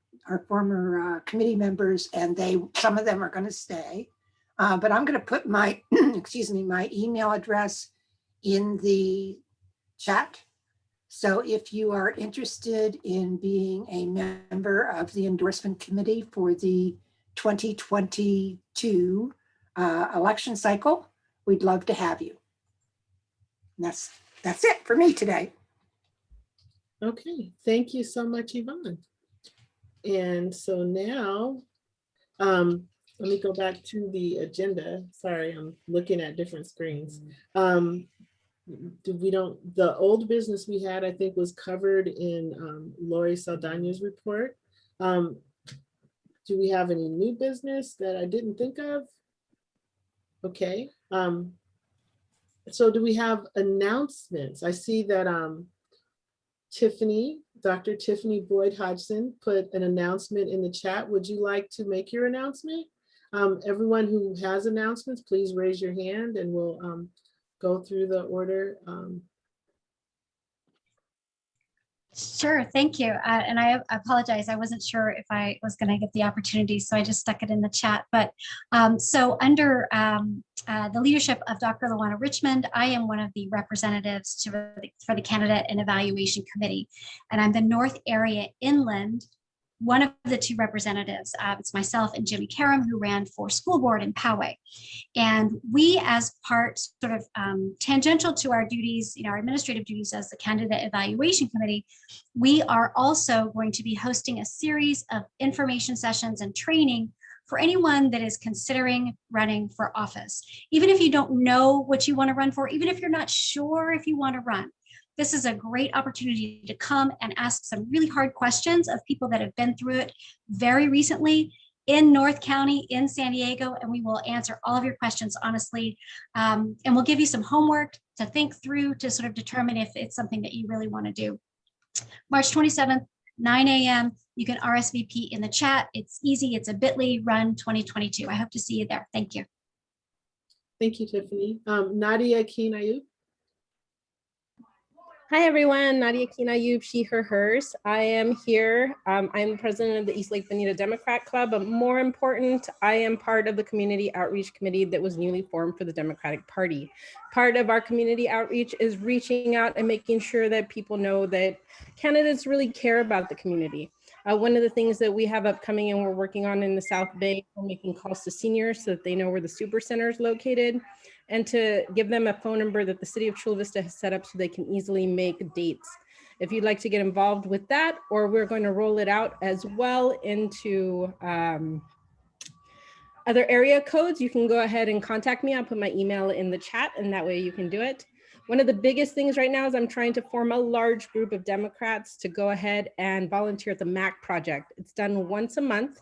committee members, and some of them are going to stay. But I'm going to put my, my email address in the chat. So if you are interested in being a member of the endorsement committee for the 2022 election cycle, we'd love to have you. And that's it for me today. Okay, thank you so much, Yvonne. And so now, let me go back to the agenda. Sorry, I'm looking at different screens. The old business we had, I think, was covered in Lori Saldana's report. Do we have any new business that I didn't think of? Okay. So do we have announcements? I see that Dr. Tiffany Boyd Hodgson put an announcement in the chat. Would you like to make your announcement? Everyone who has announcements, please raise your hand and we'll go through the order. Sure, thank you. And I apologize, I wasn't sure if I was going to get the opportunity, so I just stuck it in the chat. But so under the leadership of Dr. Luana Richmond, I am one of the representatives for the Candidate and Evaluation Committee. And I'm the North Area Inland, one of the two representatives. It's myself and Jimmy Karam, who ran for school board in Poway. And we, as part sort of tangential to our duties, our administrative duties as the Candidate Evaluation Committee, we are also going to be hosting a series of information sessions and training for anyone that is considering running for office. Even if you don't know what you want to run for, even if you're not sure if you want to run, this is a great opportunity to come and ask some really hard questions of people that have been through it very recently in North County, in San Diego, and we will answer all of your questions honestly. And we'll give you some homework to think through to sort of determine if it's something that you really want to do. March 27th, 9 a.m. You can RSVP in the chat. It's easy. It's a bit.ly run 2022. I hope to see you there. Thank you. Thank you, Tiffany. Nadia Keen Ayub. Hi everyone, Nadia Keen Ayub, she, her, hers. I am here. I'm the president of the East Lake Bonita Democrat Club, but more important, I am part of the community outreach committee that was newly formed for the Democratic Party. Part of our community outreach is reaching out and making sure that people know that candidates really care about the community. One of the things that we have upcoming and we're working on in the South Bay, we're making calls to seniors so that they know where the super center is located, and to give them a phone number that the city of Chula Vista has set up so they can easily make dates. If you'd like to get involved with that, or we're going to roll it out as well into other area codes, you can go ahead and contact me. I'll put my email in the chat and that way you can do it. One of the biggest things right now is I'm trying to form a large group of Democrats to go ahead and volunteer at the MAC project. It's done once a month.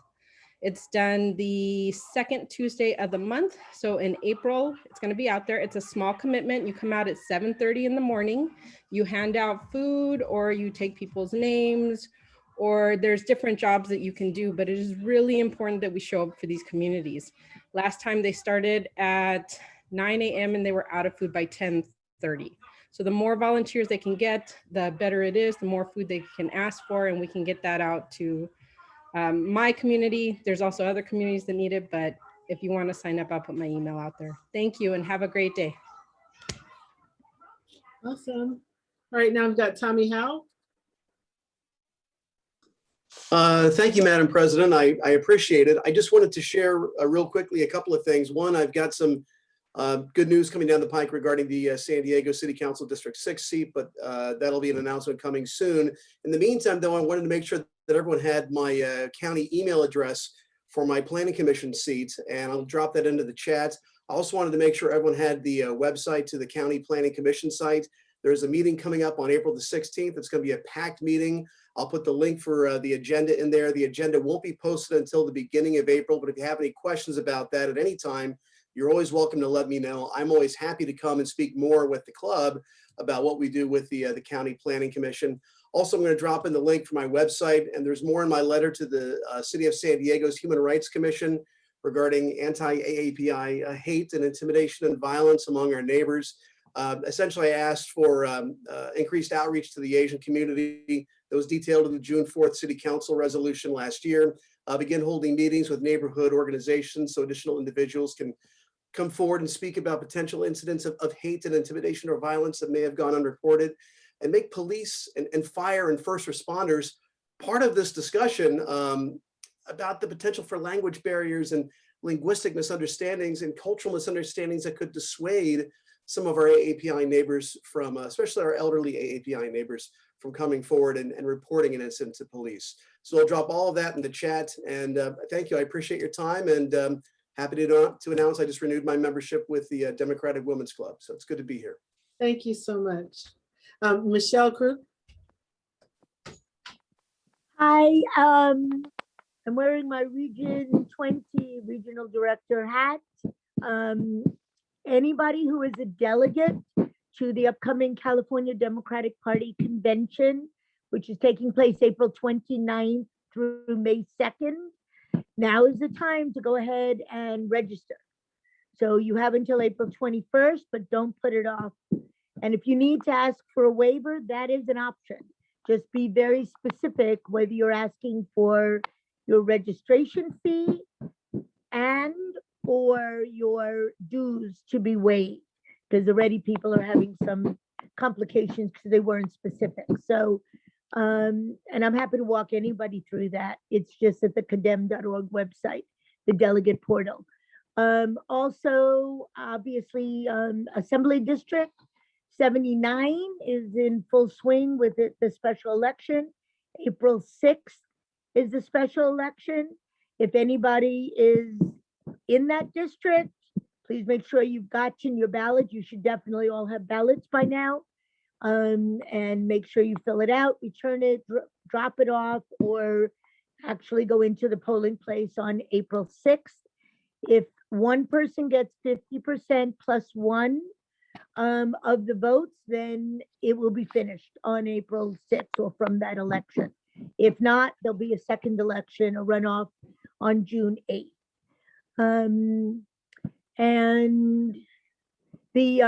It's done the second Tuesday of the month. So in April, it's going to be out there. It's a small commitment. You come out at 7:30 in the morning. You hand out food or you take people's names, or there's different jobs that you can do, but it is really important that we show up for these communities. Last time they started at 9 a.m. and they were out of food by 10:30. So the more volunteers they can get, the better it is, the more food they can ask for, and we can get that out to my community. There's also other communities that need it, but if you want to sign up, I'll put my email out there. Thank you and have a great day. Awesome. All right, now we've got Tommy Howe. Thank you, Madam President. I appreciate it. I just wanted to share real quickly a couple of things. One, I've got some Good news coming down the pike regarding the San Diego City Council District 6 seat, but that'll be an announcement coming soon. In the meantime, though, I wanted to make sure that everyone had my county email address for my planning commission seat, and I'll drop that into the chat. I also wanted to make sure everyone had the website to the county planning commission site. There's a meeting coming up on April the 16th. It's going to be a packed meeting. I'll put the link for the agenda in there. The agenda won't be posted until the beginning of April, but if you have any questions about that at any time, you're always welcome to let me know. I'm always happy to come and speak more with the club about what we do with the County Planning Commission. Also, I'm going to drop in the link for my website, and there's more in my letter to the City of San Diego's Human Rights Commission regarding anti-AAPI hate and intimidation and violence among our neighbors. Essentially, I asked for increased outreach to the Asian community that was detailed in the June 4th City Council resolution last year. Begin holding meetings with neighborhood organizations so additional individuals can come forward and speak about potential incidents of hate and intimidation or violence that may have gone unreported, and make police and fire and first responders part of this discussion about the potential for language barriers and linguistic misunderstandings and cultural misunderstandings that could dissuade some of our AAPI neighbors from, especially our elderly AAPI neighbors, from coming forward and reporting an incident to police. So I'll drop all of that in the chat, and thank you. I appreciate your time, and happy to announce I just renewed my membership with the Democratic Women's Club. So it's good to be here. Thank you so much. Michelle Krug. Hi, I'm wearing my Region 20 Regional Director hat. Anybody who is a delegate to the upcoming California Democratic Party convention, which is taking place April 29th through May 2nd, now is the time to go ahead and register. So you have until April 21st, but don't put it off. And if you need to ask for a waiver, that is an option. Just be very specific whether you're asking for your registration fee and or your dues to be waived, because already people are having some complications because they weren't specific. So, and I'm happy to walk anybody through that. It's just at the condemn.org website, the delegate portal. Also, obviously, Assembly District 79 is in full swing with the special election. April 6th is the special election. If anybody is in that district, please make sure you've gotten your ballot. You should definitely all have ballots by now. And make sure you fill it out, return it, drop it off, or actually go into the polling place on April 6th. If one person gets 50% plus one of the votes, then it will be finished on April 6th or from that election. If not, there'll be a second election, a runoff on June 8th. And the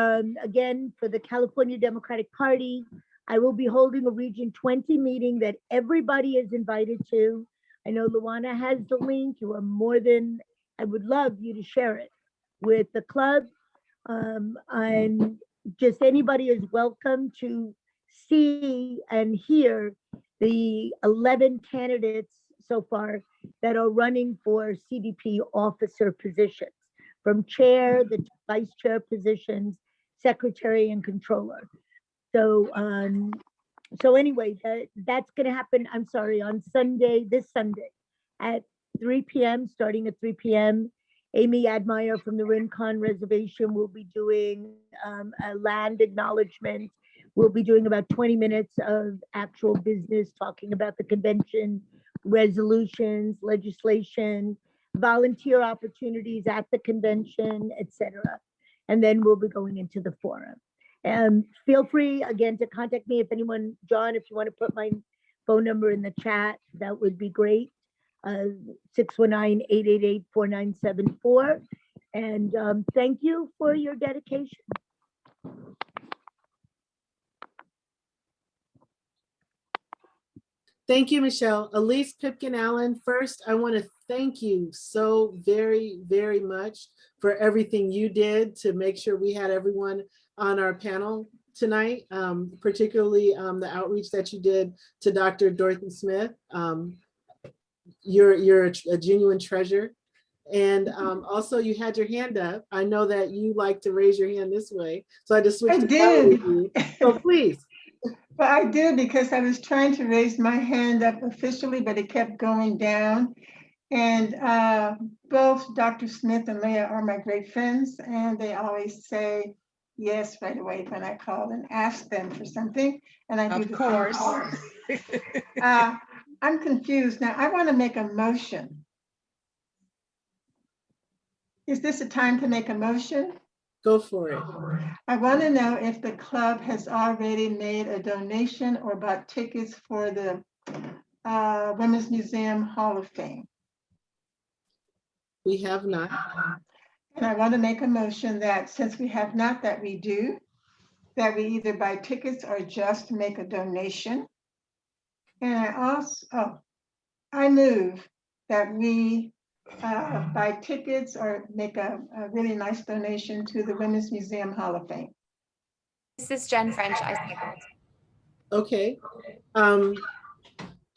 again, for the California Democratic Party, I will be holding a Region 20 meeting that everybody is invited to. I know Luana has the link. You are more than, I would love you to share it with the club. And just anybody is welcome to see and hear the 11 candidates so far that are running for CDP officer positions, from chair, the vice chair positions, secretary and controller. So, so anyway, that's gonna happen, I'm sorry, on Sunday, this Sunday at 3 p.m., starting at 3 p.m. Amy Admire from the Rincon Reservation will be doing a land acknowledgement. We'll be doing about 20 minutes of actual business, talking about the convention, resolutions, legislation, volunteer opportunities at the convention, etc. And then we'll be going into the forum. And feel free again to contact me if anyone, John, if you want to put my phone number in the chat, that would be great. 619-888-4974. And thank you for your dedication. Thank you, Michelle. Elise Pipkin-Allen, first, I want to thank you so very, very much for everything you did to make sure we had everyone on our panel tonight, particularly the outreach that you did to Dr. Dorothy Smith. You're a genuine treasure. And also you had your hand up. I know that you like to raise your hand this way. So I just switched I to that did. with you. So please. Well, I did because I was trying to raise my hand up officially, but it kept going down. And both Dr. Smith and Leah are my great friends, and they always say yes right away when I call and ask them for something. And I do Of the course. same thing. I'm confused. Now, I want to make a motion. Is this a time to make a motion? Go for it. I want to know if the club has already made a donation or bought tickets for the Women's Museum Hall of Fame. We have not. And I want to make a motion that since we have not, that we do, that we either buy tickets or just make a donation. And I move that we buy tickets or make a really nice donation to the Women's Museum Hall of Fame. This is Jen French. I second. Okay.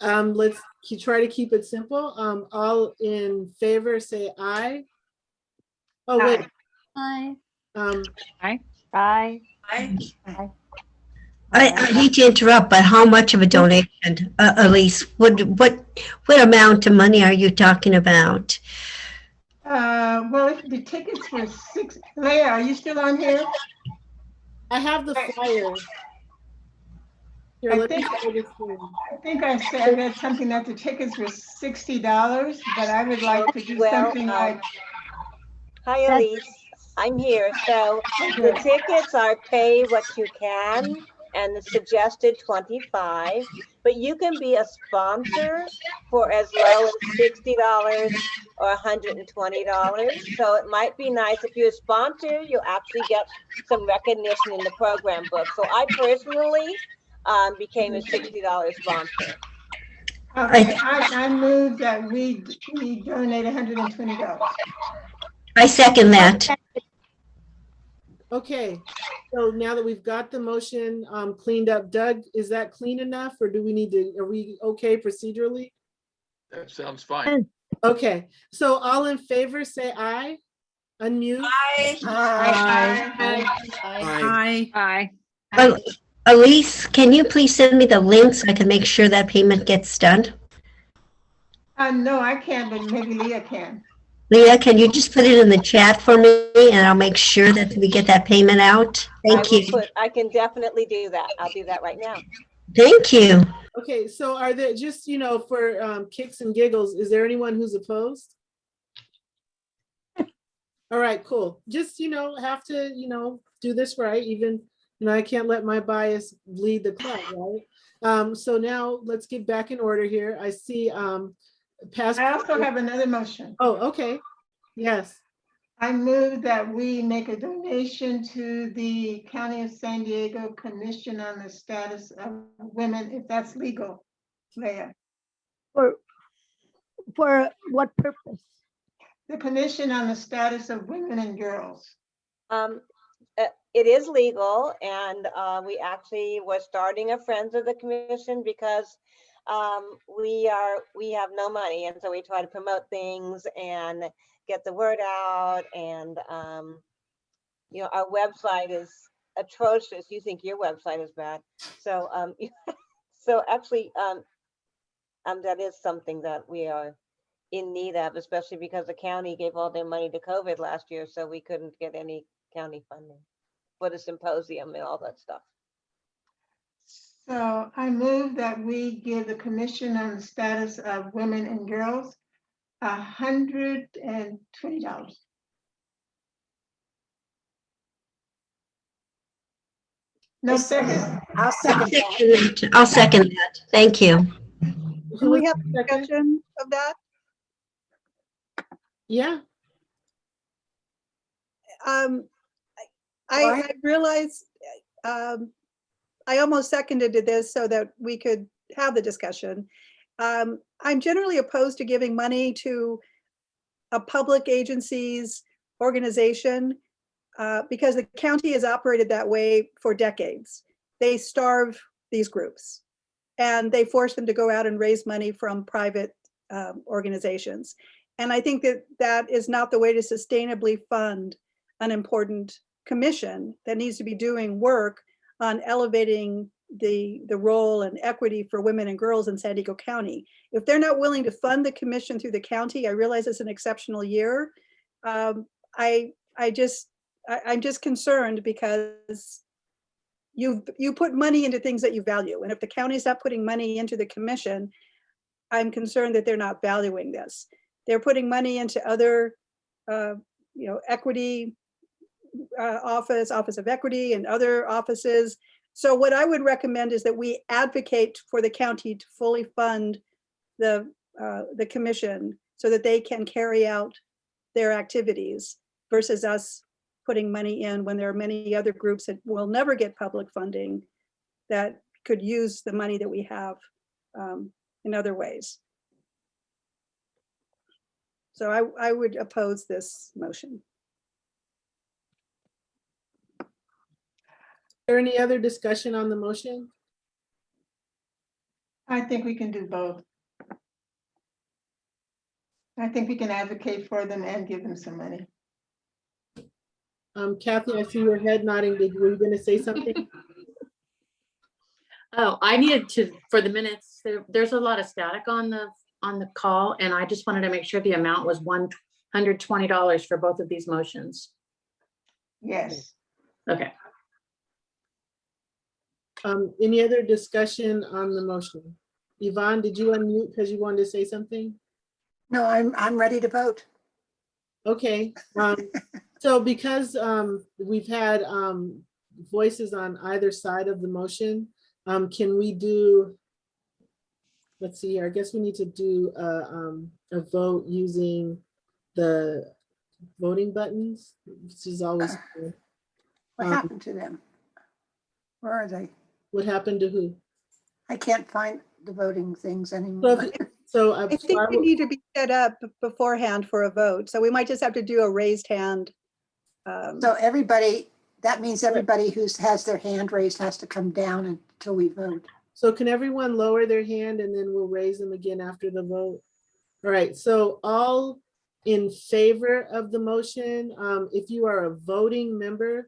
Let's try to keep it simple. All in favor, say aye. Oh, wait. Aye. Aye. Aye. Aye. I hate to interrupt, but how much of a donation, Elise? What amount of money are you talking about? Well, if the tickets were Leah, are you still on here? I have the flyer. Here, I think I said read something that the tickets were $60, but I would like to do something like. Hi, Elise. I'm here. So the tickets are pay what you can, and the suggested 25, but you can be a sponsor for as low as $60 or $120. So it might be nice if you're a sponsor, you'll actually get some recognition in the program book. So I personally became a $60 sponsor. Okay, I move that we donate $120. I second that. Okay, so now that we've got the motion cleaned up, Doug, is that clean enough or do we need to, are we okay procedurally? That sounds fine. Okay, so all in favor, say aye. Unmute. Aye. Aye. Aye. Elise, can you please send me the link so I can make sure that payment gets done? No, I can't, but maybe Leah can. Leah, can you just put it in the chat for me and I'll make sure that we get that payment out? Thank you. I can definitely do that. I'll do that right now. Thank you. Okay, so are there just, for kicks and giggles, is there anyone who's opposed? All right, cool. Just, have to, do this right. Even, I can't let my bias lead the club, right? So now let's get back in order here. I see I also have another motion. Oh, okay. Yes. I move that we make a donation to the County of San Diego Commission on the Status of Women, if that's legal, Leah. For what purpose? The Commission on the Status of Women and Girls. It is legal, and we actually were starting a Friends of the Commission because we have no money, and so we try to promote things and get the word out. And our website is atrocious. You think your website is bad, so so actually that is something that we are in need of, especially because the county gave all their money to COVID last year, so we couldn't get any county funding for the symposium and all that stuff. So I move that we give the Commission on the Status of Women and Girls $120. No second. I'll second that. I'll second that. Thank you. Do we have a discussion of that? Yeah. I realized I almost seconded to this so that we could have the discussion. I'm generally opposed to giving money to a public agency's organization because the county has operated that way for decades. They starve these groups and they force them to go out and raise money from private organizations. And I think that that is not the way to sustainably fund an important commission that needs to be doing work on elevating the role and equity for women and girls in San Diego County. If they're not willing to fund the commission through the county, I realize it's an exceptional year. I'm just concerned because you put money into things that you value. And if the county's not putting money into the commission, I'm concerned that they're not valuing this. They're putting money into other, equity office of equity and other offices. So what I would recommend is that we advocate for the county to fully fund the commission so that they can carry out their activities versus us putting money in when there are many other groups that will never get public funding that could use the money that we have in other ways. So I would oppose this motion. Is there any other discussion on the motion? I think we can do both. I think we can advocate for them and give them some money. Kathy, I see your head nodding. Were you going to say something? Oh, I needed to, for the minutes, there's a lot of static on the call, and I just wanted to make sure the amount was $120 for both of these motions. Yes. Okay. Any other discussion on the motion? Yvonne, did you unmute because you wanted to say something? No, I'm ready to vote. Okay. So because we've had voices on either side of the motion, can we do, let's see here, I guess we need to do a vote using the voting buttons, which is always cool. What happened to them? Where are they? What happened to who? I can't find the voting things anymore. So I think we need to be set up beforehand for a vote. So we might just have to do a raised hand. So everybody, that means everybody who has their hand raised has to come down until we vote. So can everyone lower their hand and then we'll raise them again after the vote? All right, so all in favor of the motion, if you are a voting member,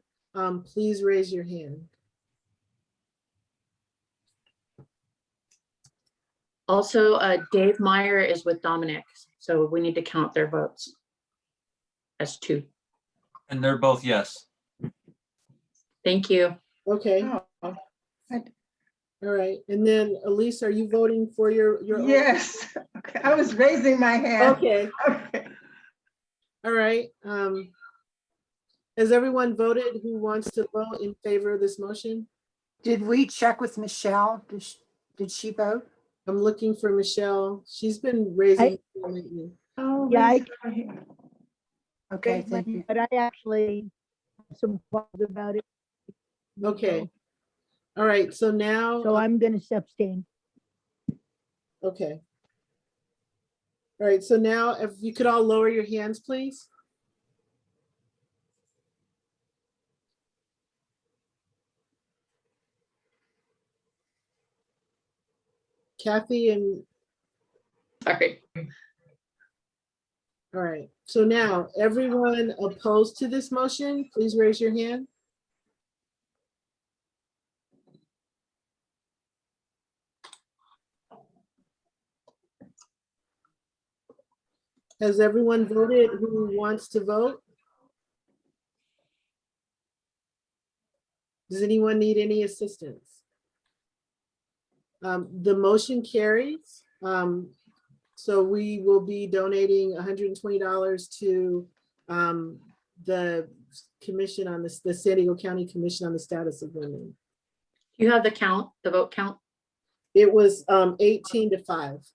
please raise your hand. Also, Dave Meyer is with Dominic, so we need to count their votes as two. And they're both yes. Thank you. Okay. Oh, all right, and then Elise, are you voting for your own? yes. Okay. I was raising my hand. Okay. All right. Has everyone voted who wants to vote in favor of this motion? Did we check with Michelle? Did she vote? I'm looking for Michelle. She's been raising lately. Oh, Yeah, okay, thank you. But I actually have some thoughts about it. Okay. All right, so now. So I'm going to abstain. Okay. All right, so now if you could all lower your hands, please. Kathy and. Sorry. All right, so now everyone opposed to this motion, please raise your hand. Has everyone voted who wants to vote? Does anyone need any assistance? The motion carries. So we will be donating $120 to the commission on this, the San Diego County Commission on the Status of Women. Do you have the count, the vote count? It was 18-5.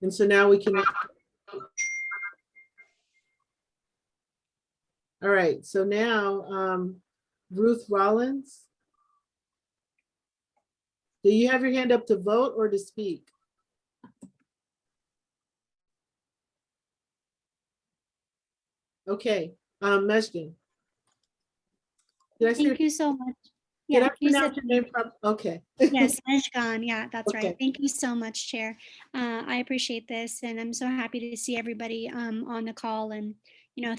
And so now we can. All right, so now Ruth Rollins. Do you have your hand up to vote or to speak? Okay, Meshkin. Thank you so much. Did I you said pronounce your name properly? Okay. yes, Meshkan. Yeah, that's right. Okay. Thank you so much, Chair. I appreciate this, and I'm so happy to see everybody on the call, and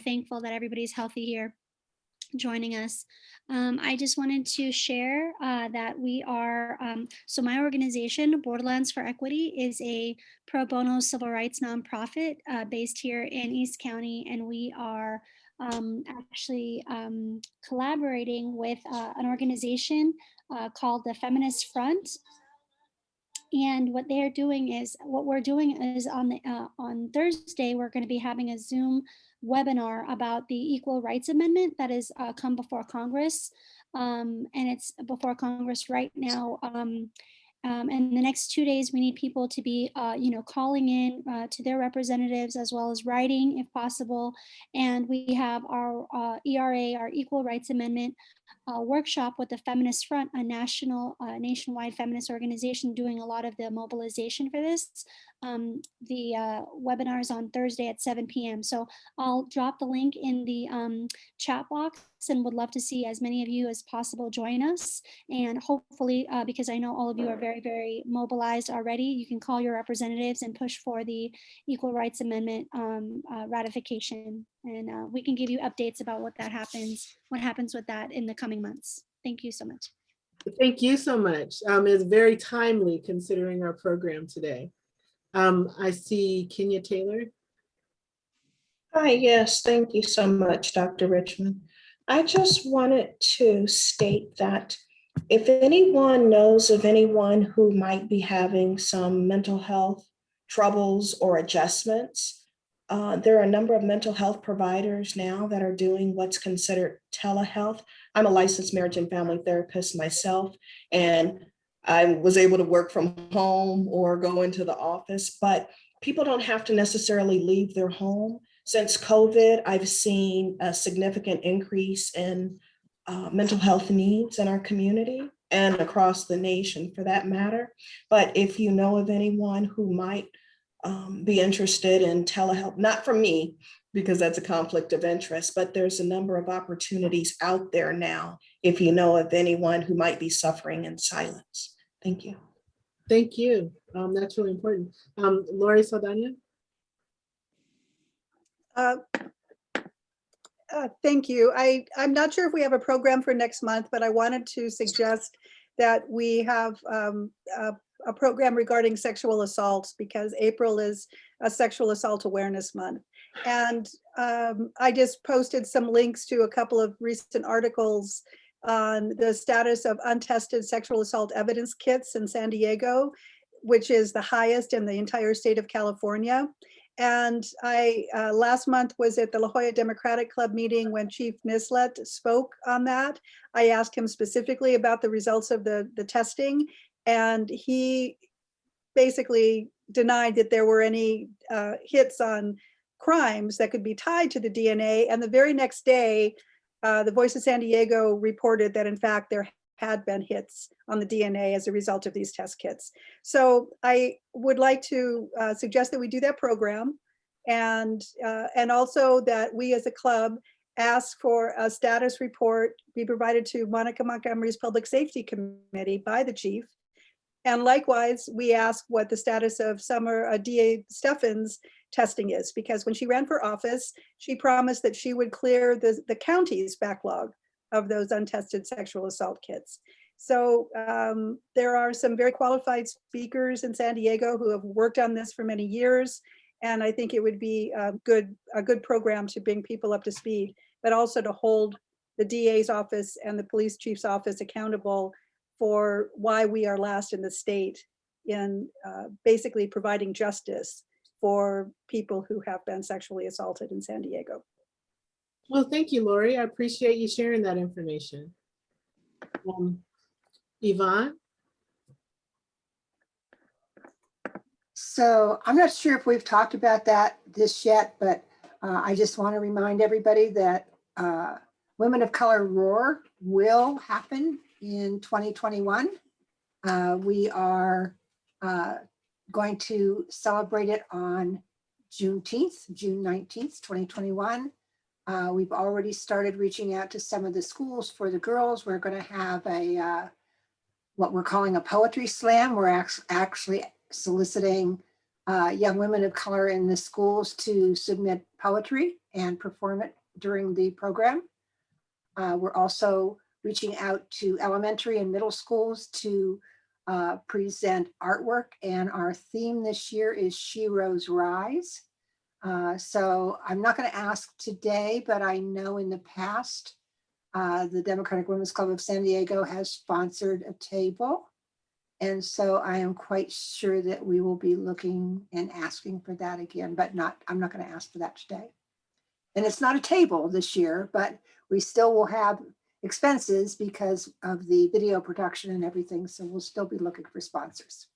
thankful that everybody's healthy here joining us. I just wanted to share that we are, so my organization, Borderlands for Equity, is a pro bono civil rights nonprofit based here in East County, and we are actually collaborating with an organization called the Feminist Front. And what we're doing is on Thursday, we're going to be having a Zoom webinar about the Equal Rights Amendment that has come before Congress. And it's before Congress right now. And the next 2 days, we need people to be, calling in to their representatives as well as writing if possible. And we have our ERA, our Equal Rights Amendment workshop with the Feminist Front, a nationwide feminist organization doing a lot of the mobilization for this. The webinar is on Thursday at 7 p.m. So I'll drop the link in the chat box and would love to see as many of you as possible join us. And hopefully, because I know all of you are very, very mobilized already, you can call your representatives and push for the Equal Rights Amendment ratification. And we can give you updates about what happens with that in the coming months. Thank you so much. Thank you so much. It's very timely considering our program today. I see Kenya Taylor. Hi, yes, thank you so much, Dr. Richmond. I just wanted to state that if anyone knows of anyone who might be having some mental health troubles or adjustments, there are a number of mental health providers now that are doing what's considered telehealth. I'm a licensed marriage and family therapist myself, and I was able to work from home or go into the office, but people don't have to necessarily leave their home. Since COVID, I've seen a significant increase in mental health needs in our community and across the nation for that matter. But if you know of anyone who might be interested in telehealth, not from me, because that's a conflict of interest, but there's a number of opportunities out there now if you know of anyone who might be suffering in silence. Thank you. Thank you. That's really important. Lori Saldana. Thank you. I'm not sure if we have a program for next month, but I wanted to suggest that we have a program regarding sexual assaults because April is a sexual assault awareness month. And I just posted some links to a couple of recent articles on the status of untested sexual assault evidence kits in San Diego, which is the highest in the entire state of California. And I last month was at the La Jolla Democratic Club meeting when Chief Nislet spoke on that. I asked him specifically about the results of the testing, and he basically denied that there were any hits on crimes that could be tied to the DNA. And the very next day, the Voice of San Diego reported that in fact there had been hits on the DNA as a result of these test kits. So I would like to suggest that we do that program and also that we as a club ask for a status report be provided to Monica Montgomery's Public Safety Committee by the chief. And likewise, we ask what the status of Summer DA Steffens testing is, because when she ran for office, she promised that she would clear the county's backlog of those untested sexual assault kits. So there are some very qualified speakers in San Diego who have worked on this for many years. And I think it would be a good program to bring people up to speed, but also to hold the DA's office and the police chief's office accountable for why we are last in the state in basically providing justice for people who have been sexually assaulted in San Diego. Well, thank you, Lori. I appreciate you sharing that information. Yvonne? So I'm not sure if we've talked about this yet, but I just want to remind everybody that Women of Color Roar will happen in 2021. We are going to celebrate it on June 19th, 2021. We've already started reaching out to some of the schools for the girls. We're going to have a what we're calling a poetry slam. We're actually soliciting young women of color in the schools to submit poetry and perform it during the program. We're also reaching out to elementary and middle schools to present artwork. And our theme this year is She Rose Rise. So I'm not going to ask today, but I know in the past, the Democratic Women's Club of San Diego has sponsored a table. And so I am quite sure that we will be looking and asking for that again, but I'm not going to ask for that today. And it's not a table this year, but we still will have expenses because of the video production and everything. So we'll still be looking for sponsors.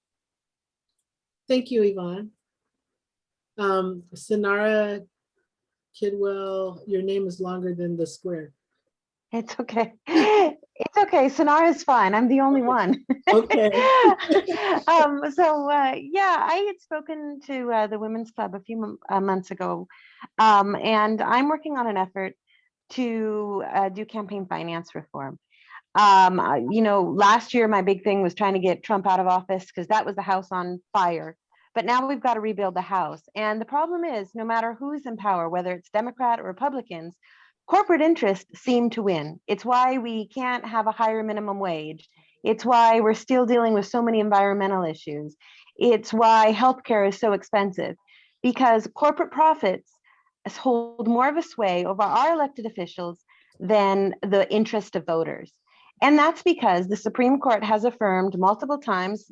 Thank you, Yvonne. Sonara Kidwell, your name is longer than the square. It's okay. It's okay. Sonara is fine. I'm the only one. Okay. Yeah, I had spoken to the Women's Club a few months ago, and I'm working on an effort to do campaign finance reform. Last year, my big thing was trying to get Trump out of office because that was the house on fire. But now we've got to rebuild the house. And the problem is, no matter who's in power, whether it's Democrat or Republicans, corporate interests seem to win. It's why we can't have a higher minimum wage. It's why we're still dealing with so many environmental issues. It's why healthcare is so expensive, because corporate profits hold more of a sway over our elected officials than the interest of voters. And that's because the Supreme Court has affirmed multiple times,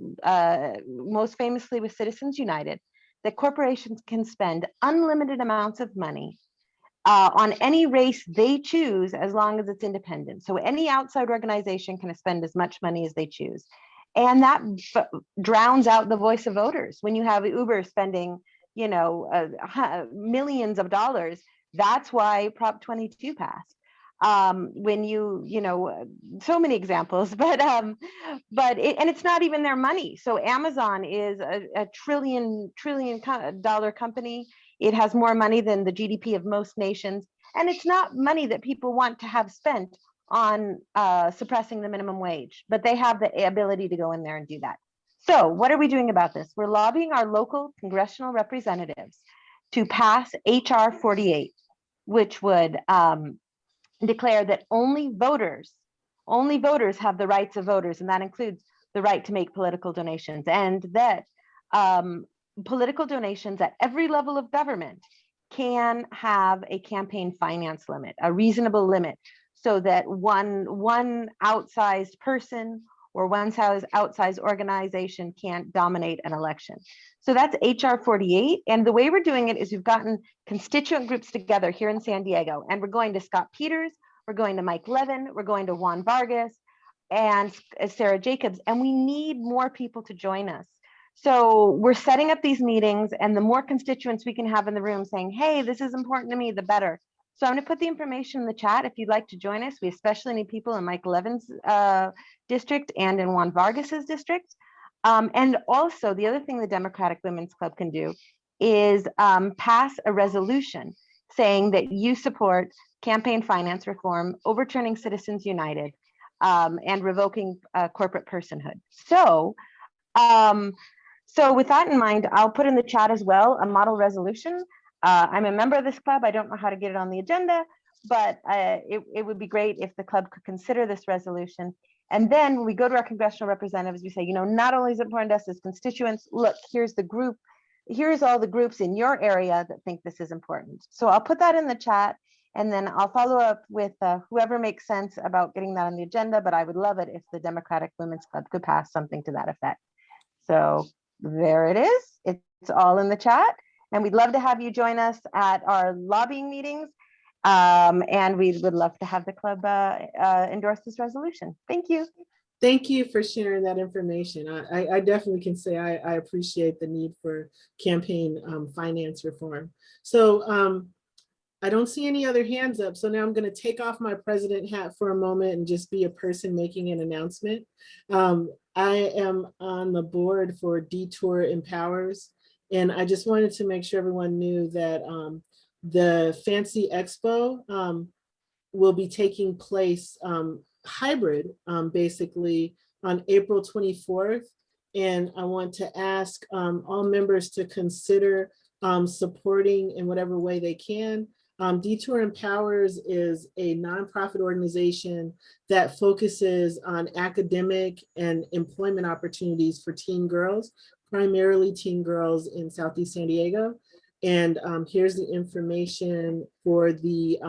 most famously with Citizens United, that corporations can spend unlimited amounts of money on any race they choose as long as it's independent. So any outside organization can spend as much money as they choose. And that drowns out the voice of voters. When you have Uber spending, millions of dollars, that's why Prop 22 passed. So many examples, but it's not even their money. So Amazon is a trillion dollar company. It has more money than the GDP of most nations, and it's not money that people want to have spent on suppressing the minimum wage, but they have the ability to go in there and do that. So what are we doing about this? We're lobbying our local congressional representatives to pass HR 48, which would declare that only voters have the rights of voters, and that includes the right to make political donations, and that political donations at every level of government can have a campaign finance limit, a reasonable limit, so that one outsized person or one outsized organization can't dominate an election. So that's HR 48. And the way we're doing it is we've gotten constituent groups together here in San Diego, and we're going to Scott Peters, we're going to Mike Levin, we're going to Juan Vargas and Sarah Jacobs, and we need more people to join us. So we're setting up these meetings, and the more constituents we can have in the room saying, hey, this is important to me, the better. So I'm going to put the information in the chat if you'd like to join us. We especially need people in Mike Levin's district and in Juan Vargas's district. And also the other thing the Democratic Women's Club can do is pass a resolution saying that you support campaign finance reform, overturning Citizens United, and revoking corporate personhood. So with that in mind, I'll put in the chat as well a model resolution. I'm a member of this club. I don't know how to get it on the agenda, but it would be great if the club could consider this resolution. And then when we go to our congressional representatives, we say, not only is it important to us as constituents, look, here's the group, here's all the groups in your area that think this is important. So I'll put that in the chat, and then I'll follow up with whoever makes sense about getting that on the agenda, but I would love it if the Democratic Women's Club could pass something to that effect. So there it is. It's all in the chat. And we'd love to have you join us at our lobbying meetings. And we would love to have the club endorse this resolution. Thank you. Thank you for sharing that information. I definitely can say I appreciate the need for campaign finance reform. So I don't see any other hands up. So now I'm going to take off my president hat for a moment and just be a person making an announcement. I am on the board for Detour Empowers. And I just wanted to make sure everyone knew that the Fancy Expo will be taking place hybrid, basically on April 24th. And I want to ask all members to consider supporting in whatever way they can. Detour Empowers is a nonprofit organization that focuses on academic and employment opportunities for teen girls, primarily teen girls in Southeast San Diego. And here's the information for the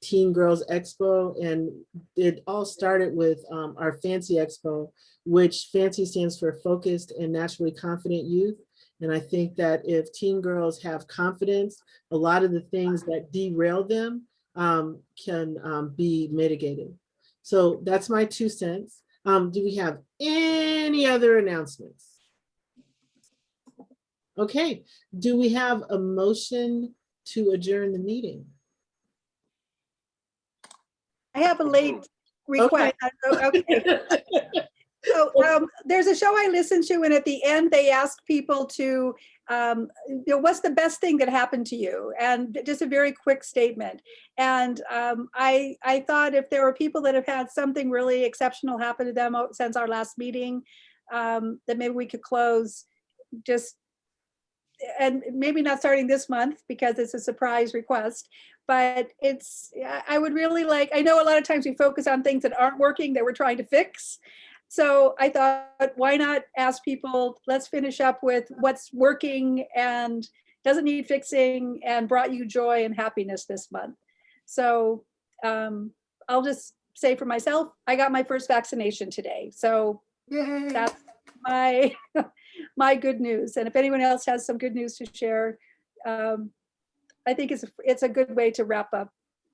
Teen Girls Expo. And it all started with our Fancy Expo, which Fancy stands for Focused and Naturally Confident Youth. And I think that if teen girls have confidence, a lot of the things that derail them can be mitigated. So that's my 2 cents. Do we have any other announcements? Okay, do we have a motion to adjourn the meeting? I have a late request. Okay. So there's a show I listen to, and at the end they ask people to, what's the best thing that happened to you? And just a very quick statement. And I thought if there were people that have had something really exceptional happen to them since our last meeting, that maybe we could close just, and maybe not starting this month because it's a surprise request, but I would really like, I know a lot of times we focus on things that aren't working that we're trying to fix. So I thought, why not ask people, let's finish up with what's working and doesn't need fixing and brought you joy and happiness this month. So I'll just say for myself, I got my first vaccination today. So Yay. That's my, my good news. And if anyone else has some good news to share, I think it's a good way to wrap up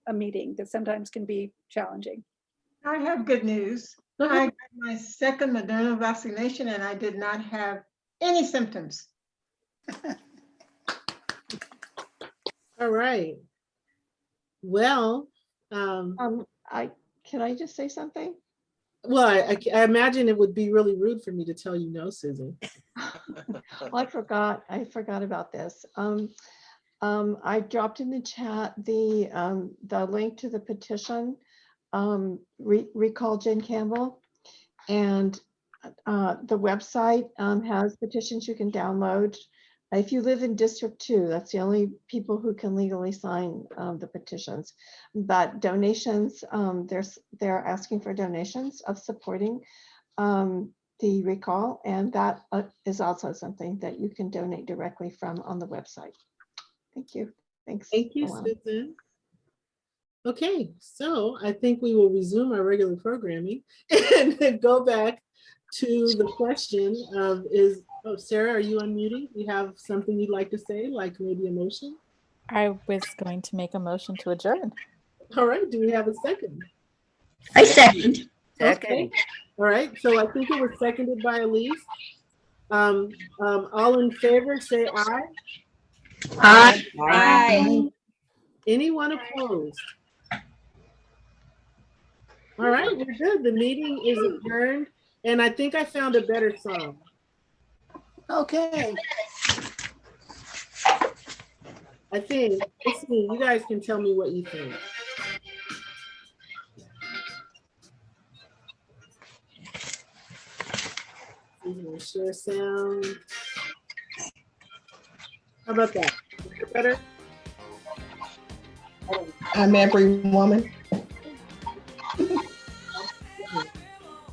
a meeting that sometimes can be challenging. I have good news. I got my second Moderna vaccination and I did not have any symptoms. All right. Well, can I just say something? Well, I imagine it would be really rude for me to tell you no, Susan. Well, I forgot about this. I dropped in the chat the link to the petition, Recall Jen Campbell, and the website has petitions you can download. If you live in District 2, that's the only people who can legally sign the petitions. But donations, they're asking for donations of supporting the recall, and that is also something that you can donate directly from on the website. Thank you. Thanks. Thank you, Susan. Okay, so I think we will resume our regular programming and then go back to the question of Sarah, are you unmuting? You have something you'd like to say, like maybe a motion? I was going to make a motion to adjourn. All right, do we have a second? I second. Okay. All right, so I think it was seconded by Elise. All in favor, say aye. Aye. Aye. Anyone opposed? All right, we're good. The meeting is adjourned, and I think I found a better song. Okay. I think, let's see, you guys can tell me what you think. Share sound. How about that? Is it better? I'm every woman.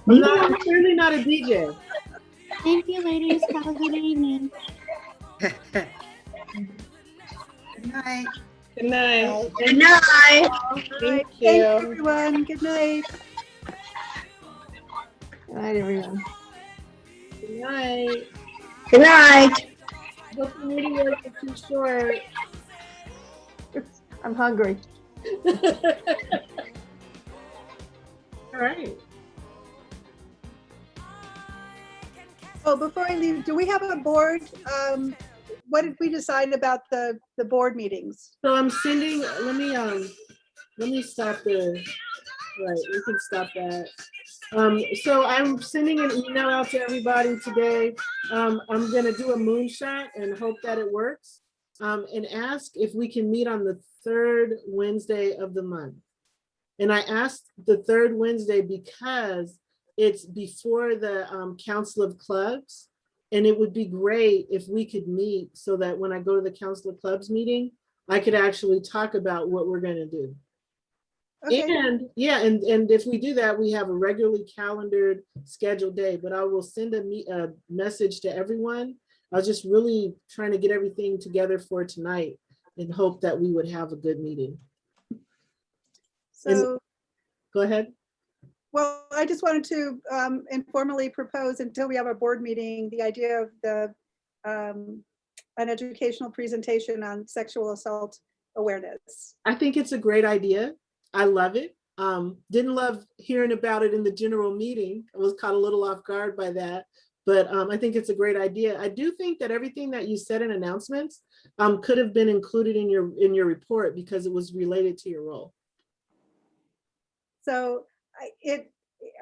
I'm clearly not a DJ. Thank you, ladies. Have a good evening. Good night. Good night. Good night. Thank Thanks, you. everyone. Good night. Good night, everyone. Good night. Good night. Hope the meeting wasn't too short. I'm hungry. All right. Oh, before I leave, do we have a board? What did we decide about the board meetings? So I'm sending, let me stop the, right, we can stop that. So I'm sending an email out to everybody today. I'm gonna do a moonshot and hope that it works. and ask if we can meet on the third Wednesday of the month. And I asked the third Wednesday because it's before the Council of Clubs. And it would be great if we could meet so that when I go to the Council of Clubs meeting, I could actually talk about what we're going to do. Okay. And yeah, and if we do that, we have a regularly calendared scheduled day, but I will send a message to everyone. I was just really trying to get everything together for tonight and hope that we would have a good meeting. So, go ahead. well, I just wanted to informally propose until we have our board meeting, the idea of an educational presentation on sexual assault awareness. I think it's a great idea. I love it. Didn't love hearing about it in the general meeting. I was caught a little off guard by that, but I think it's a great idea. I do think that everything that you said in announcements could have been included in your report because it was related to your role. So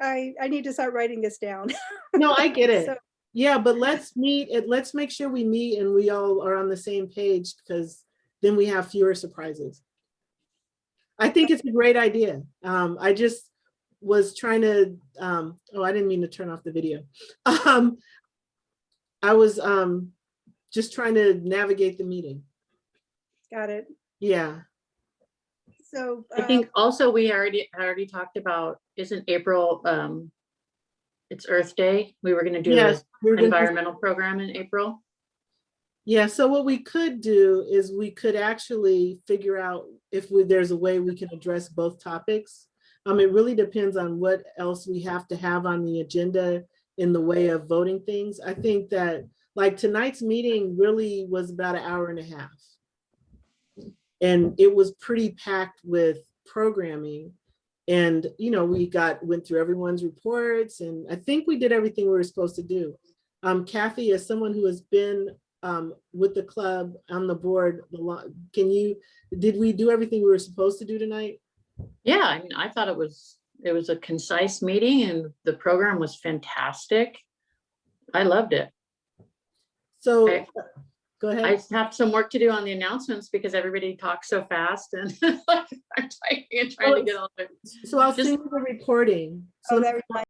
I need to start writing this down. No, I get it. So- Yeah, but let's meet. Let's make sure we meet and we all are on the same page because then we have fewer surprises. I think it's a great idea. I just was trying to, oh, I didn't mean to turn off the video. I was just trying to navigate the meeting. Got it. Yeah. So I think also we already talked about, isn't April, it's Earth Day. We were gonna do Yes, we're an gonna- environmental program in April. Yeah, so what we could do is we could actually figure out if there's a way we can address both topics. It really depends on what else we have to have on the agenda in the way of voting things. I think that like tonight's meeting really was about an hour and a half. And it was pretty packed with programming. And, you know, we went through everyone's reports and I think we did everything we were supposed to do. Kathy, as someone who has been with the club on the board, did we do everything we were supposed to do tonight? Yeah, I mean, I thought it was a concise meeting and the program was fantastic. I loved it. So go ahead. I have some work to do on the announcements because everybody talks so fast and I'm typing and trying to get all the. So I'll send you the recording. So